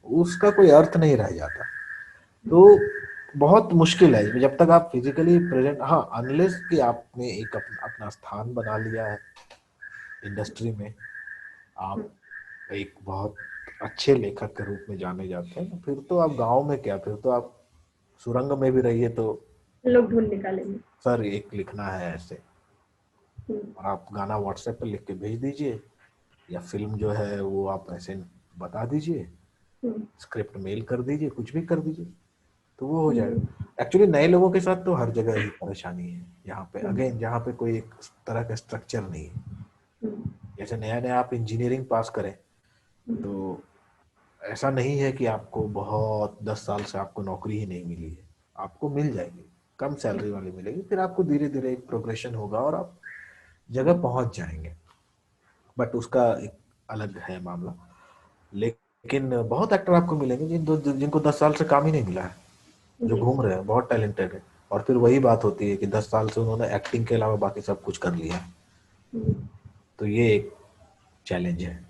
B: उसका कोई अर्थ नहीं रह जाता। तो बहुत मुश्किल है जब तक आप फिजिकली प्रेजेंट, हाँ, अनलेस कि आपने एक अपना स्थान बना लिया है इंडस्ट्री में, आप एक बहुत अच्छे लेखक के रूप में जाने जाते हैं, फिर तो आप गांव में क्या, फिर तो आप सुरंग में भी रहिए तो
A: लोग ढूंढ निकालेंगे।
B: सर एक लिखना है ऐसे,
A: हम्म,
B: और आप गाना व्हाट्सएप पे लिख के भेज दीजिए, या फिल्म जो है वो आप ऐसे बता दीजिए,
A: हम्म,
B: स्क्रिप्ट मेल कर दीजिए, कुछ भी कर दीजिए, तो वो हो
A: हम्म,
B: जाएगा। एक्चुअली नए लोगों के साथ तो हर जगह ही परेशानी है, यहाँ पे
A: हम्म,
B: अगेन जहाँ पे कोई एक तरह का स्ट्रक्चर नहीं है।
A: हम्म,
B: जैसे नया नया आप इंजीनियरिंग पास करें
A: हम्म,
B: तो ऐसा नहीं है कि आपको बहुत 10 साल से आपको नौकरी ही नहीं मिली है। आपको मिल जाएगी, कम सैलरी वाली मिलेगी, फिर आपको धीरे धीरे एक प्रोग्रेशन होगा और आप जगह पहुंच जाएंगे। बट उसका एक अलग है मामला। लेकिन बहुत एक्टर आपको मिलेंगे जिनको 10 साल से काम ही नहीं मिला है, जो
A: जी।
B: घूम रहे हैं, बहुत टैलेंटेड है, और फिर वही बात होती है कि 10 साल से उन्होंने एक्टिंग के अलावा बाकी सब कुछ कर लिया है।
A: जी।
B: तो ये एक चैलेंज है।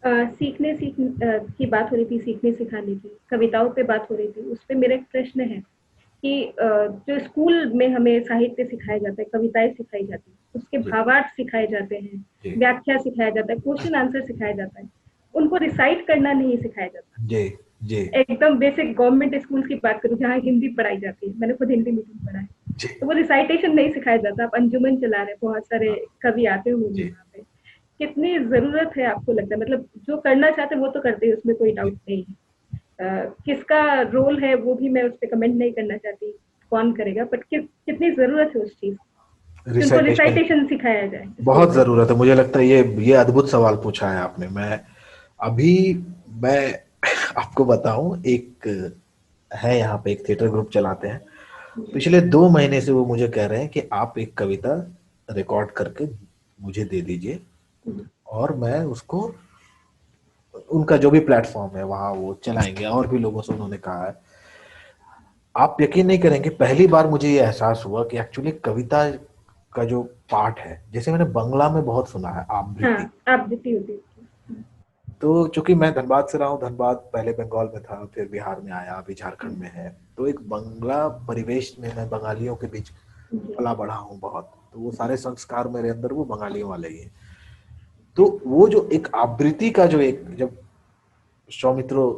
A: सीखने की बात हो रही थी, सीखने सिखाने की, कविताओं पे बात हो रही थी, उस पे मेरा एक प्रश्न है कि जो स्कूल में हमें साहित्य सिखाया जाता है, कविताएं सिखाई जाती है, उसके
B: जी
A: भावार्थ सिखाए जाते हैं,
B: जी
A: व्याख्या सिखाया जाता है, क्वेश्चन आंसर सिखाया जाता है, उनको रिसाइट करना नहीं सिखाया जाता।
B: जी जी
A: एकदम बेसिक गवर्नमेंट स्कूल की बात करूं जहाँ हिंदी पढ़ाई जाती है, मैंने खुद हिंदी मीडियम पढ़ा है,
B: जी
A: तो वो रिसाइटेशन नहीं सिखाया जाता। आप अंजुमन चला रहे, बहुत सारे
B: हाँ,
A: कवि आते होंगे
B: जी
A: वहाँ पे, कितनी जरूरत है आपको लगता है? मतलब जो करना चाहते हैं वो तो करते हैं, उसमें कोई
B: जी
A: डाउट नहीं है। किसका रोल है वो भी मैं उस पर कमेंट नहीं करना चाहती, कौन करेगा, बट कितनी जरूरत है उस चीज कि उनको
B: रिसाइटेशन
A: रिसाइटेशन सिखाया जाए स्कूल
B: बहुत
A: में।
B: जरूरत है। मुझे लगता है ये अद्भुत सवाल पूछा है आपने। अभी मैं आपको बताऊं, एक है यहाँ पे एक थिएटर ग्रुप चलाते हैं,
A: जी।
B: पिछले 2 महीने से वो मुझे कह रहे हैं कि आप एक कविता रिकॉर्ड करके मुझे दे दीजिए,
A: जी।
B: और मैं उसको उनका जो भी प्लेटफॉर्म है वहां वो चलाएंगे। और भी लोगों से उन्होंने कहा है। आप यकीन नहीं करेंगे, पहली बार मुझे ये एहसास हुआ कि एक्चुअली कविता का जो पार्ट है, जैसे मैंने बंगला में बहुत सुना है
A: हाँ,
B: आवृत्ति।
A: आप जीती होती है।
B: तो चूंकि मैं धनबाद से रहा हूँ, धनबाद पहले बंगाल में था, फिर बिहार में आया, अभी झारखंड में है, तो एक बंगला परिवेश में मैं बंगालियों के बीच
A: जी।
B: पला बढ़ा हूँ बहुत, तो वो सारे संस्कार मेरे अंदर वो बंगालियों वाले ही हैं। तो वो जो एक आवृत्ति का जो एक, जब सौमित्रों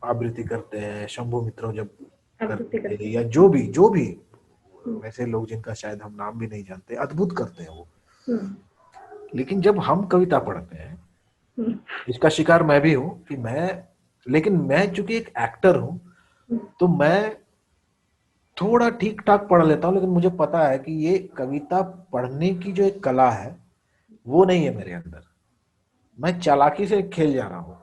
B: आवृत्ति करते हैं, शंभु मित्रों जब
A: आप जीती
B: करते
A: करते
B: हैं,
A: हैं।
B: या जो भी वैसे लोग जिनका शायद हम नाम भी नहीं जानते, अद्भुत करते हैं वो।
A: हम्म।
B: लेकिन जब हम कविता पढ़ते हैं,
A: हम्म।
B: इसका शिकार मैं भी हूं कि लेकिन मैं चूंकि एक एक्टर हूं,
A: हम्म।
B: तो मैं थोड़ा ठीक ठाक पढ़ लेता हूं, लेकिन मुझे पता है कि ये कविता पढ़ने की जो एक कला है वो नहीं है मेरे अंदर। मैं चालाकी से खेल जा रहा हूँ,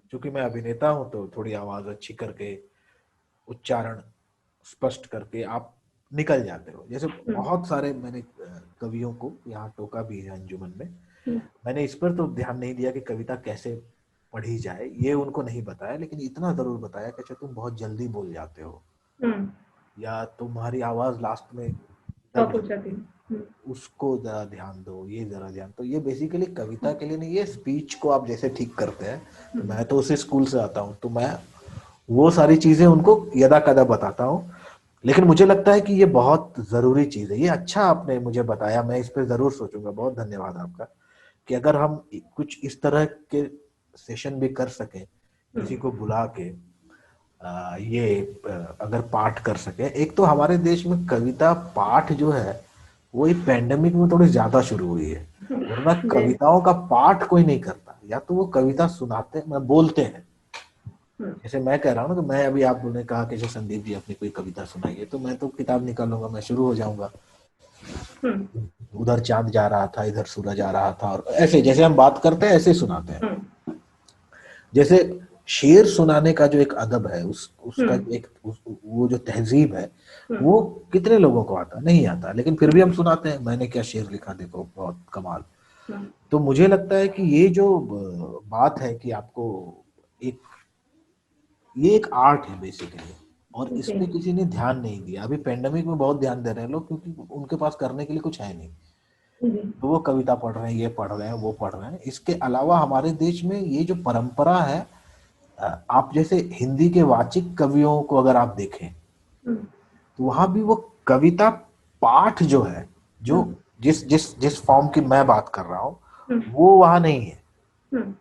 B: क्योंकि मैं अभिनेता हूं, तो थोड़ी आवाज अच्छी करके, उच्चारण स्पष्ट करके आप निकल जाते हो। जैसे
A: हम्म।
B: बहुत सारे मैंने कवियों को यहाँ टोका भी है अंजुमन में,
A: हम्म।
B: मैंने इस पर तो ध्यान नहीं दिया कि कविता कैसे पढ़ी जाए, ये उनको नहीं बताया, लेकिन इतना जरूर बताया कि अच्छा तुम बहुत जल्दी बोल जाते हो,
A: हम्म।
B: या तुम्हारी आवाज लास्ट में दब
A: टॉप हो
B: जाती
A: जाती है।
B: है, उसको जरा ध्यान दो, ये जरा ध्यान। तो ये बेसिकली कविता के लिए नहीं, ये स्पीच को आप जैसे ठीक करते हैं, तो मैं तो उसी स्कूल से आता हूँ, तो मैं वो सारी चीजें उनको यदा कदा बताता हूँ। लेकिन मुझे लगता है कि ये बहुत जरूरी चीज है। ये अच्छा आपने मुझे बताया, मैं इस पर जरूर सोचूंगा। बहुत धन्यवाद आपका, कि अगर हम कुछ इस तरह के सेशन भी कर सकें, किसी को बुला के अगर पाठ कर सके। एक तो हमारे देश में कविता पाठ जो है वो एक पैंडेमिक में थोड़ी ज्यादा शुरू हुई है, वरना
A: जी।
B: कविताओं का पाठ कोई नहीं करता, या तो वो कविता सुनाते मैं बोलते हैं।
A: हम्म।
B: जैसे मैं कह रहा हूँ ना, कि मैं अभी आपने कहा कि संदीप जी अपनी कोई कविता सुनाइए, तो मैं तो किताब निकालूंगा, मैं शुरू हो जाऊंगा।
A: हम्म।
B: उधर चांद जा रहा था, इधर सूरज आ रहा था, और ऐसे जैसे हम बात करते हैं ऐसे सुनाते हैं।
A: हम्म।
B: जैसे शेर सुनाने का जो एक अदब है, उसका
A: हम्म।
B: वो जो तहजीब है,
A: हम्म।
B: वो कितने लोगों को आता नहीं आता, लेकिन फिर भी हम सुनाते हैं। मैंने क्या शेर लिखा, देखो बहुत कमाल।
A: हम्म।
B: तो मुझे लगता है कि ये जो बात है कि आपको एक, ये एक आर्ट है बेसिकली, और इस
A: जी।
B: पे किसी ने ध्यान नहीं दिया। अभी पेंडेमिक में बहुत ध्यान दे रहे हैं लोग, क्योंकि उनके पास करने के लिए कुछ है नहीं,
A: जी।
B: तो वो कविता पढ़ रहे हैं, ये पढ़ रहे हैं, वो पढ़ रहे हैं। इसके अलावा हमारे देश में ये जो परंपरा है, आप जैसे हिंदी के वाचिक कवियों को अगर आप देखें,
A: हम्म।
B: तो वहां भी वो कविता पाठ जो है, जो
A: हम्म।
B: जिस जिस जिस फॉर्म की मैं बात कर रहा हूँ,
A: हम्म।
B: वो वहां नहीं है।
A: हम्म।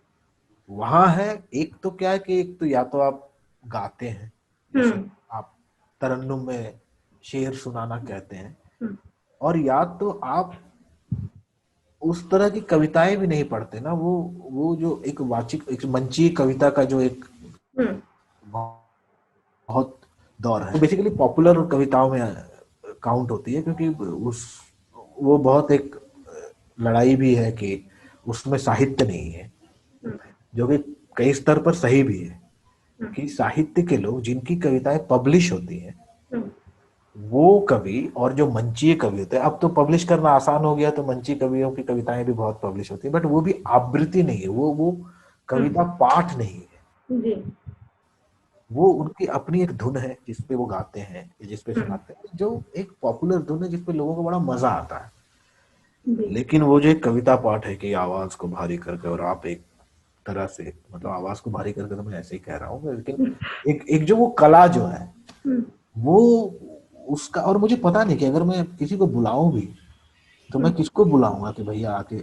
B: वहां है, एक तो क्या है कि एक तो या तो आप गाते हैं, जैसे
A: हम्म।
B: आप तरन्नुम में शेर सुनाना कहते हैं,
A: हम्म।
B: और या तो आप उस तरह की कविताएं भी नहीं पढ़ते ना, वो जो एक वाचिक, एक मंचीय कविता का जो एक
A: हम्म।
B: बहुत दौर है, बेसिकली पॉपुलर कविताओं में काउंट होती है, क्योंकि उस वो बहुत एक लड़ाई भी है कि उसमें साहित्य नहीं है,
A: हम्म।
B: जो कि कई स्तर पर सही भी है,
A: हम्म।
B: कि साहित्य के लोग जिनकी कविताएं पब्लिश होती हैं, वो कवि और जो मंचीय कवि होते हैं, अब तो पब्लिश करना आसान हो गया, तो मंचीय कवियों की कविताएं भी बहुत पब्लिश होती है, बट वो भी आवृत्ति नहीं है, वो कविता पाठ नहीं है,
A: जी।
B: वो उनकी अपनी एक धुन है जिसपे वो गाते हैं, जिसपे सुनाते हैं, जो एक पॉपुलर धुन है जिसपे लोगों को बड़ा मजा आता है।
A: जी।
B: लेकिन वो जो एक कविता पाठ है कि आवाज को भारी करके, और आप एक तरह से, मतलब आवाज को भारी करके तो मैं ऐसे ही कह रहा हूँ, लेकिन एक एक जो वो कला जो है वो उसका, और मुझे पता नहीं कि अगर मैं किसी को बुलाऊं भी तो मैं किसको बुलाऊंगा कि भैया आके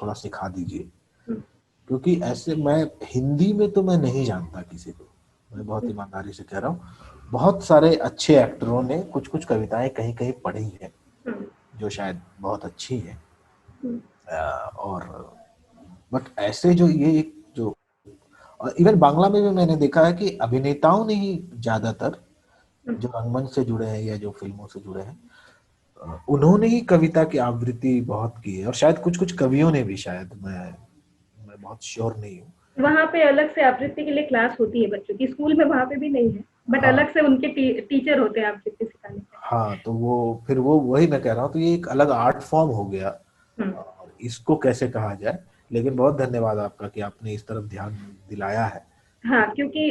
B: थोड़ा सिखा दीजिए, क्योंकि ऐसे मैं हिंदी में तो मैं नहीं जानता किसी को, मैं बहुत ईमानदारी से कह रहा हूँ। बहुत सारे अच्छे एक्टरों ने कुछ कुछ कविताएं कहीं कहीं पढ़ी है जो शायद बहुत अच्छी है, और बट ऐसे जो ये एक जो, और इवन बांग्ला में भी मैंने देखा है कि अभिनेताओं ने ही ज्यादातर जो रंगमंच से जुड़े हैं या जो फिल्मों से जुड़े हैं, उन्होंने ही कविता की आवृत्ति बहुत की है, और शायद कुछ कुछ कवियों ने भी, शायद मैं बहुत श्योर नहीं हूँ।
A: वहाँ पे अलग से आवृत्ति के लिए क्लास होती है बच्चों की, स्कूल में वहाँ पे भी नहीं है, बट
B: हाँ
A: अलग से उनके टीचर होते हैं आवृत्ति सिखाने के।
B: हाँ, तो वो फिर वो वही मैं कह रहा हूँ, तो ये एक अलग आर्ट फॉर्म हो गया, और इसको कैसे कहा जाए, लेकिन बहुत धन्यवाद आपका कि आपने इस तरफ ध्यान दिलाया है।
A: हाँ, क्योंकि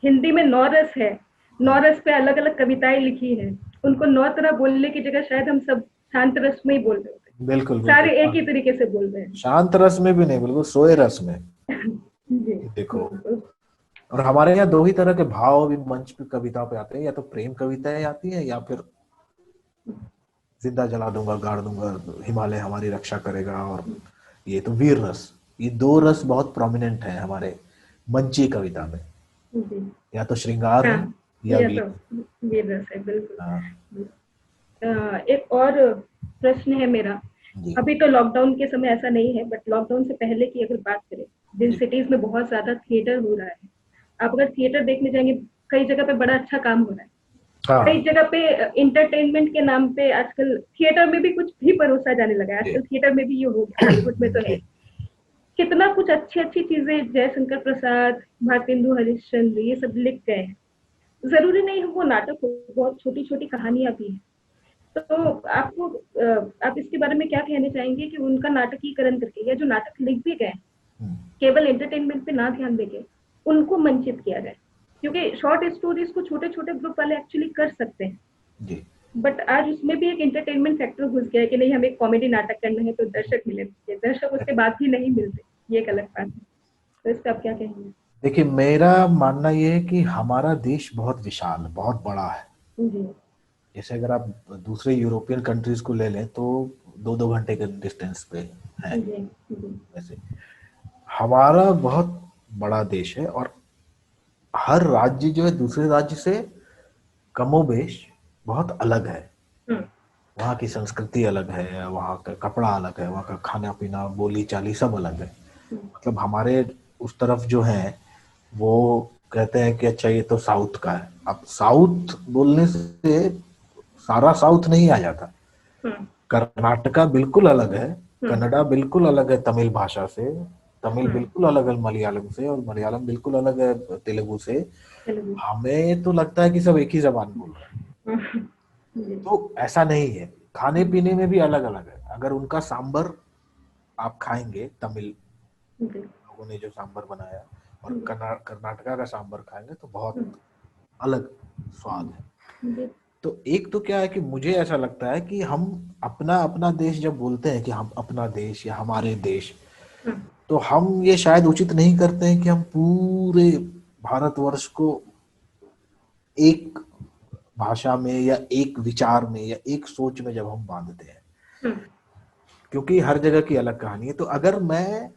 A: हिंदी में 9 रस है, 9 रस पे अलग अलग कविताएं लिखी है, उनको 9 तरह बोलने की जगह शायद हम सब शांत रस में ही बोल रहे होते हैं,
B: बिल्कुल बिल्कुल,
A: सारे एक ही तरीके से बोल रहे हैं।
B: शांत रस में भी नहीं, बिल्कुल सोए रस में।
A: जी
B: देखो,
A: बिल्कुल।
B: और हमारे यहाँ दो ही तरह के भाव भी मंच पे कविता पे आते हैं, या तो प्रेम कविताएं आती हैं, या फिर जिंदा जला दूंगा, गाड़ दूंगा, हिमालय हमारी रक्षा करेगा, और ये तो वीर रस, ये दो रस बहुत प्रोमिनेंट है हमारे मंची कविता में,
A: जी।
B: या तो श्रृंगार है
A: हाँ,
B: या
A: ये
B: वीर।
A: तो वीर रस है बिल्कुल।
B: हाँ
A: एक और प्रश्न है मेरा,
B: जी
A: अभी तो लॉकडाउन के समय ऐसा नहीं है, बट लॉकडाउन से पहले की अगर बात करें, जिन
B: जी।
A: सिटीज में बहुत ज्यादा थिएटर हो रहा है, आप अगर थिएटर देखने जाएंगे, कई जगह पे बड़ा अच्छा काम हो रहा है, कई
B: हाँ
A: जगह पे इंटरटेनमेंट के नाम पे आजकल थिएटर में भी कुछ भी परोसा जाने लगा है,
B: जी
A: आजकल थिएटर में भी ये हो गया, बॉलीवुड में तो है
B: जी
A: कितना कुछ अच्छी अच्छी चीजें, जयशंकर प्रसाद, भारतेंदु हरिश्चंद्र, ये सब लिख गए हैं। जरूरी नहीं है वो नाटक हो, बहुत छोटी छोटी कहानियां भी हैं। तो आपको आप इसके बारे में क्या कहना चाहेंगे कि उनका नाटकीकरण करके, या जो नाटक लिख भी गए केवल एंटरटेनमेंट पे ना ध्यान देके उनको मंचित किया जाए, क्योंकि शॉर्ट स्टोरीज को छोटे छोटे ग्रुप वाले एक्चुअली कर सकते हैं,
B: जी।
A: बट आज उसमें भी एक एंटरटेनमेंट फैक्टर घुस गया है कि नहीं, हमें कॉमेडी नाटक करना है तो दर्शक मिले, दर्शक उसके बाद भी नहीं मिलते, ये एक अलग बात है। तो इस पर आप क्या कहेंगे?
B: देखिए, मेरा मानना ये है कि हमारा देश बहुत विशाल, बहुत बड़ा है।
A: जी
B: जैसे अगर आप दूसरे यूरोपियन कंट्रीज को ले लें तो 2-2 घंटे के डिस्टेंस पे है,
A: जी जी
B: वैसे हमारा बहुत बड़ा देश है, और हर राज्य जो है दूसरे राज्य से कमोबेश बहुत अलग है। वहाँ की संस्कृति अलग है, वहाँ का कपड़ा अलग है, वहाँ का खाना पीना, बोली चाली सब अलग है। मतलब हमारे उस तरफ जो है वो कहते हैं कि अच्छा ये तो साउथ का है। अब साउथ बोलने से सारा साउथ नहीं आ जाता। कर्नाटका बिल्कुल अलग है, कन्नड़ा बिल्कुल अलग है तमिल भाषा से, तमिल बिल्कुल अलग है मलयालम से, और मलयालम बिल्कुल अलग है तेलुगु से।
A: चलो
B: हमें तो लगता है कि सब एक ही जबान बोल रहे हैं,
A: जी
B: तो ऐसा नहीं है। खाने पीने में भी अलग अलग है। अगर उनका सांबर आप खाएंगे, तमिल
A: जी
B: लोगों ने जो सांबर बनाया, और कर्नाटका का सांबर खाएंगे तो बहुत अलग स्वाद है।
A: जी
B: तो एक तो क्या है कि मुझे ऐसा लगता है कि हम अपना अपना देश जब बोलते हैं कि हम अपना देश या हमारे देश, तो हम ये शायद उचित नहीं करते हैं कि हम पूरे भारतवर्ष को एक भाषा में या एक विचार में या एक सोच में जब हम बांधते हैं, क्योंकि हर जगह की अलग कहानी है। तो अगर मैं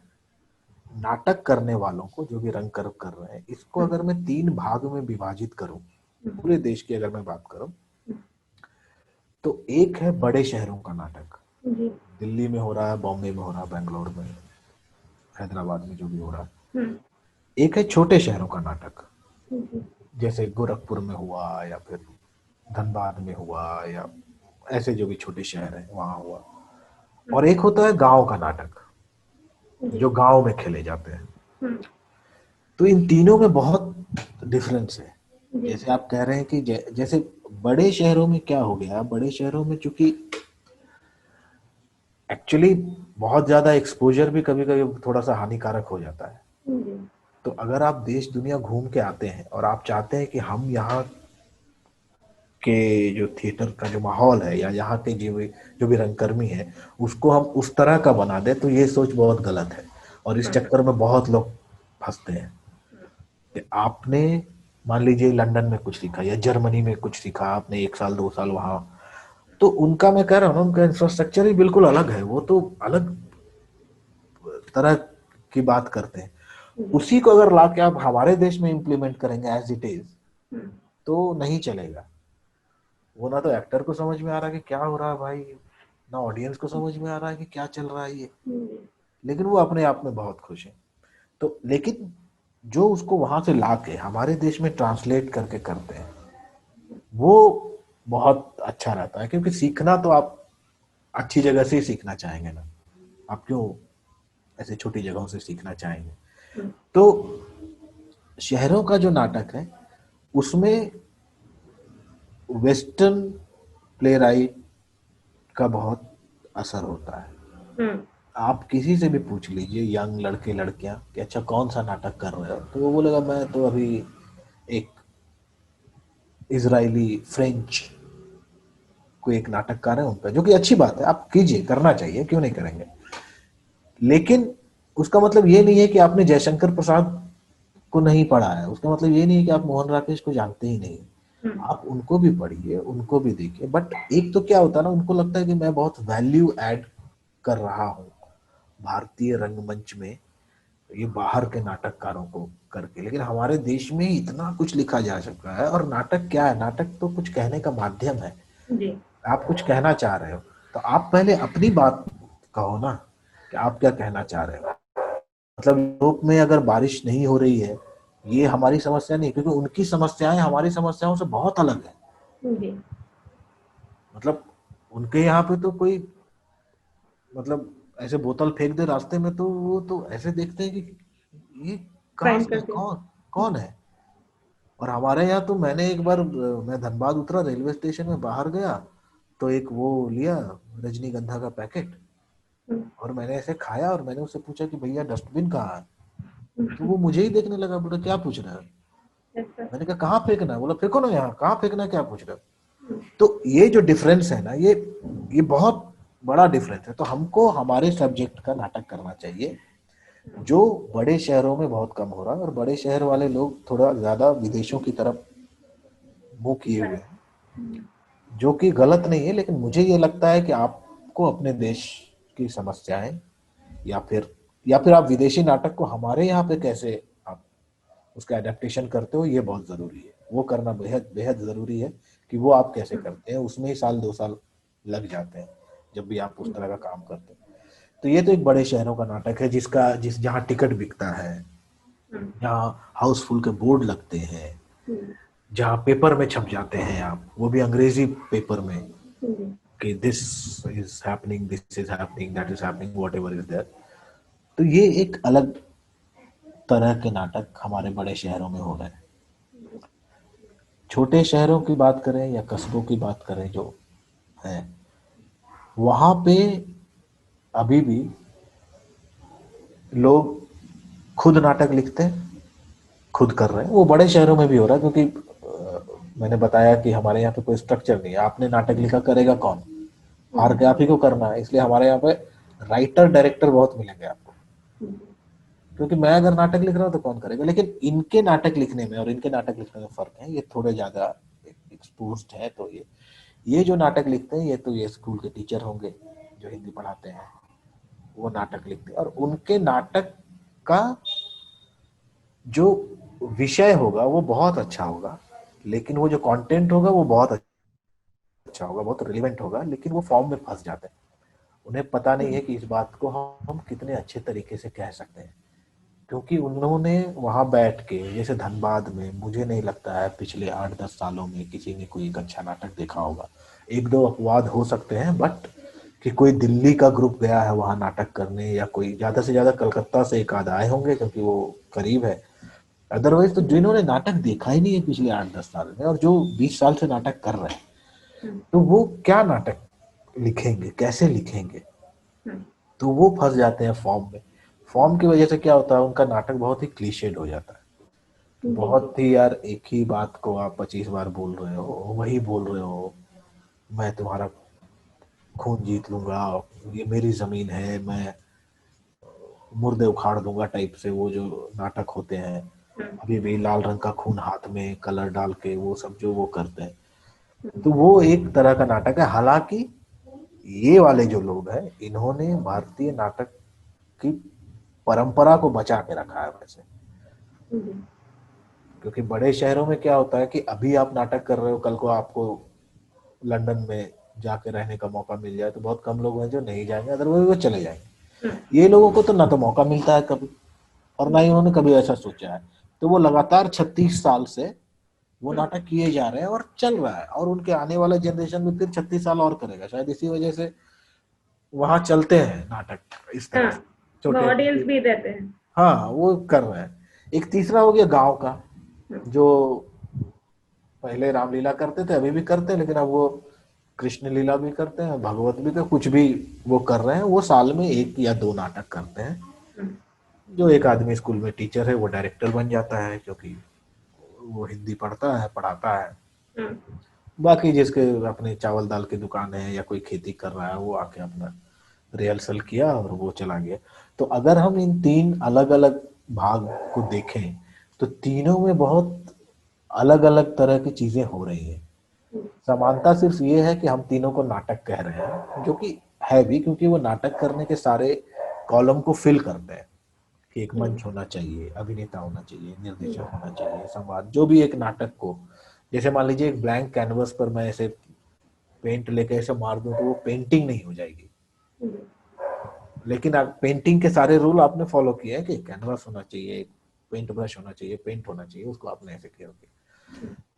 B: नाटक करने वालों को, जो भी रंग कर्व कर रहे हैं, इसको अगर मैं 3 भाग में विभाजित करूं, पूरे देश की अगर मैं बात करूं, तो एक है बड़े शहरों का नाटक,
A: जी
B: दिल्ली में हो रहा है, बॉम्बे में हो रहा है, बेंगलोर में, हैदराबाद में जो भी हो रहा है। एक है छोटे शहरों का नाटक, जैसे गोरखपुर में हुआ, या फिर धनबाद में हुआ, या ऐसे जो भी छोटे शहर हैं वहां हुआ। और एक होता है गांव का नाटक, जो गांव में खेले जाते हैं। तो इन तीनों में बहुत डिफरेंस है। जैसे आप कह रहे हैं कि जैसे बड़े शहरों में क्या हो गया, बड़े शहरों में चूंकि एक्चुअली बहुत ज्यादा एक्सपोजर भी कभी कभी थोड़ा सा हानिकारक हो जाता है।
A: जी।
B: तो अगर आप देश दुनिया घूम के आते हैं और आप चाहते हैं कि हम यहाँ के जो थिएटर का जो माहौल है या यहाँ के जो भी रंगकर्मी है उसको हम उस तरह का बना दें, तो ये सोच बहुत गलत है। और इस चक्कर में बहुत लोग फंसते हैं कि आपने मान लीजिए लंदन में कुछ सीखा या जर्मनी में कुछ सीखा, आपने 1 साल 2 साल वहां, तो उनका मैं कह रहा हूँ ना, उनका इंफ्रास्ट्रक्चर ही बिल्कुल अलग है, वो तो अलग तरह की बात करते हैं। उसी को अगर लाके आप हमारे देश में इम्प्लीमेंट करेंगे एज इट इज, तो नहीं चलेगा। वो ना तो एक्टर को समझ में आ रहा है कि क्या हो रहा है भाई, ना ऑडियंस को समझ में आ रहा है कि क्या चल रहा है ये, लेकिन वो अपने आप में बहुत खुश है। तो लेकिन जो उसको वहां से लाके हमारे देश में ट्रांसलेट करके करते हैं, वो बहुत अच्छा रहता है। क्योंकि सीखना तो आप अच्छी जगह से ही सीखना चाहेंगे ना, आप क्यों ऐसे छोटी जगहों से सीखना चाहेंगे। तो शहरों का जो नाटक है उसमें वेस्टर्न प्ले राइट का बहुत असर होता है। आप किसी से भी पूछ लीजिए, यंग लड़के लड़कियां, कि अच्छा कौन सा नाटक कर रहे हो, तो वो बोलेगा मैं तो अभी एक इजरायली फ्रेंच कोई एक नाटक कर रहे हैं उन पर, जो कि अच्छी बात है, आप कीजिए, करना चाहिए, क्यों नहीं करेंगे। लेकिन उसका मतलब ये नहीं है कि आपने जयशंकर प्रसाद को नहीं पढ़ा है, उसका मतलब ये नहीं है कि आप मोहन राकेश को जानते ही नहीं। आप उनको भी पढ़िए, उनको भी देखिए। बट एक तो क्या होता है ना, उनको लगता है कि मैं बहुत वैल्यू ऐड कर रहा हूँ भारतीय रंगमंच में, ये बाहर के नाटककारों को करके, लेकिन हमारे देश में ही इतना कुछ लिखा जा सकता है। और नाटक क्या है, नाटक तो कुछ कहने का माध्यम है।
A: जी।
B: आप कुछ कहना चाह रहे हो तो आप पहले अपनी बात कहो ना, कि आप क्या कहना चाह रहे हो। मतलब यूरोप में अगर बारिश नहीं हो रही है, ये हमारी समस्या नहीं, क्योंकि उनकी समस्याएं हमारी समस्याओं से बहुत अलग है।
A: जी।
B: मतलब उनके यहाँ पे तो कोई, मतलब ऐसे बोतल फेंक दे रास्ते में तो वो तो ऐसे देखते हैं कि ये कहाँ
A: क्राइम
B: से,
A: करते
B: कौन कौन है। और हमारे यहाँ तो मैंने एक बार मैं धनबाद उतरा, रेलवे स्टेशन में बाहर गया, तो एक वो लिया रजनीगंधा का पैकेट,
A: हैं।
B: और मैंने ऐसे खाया, और मैंने उससे पूछा कि भैया डस्टबिन कहाँ है, तो वो मुझे ही देखने लगा, बोला क्या पूछ रहा है।
A: अच्छा।
B: मैंने कहा कहाँ फेंकना है, बोला फेंको ना यहाँ, कहाँ फेंकना है, क्या पूछ रहे हो। तो ये जो डिफरेंस है ना, ये बहुत बड़ा डिफरेंस है। तो हमको हमारे सब्जेक्ट का नाटक करना चाहिए, जो बड़े शहरों में बहुत कम हो रहा है। और बड़े शहर वाले लोग थोड़ा ज्यादा विदेशों की तरफ मुंह किए हुए हैं, जो कि गलत नहीं है। लेकिन मुझे ये लगता है कि आपको अपने देश की समस्याएं, या फिर आप विदेशी नाटक को हमारे यहाँ पे कैसे आप उसका एडेप्टेशन करते हो, ये बहुत जरूरी है। वो करना बेहद बेहद जरूरी है, कि वो आप कैसे करते हैं, उसमें ही 1 साल 2 साल लग जाते हैं जब भी आप उस तरह का काम करते हैं। तो ये तो एक बड़े शहरों का नाटक है, जहाँ टिकट बिकता है, जहाँ हाउसफुल के बोर्ड लगते हैं, जहाँ पेपर में छप जाते हैं आप, वो भी अंग्रेजी पेपर में, कि this is happening, this is happening, that is happening, whatever is there. तो ये एक अलग तरह के नाटक हमारे बड़े शहरों में हो रहे हैं। छोटे शहरों की बात करें या कस्बों की बात करें जो है, वहां पे अभी भी लोग खुद नाटक लिखते हैं, खुद कर रहे हैं। वो बड़े शहरों में भी हो रहा है, क्योंकि मैंने बताया कि हमारे यहाँ पे कोई स्ट्रक्चर नहीं है। आपने नाटक लिखा, करेगा कौन, हार के आप ही को करना है। इसलिए हमारे यहाँ पे राइटर डायरेक्टर बहुत मिलेंगे आपको, क्योंकि मैं अगर नाटक लिख रहा हूँ तो कौन करेगा। लेकिन इनके नाटक लिखने में और इनके नाटक लिखने में फर्क है, ये थोड़े ज्यादा एक्सपोज्ड है। तो ये जो नाटक लिखते हैं, ये स्कूल के टीचर होंगे जो हिंदी पढ़ाते हैं, वो नाटक लिखते हैं। और उनके नाटक का जो विषय होगा वो बहुत अच्छा होगा, लेकिन वो जो कंटेंट होगा वो बहुत अच्छा होगा, बहुत रिलेवेंट होगा, लेकिन वो फॉर्म में फंस जाते हैं। उन्हें पता नहीं है कि इस बात को हम कितने अच्छे तरीके से कह सकते हैं। क्योंकि उन्होंने वहां बैठ के, जैसे धनबाद में, मुझे नहीं लगता है पिछले 8-10 सालों में किसी ने कोई एक अच्छा नाटक देखा होगा। एक दो अपवाद हो सकते हैं, बट कि कोई दिल्ली का ग्रुप गया है वहां नाटक करने, या कोई ज्यादा से ज्यादा कलकत्ता से एक आध आए होंगे क्योंकि वो करीब है, अदरवाइज तो जिन्होंने नाटक देखा ही नहीं है पिछले 8-10 साल में, और जो 20 साल से नाटक कर रहे हैं, तो वो क्या नाटक लिखेंगे, कैसे लिखेंगे? तो वो फंस जाते हैं फॉर्म में। फॉर्म की वजह से क्या होता है, उनका नाटक बहुत ही क्लीशेड हो जाता है। बहुत ही यार, एक ही बात को आप 25 बार बोल रहे हो, वही बोल रहे हो, मैं तुम्हारा खून जीत लूंगा, ये मेरी जमीन है, मैं मुर्दे उखाड़ दूंगा टाइप से वो जो नाटक होते हैं। अभी भी लाल रंग का खून हाथ में कलर डाल के वो सब जो वो करते हैं, तो वो एक तरह का नाटक है। हालांकि ये वाले जो लोग हैं, इन्होंने भारतीय नाटक की परंपरा को बचा के रखा है वैसे। क्योंकि बड़े शहरों में क्या होता है कि अभी आप नाटक कर रहे हो, कल को आपको लंदन में जाके रहने का मौका मिल जाए तो बहुत कम लोग हैं जो नहीं जाएंगे, अदरवाइज वो चले जाएंगे। ये लोगों को तो ना तो मौका मिलता है कभी, और ना ही उन्होंने कभी ऐसा सोचा है। तो वो लगातार 36 साल से वो नाटक किए जा रहे हैं और चल रहा है, और उनके आने वाला जनरेशन भी फिर 36 साल और करेगा शायद। इसी वजह से वहां चलते हैं नाटक इस तरह से, छोटे
A: ऑडियंस भी रहते हैं।
B: हाँ वो कर रहे हैं। एक तीसरा हो गया गांव का, जो पहले रामलीला करते थे, अभी भी करते हैं, लेकिन अब वो कृष्ण लीला भी करते हैं, भगवत भी का कुछ भी वो कर रहे हैं। वो साल में 1 या 2 नाटक करते हैं। जो एक आदमी स्कूल में टीचर है वो डायरेक्टर बन जाता है, क्योंकि वो हिंदी पढ़ता है, पढ़ाता है। बाकी जिसके अपने चावल दाल की दुकान है या कोई खेती कर रहा है, वो आके अपना रिहर्सल किया और वो चला गया। तो अगर हम इन 3 अलग अलग भाग को देखें, तो तीनों में बहुत अलग अलग तरह की चीजें हो रही हैं। समानता सिर्फ ये है कि हम तीनों को नाटक कह रहे हैं, जो कि है भी, क्योंकि वो नाटक करने के सारे कॉलम को फिल करते हैं कि एक मंच होना चाहिए, अभिनेता होना चाहिए, निर्देशक होना चाहिए, संवाद, जो भी एक नाटक को, जैसे मान लीजिए एक ब्लैंक कैनवस पर मैं ऐसे पेंट लेके ऐसे मार दूं तो वो पेंटिंग नहीं हो जाएगी। लेकिन आप पेंटिंग के सारे रूल आपने फॉलो किए हैं कि कैनवस होना चाहिए, पेंट ब्रश होना चाहिए, पेंट होना चाहिए, उसको आपने ऐसे किया।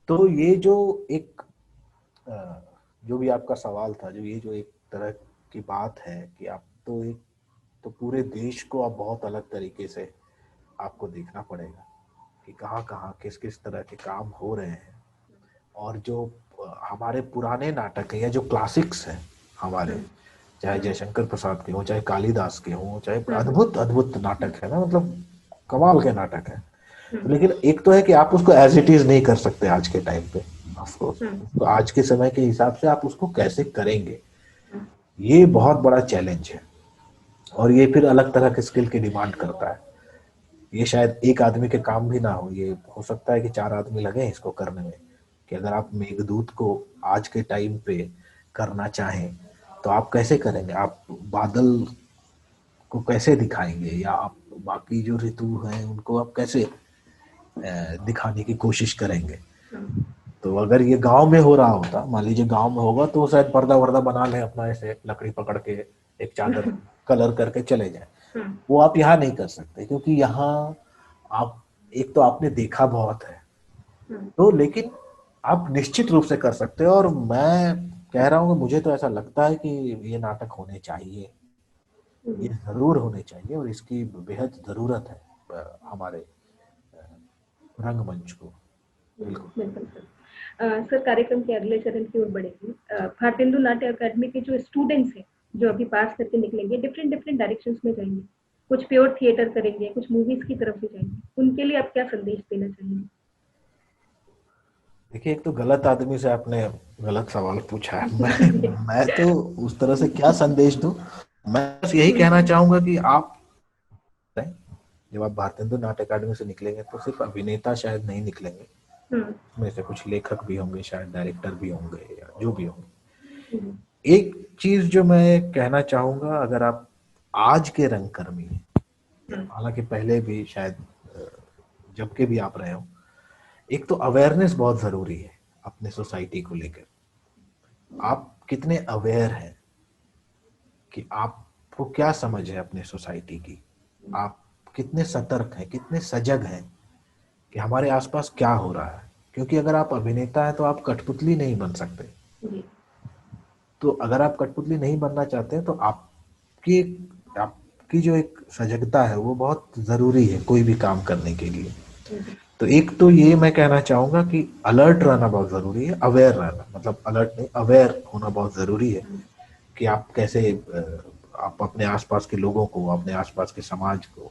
B: तो ये जो एक जो भी आपका सवाल था, जो ये जो एक तरह की बात है कि आप तो एक तो पूरे देश को आप बहुत अलग तरीके से आपको देखना पड़ेगा कि कहाँ कहाँ किस किस तरह के काम हो रहे हैं। और जो हमारे पुराने नाटक है या जो क्लासिक्स हैं हमारे, चाहे जयशंकर प्रसाद के हों, चाहे कालिदास के हों, चाहे अद्भुत अद्भुत नाटक है ना, मतलब कमाल के नाटक है। लेकिन एक तो है कि आप उसको एज इट इज नहीं कर सकते आज के टाइम पे, ऑफकोर्स। तो आज के समय के हिसाब से आप उसको कैसे करेंगे, ये बहुत बड़ा चैलेंज है। और ये फिर अलग तरह के स्किल की डिमांड करता है। ये शायद एक आदमी के काम भी ना हो, ये हो सकता है कि 4 आदमी लगे इसको करने में। कि अगर आप मेघदूत को आज के टाइम पे करना चाहें तो आप कैसे करेंगे, आप बादल को कैसे दिखाएंगे, या आप बाकी जो ऋतु हैं उनको आप कैसे दिखाने की कोशिश करेंगे। तो अगर ये गांव में हो रहा होता, मान लीजिए गांव में होगा, तो शायद पर्दा वर्दा बना ले अपना, ऐसे लकड़ी पकड़ के एक चादर कलर करके चले जाए। वो आप यहाँ नहीं कर सकते, क्योंकि यहाँ आप एक तो आपने देखा बहुत है, तो लेकिन आप निश्चित रूप से कर सकते हो। और मैं कह रहा हूँ कि मुझे तो ऐसा लगता है कि ये नाटक होने चाहिए, ये जरूर होने चाहिए, और इसकी बेहद जरूरत है हमारे रंगमंच को। बिल्कुल।
A: सर, कार्यक्रम के अगले चरण की ओर बढ़ेंगे। भारतेंदु नाट्य अकादमी के जो स्टूडेंट्स हैं, जो अभी पास करके निकलेंगे, डिफरेंट डिफरेंट डायरेक्शंस में जाएंगे, कुछ प्योर थिएटर करेंगे, कुछ मूवीज की तरफ भी जाएंगे, उनके लिए आप क्या संदेश देना चाहेंगे?
B: देखिए, एक तो गलत आदमी से आपने गलत सवाल पूछा है। मैं तो उस तरह से क्या संदेश दूं। मैं बस यही कहना चाहूंगा कि आप जब आप भारतेंदु नाट्य अकादमी से निकलेंगे तो सिर्फ अभिनेता शायद नहीं निकलेंगे, उसमें से कुछ लेखक भी होंगे, शायद डायरेक्टर भी होंगे, या जो भी होंगे। एक चीज जो मैं कहना चाहूंगा, अगर आप आज के रंगकर्मी हैं, हालांकि पहले भी शायद जब के भी आप रहे हो, एक तो अवेयरनेस बहुत जरूरी है अपने सोसाइटी को लेकर। आप कितने अवेयर हैं कि आपको क्या समझ है अपने सोसाइटी की, आप कितने सतर्क हैं, कितने सजग हैं कि हमारे आसपास क्या हो रहा है। क्योंकि अगर आप अभिनेता हैं तो आप कठपुतली नहीं बन सकते। तो अगर आप कठपुतली नहीं बनना चाहते हैं तो आपकी आपकी जो एक सजगता है वो बहुत जरूरी है कोई भी काम करने के लिए। तो एक तो ये मैं कहना चाहूंगा कि अलर्ट रहना बहुत जरूरी है, अवेयर रहना, मतलब अलर्ट नहीं, अवेयर होना बहुत जरूरी है कि आप कैसे आप अपने आसपास के लोगों को, अपने आसपास के समाज को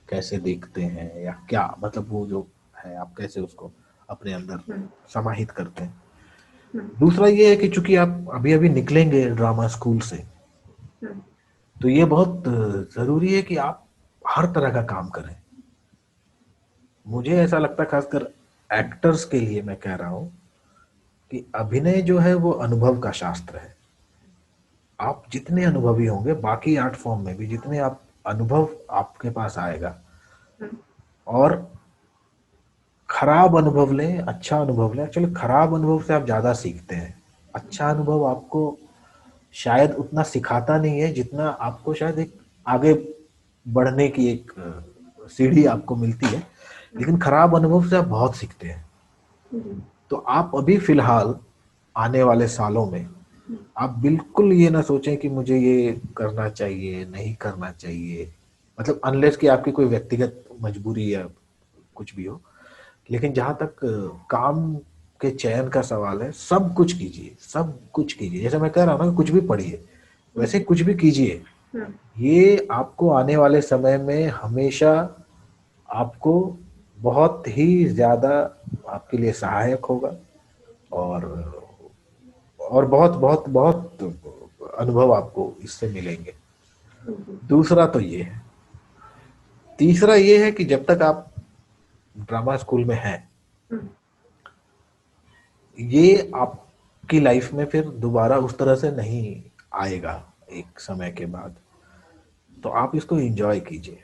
B: कैसे देखते हैं, या क्या मतलब वो जो है आप कैसे उसको अपने अंदर समाहित करते हैं। दूसरा ये है कि चूंकि आप अभी अभी निकलेंगे ड्रामा स्कूल से, तो ये बहुत जरूरी है कि आप हर तरह का काम करें। मुझे ऐसा लगता है खासकर एक्टर्स के लिए मैं कह रहा हूं कि अभिनय जो है वो अनुभव का शास्त्र है। आप जितने अनुभवी होंगे बाकी आर्ट फॉर्म में भी जितने आप अनुभव आपके पास आएगा, और खराब अनुभव लें अच्छा अनुभव लें, एक्चुअली खराब अनुभव से आप ज्यादा सीखते हैं। अच्छा अनुभव आपको शायद उतना सिखाता नहीं है जितना आपको शायद एक आगे बढ़ने की एक सीढ़ी आपको मिलती है, लेकिन खराब अनुभव से आप बहुत सीखते हैं। तो आप अभी फिलहाल आने वाले सालों में आप बिल्कुल ये ना सोचें कि मुझे ये करना चाहिए नहीं करना चाहिए, मतलब अनलेस कि आपकी कोई व्यक्तिगत मजबूरी या कुछ भी हो। लेकिन जहां तक काम के चयन का सवाल है, सब कुछ कीजिए, सब कुछ कीजिए। जैसे मैं कह रहा हूँ ना, कुछ भी पढ़िए, वैसे कुछ भी कीजिए। ये आपको आने वाले समय में हमेशा आपको बहुत ही ज्यादा आपके लिए सहायक होगा, और बहुत बहुत बहुत अनुभव आपको इससे मिलेंगे। दूसरा तो ये है। तीसरा ये है कि जब तक आप ड्रामा स्कूल में हैं, ये आपकी लाइफ में फिर दोबारा उस तरह से नहीं आएगा एक समय के बाद, तो आप इसको एंजॉय कीजिए।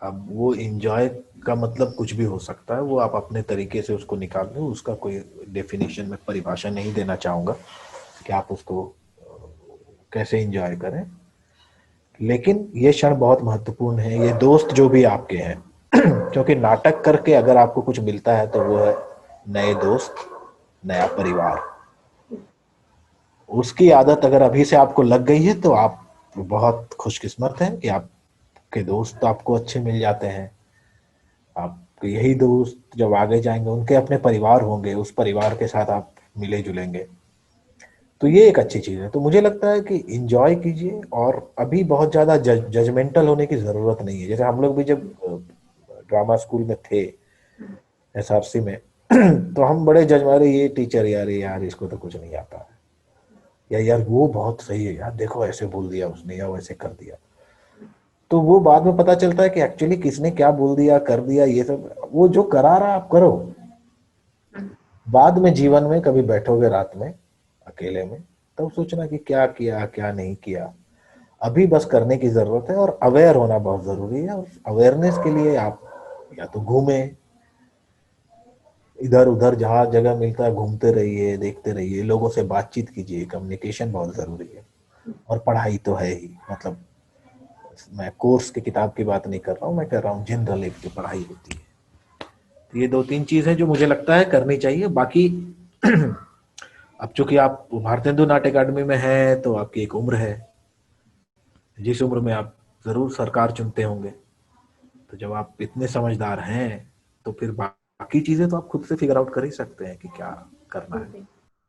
B: अब वो एंजॉय का मतलब कुछ भी हो सकता है, वो आप अपने तरीके से उसको निकाल लें, उसका कोई डेफिनेशन में परिभाषा नहीं देना चाहूंगा कि आप उसको कैसे एंजॉय करें। लेकिन ये क्षण बहुत महत्वपूर्ण है, ये दोस्त जो भी आपके हैं क्योंकि नाटक करके अगर आपको कुछ मिलता है तो वो है नए दोस्त, नया परिवार। उसकी आदत अगर अभी से आपको लग गई है तो आप बहुत खुशकिस्मत हैं कि आपके दोस्त आपको अच्छे मिल जाते हैं। आपके यही दोस्त जब आगे जाएंगे उनके अपने परिवार होंगे, उस परिवार के साथ आप मिले जुलेंगे, तो ये एक अच्छी चीज है। तो मुझे लगता है कि इंजॉय कीजिए, और अभी बहुत ज्यादा जजमेंटल होने की जरूरत नहीं है। जैसे हम लोग भी जब ड्रामा स्कूल में थे, एसआरसी में तो हम बड़े जज मारे, ये टीचर यार, यार इसको तो कुछ नहीं आता है, या यार वो बहुत सही है यार, देखो ऐसे बोल दिया उसने या वैसे कर दिया। तो वो बाद में पता चलता है कि एक्चुअली किसने क्या बोल दिया कर दिया, ये सब वो जो करा रहा आप करो। बाद में जीवन में कभी बैठोगे रात में अकेले में, तब तो सोचना कि क्या किया क्या नहीं किया। अभी बस करने की जरूरत है, और अवेयर होना बहुत जरूरी है। और अवेयरनेस के लिए आप या तो घूमे, इधर उधर जहां जगह मिलता है घूमते रहिए, देखते रहिए, लोगों से बातचीत कीजिए, कम्युनिकेशन बहुत जरूरी है। और पढ़ाई तो है ही, मतलब मैं कोर्स की किताब की बात नहीं कर रहा हूँ, मैं कह रहा हूँ जनरल एक जो पढ़ाई होती है। तो ये दो तीन चीज है जो मुझे लगता है करनी चाहिए। बाकी अब चूंकि आप भारतेंदु नाट्य अकादमी में हैं तो आपकी एक उम्र है, जिस उम्र में आप जरूर सरकार चुनते होंगे। तो जब आप इतने समझदार हैं तो फिर बाकी चीजें तो आप खुद से फिगर आउट कर ही सकते हैं कि क्या करना है।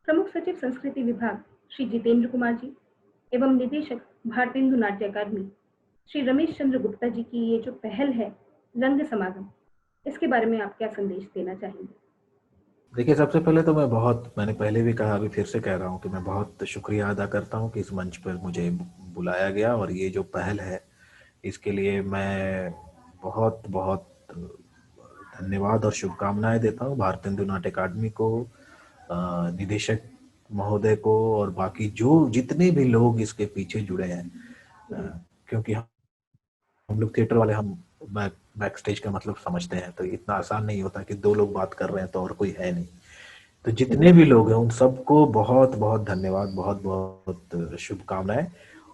A: प्रमुख सचिव संस्कृति विभाग श्री जितेंद्र कुमार जी एवं निदेशक भारतेंदु नाट्य अकादमी श्री रमेश चंद्र गुप्ता जी की ये जो पहल है रंग समागम, इसके बारे में आप क्या संदेश देना चाहेंगे?
B: देखिए, सबसे पहले तो मैंने पहले भी कहा, अभी फिर से कह रहा हूँ कि मैं बहुत शुक्रिया अदा करता हूँ कि इस मंच पर मुझे बुलाया गया, और ये जो पहल है इसके लिए मैं बहुत बहुत धन्यवाद और शुभकामनाएं देता हूँ भारतेंदु नाट्य अकादमी को, निदेशक महोदय को, और बाकी जो जितने भी लोग इसके पीछे जुड़े हैं। क्योंकि हम लोग थिएटर वाले, हम बैक स्टेज का मतलब समझते हैं, तो इतना आसान नहीं होता कि दो लोग बात कर रहे हैं तो और कोई है नहीं। तो जितने भी लोग हैं उन सबको बहुत बहुत धन्यवाद, बहुत बहुत शुभकामनाएं।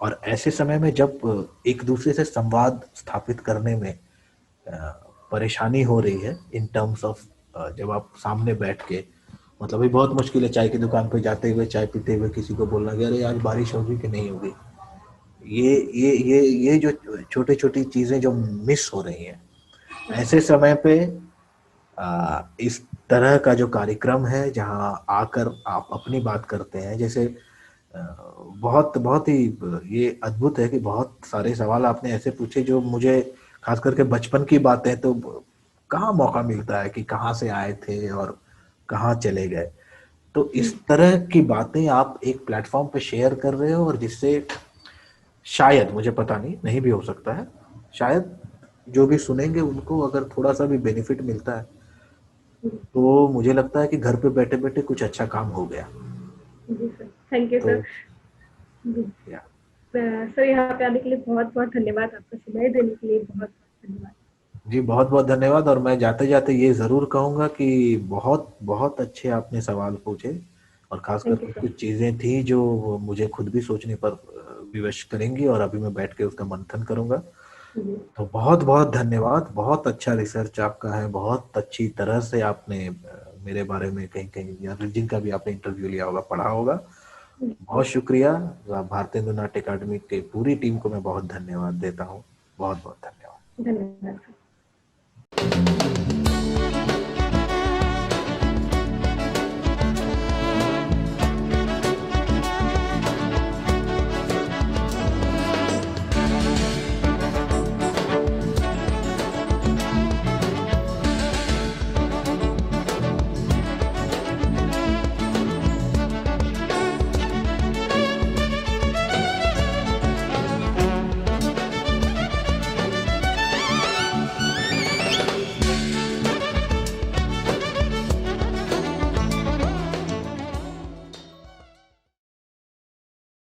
B: और ऐसे समय में जब एक दूसरे से संवाद स्थापित करने में परेशानी हो रही है, इन टर्म्स ऑफ जब आप सामने बैठ के, मतलब ये बहुत मुश्किल है चाय की दुकान पे जाते हुए चाय पीते हुए किसी को बोलना कि अरे आज बारिश होगी कि नहीं होगी। ये जो छोटी छोटी चीजें जो मिस हो रही हैं, ऐसे समय पे इस तरह का जो कार्यक्रम है जहां आकर आप अपनी बात करते हैं, जैसे बहुत बहुत ही ये अद्भुत है कि बहुत सारे सवाल आपने ऐसे पूछे जो मुझे खास करके बचपन की बातें तो कहाँ मौका मिलता है कि कहाँ से आए थे और कहाँ चले गए। तो इस तरह की बातें आप एक प्लेटफॉर्म पे शेयर कर रहे हो और जिससे शायद, मुझे पता नहीं, नहीं भी हो सकता है, शायद जो भी सुनेंगे उनको अगर थोड़ा सा भी बेनिफिट मिलता है तो मुझे लगता है कि घर पे बैठे बैठे कुछ अच्छा काम हो गया।
A: जी सर, थैंक यू
B: तो
A: सर। जी
B: या
A: सर, यहाँ पे आने के लिए बहुत बहुत धन्यवाद, आपका समय देने के लिए बहुत बहुत धन्यवाद।
B: जी, बहुत बहुत धन्यवाद। और मैं जाते जाते ये जरूर कहूंगा कि बहुत बहुत अच्छे आपने सवाल पूछे और खास
A: थैंक यू
B: करके
A: सर।
B: कुछ चीजें थी जो मुझे खुद भी सोचने पर विवश करेंगी और अभी मैं बैठ के उसका मंथन करूंगा।
A: जी
B: तो बहुत बहुत धन्यवाद। बहुत अच्छा रिसर्च आपका है, बहुत अच्छी तरह से आपने मेरे बारे में कहीं कहीं या जिनका भी आपने इंटरव्यू लिया होगा पढ़ा होगा। बहुत शुक्रिया। भारतीय हिंदू नाट्य अकादमी की पूरी टीम को मैं बहुत धन्यवाद देता हूँ। बहुत बहुत धन्यवाद।
A: धन्यवाद सर।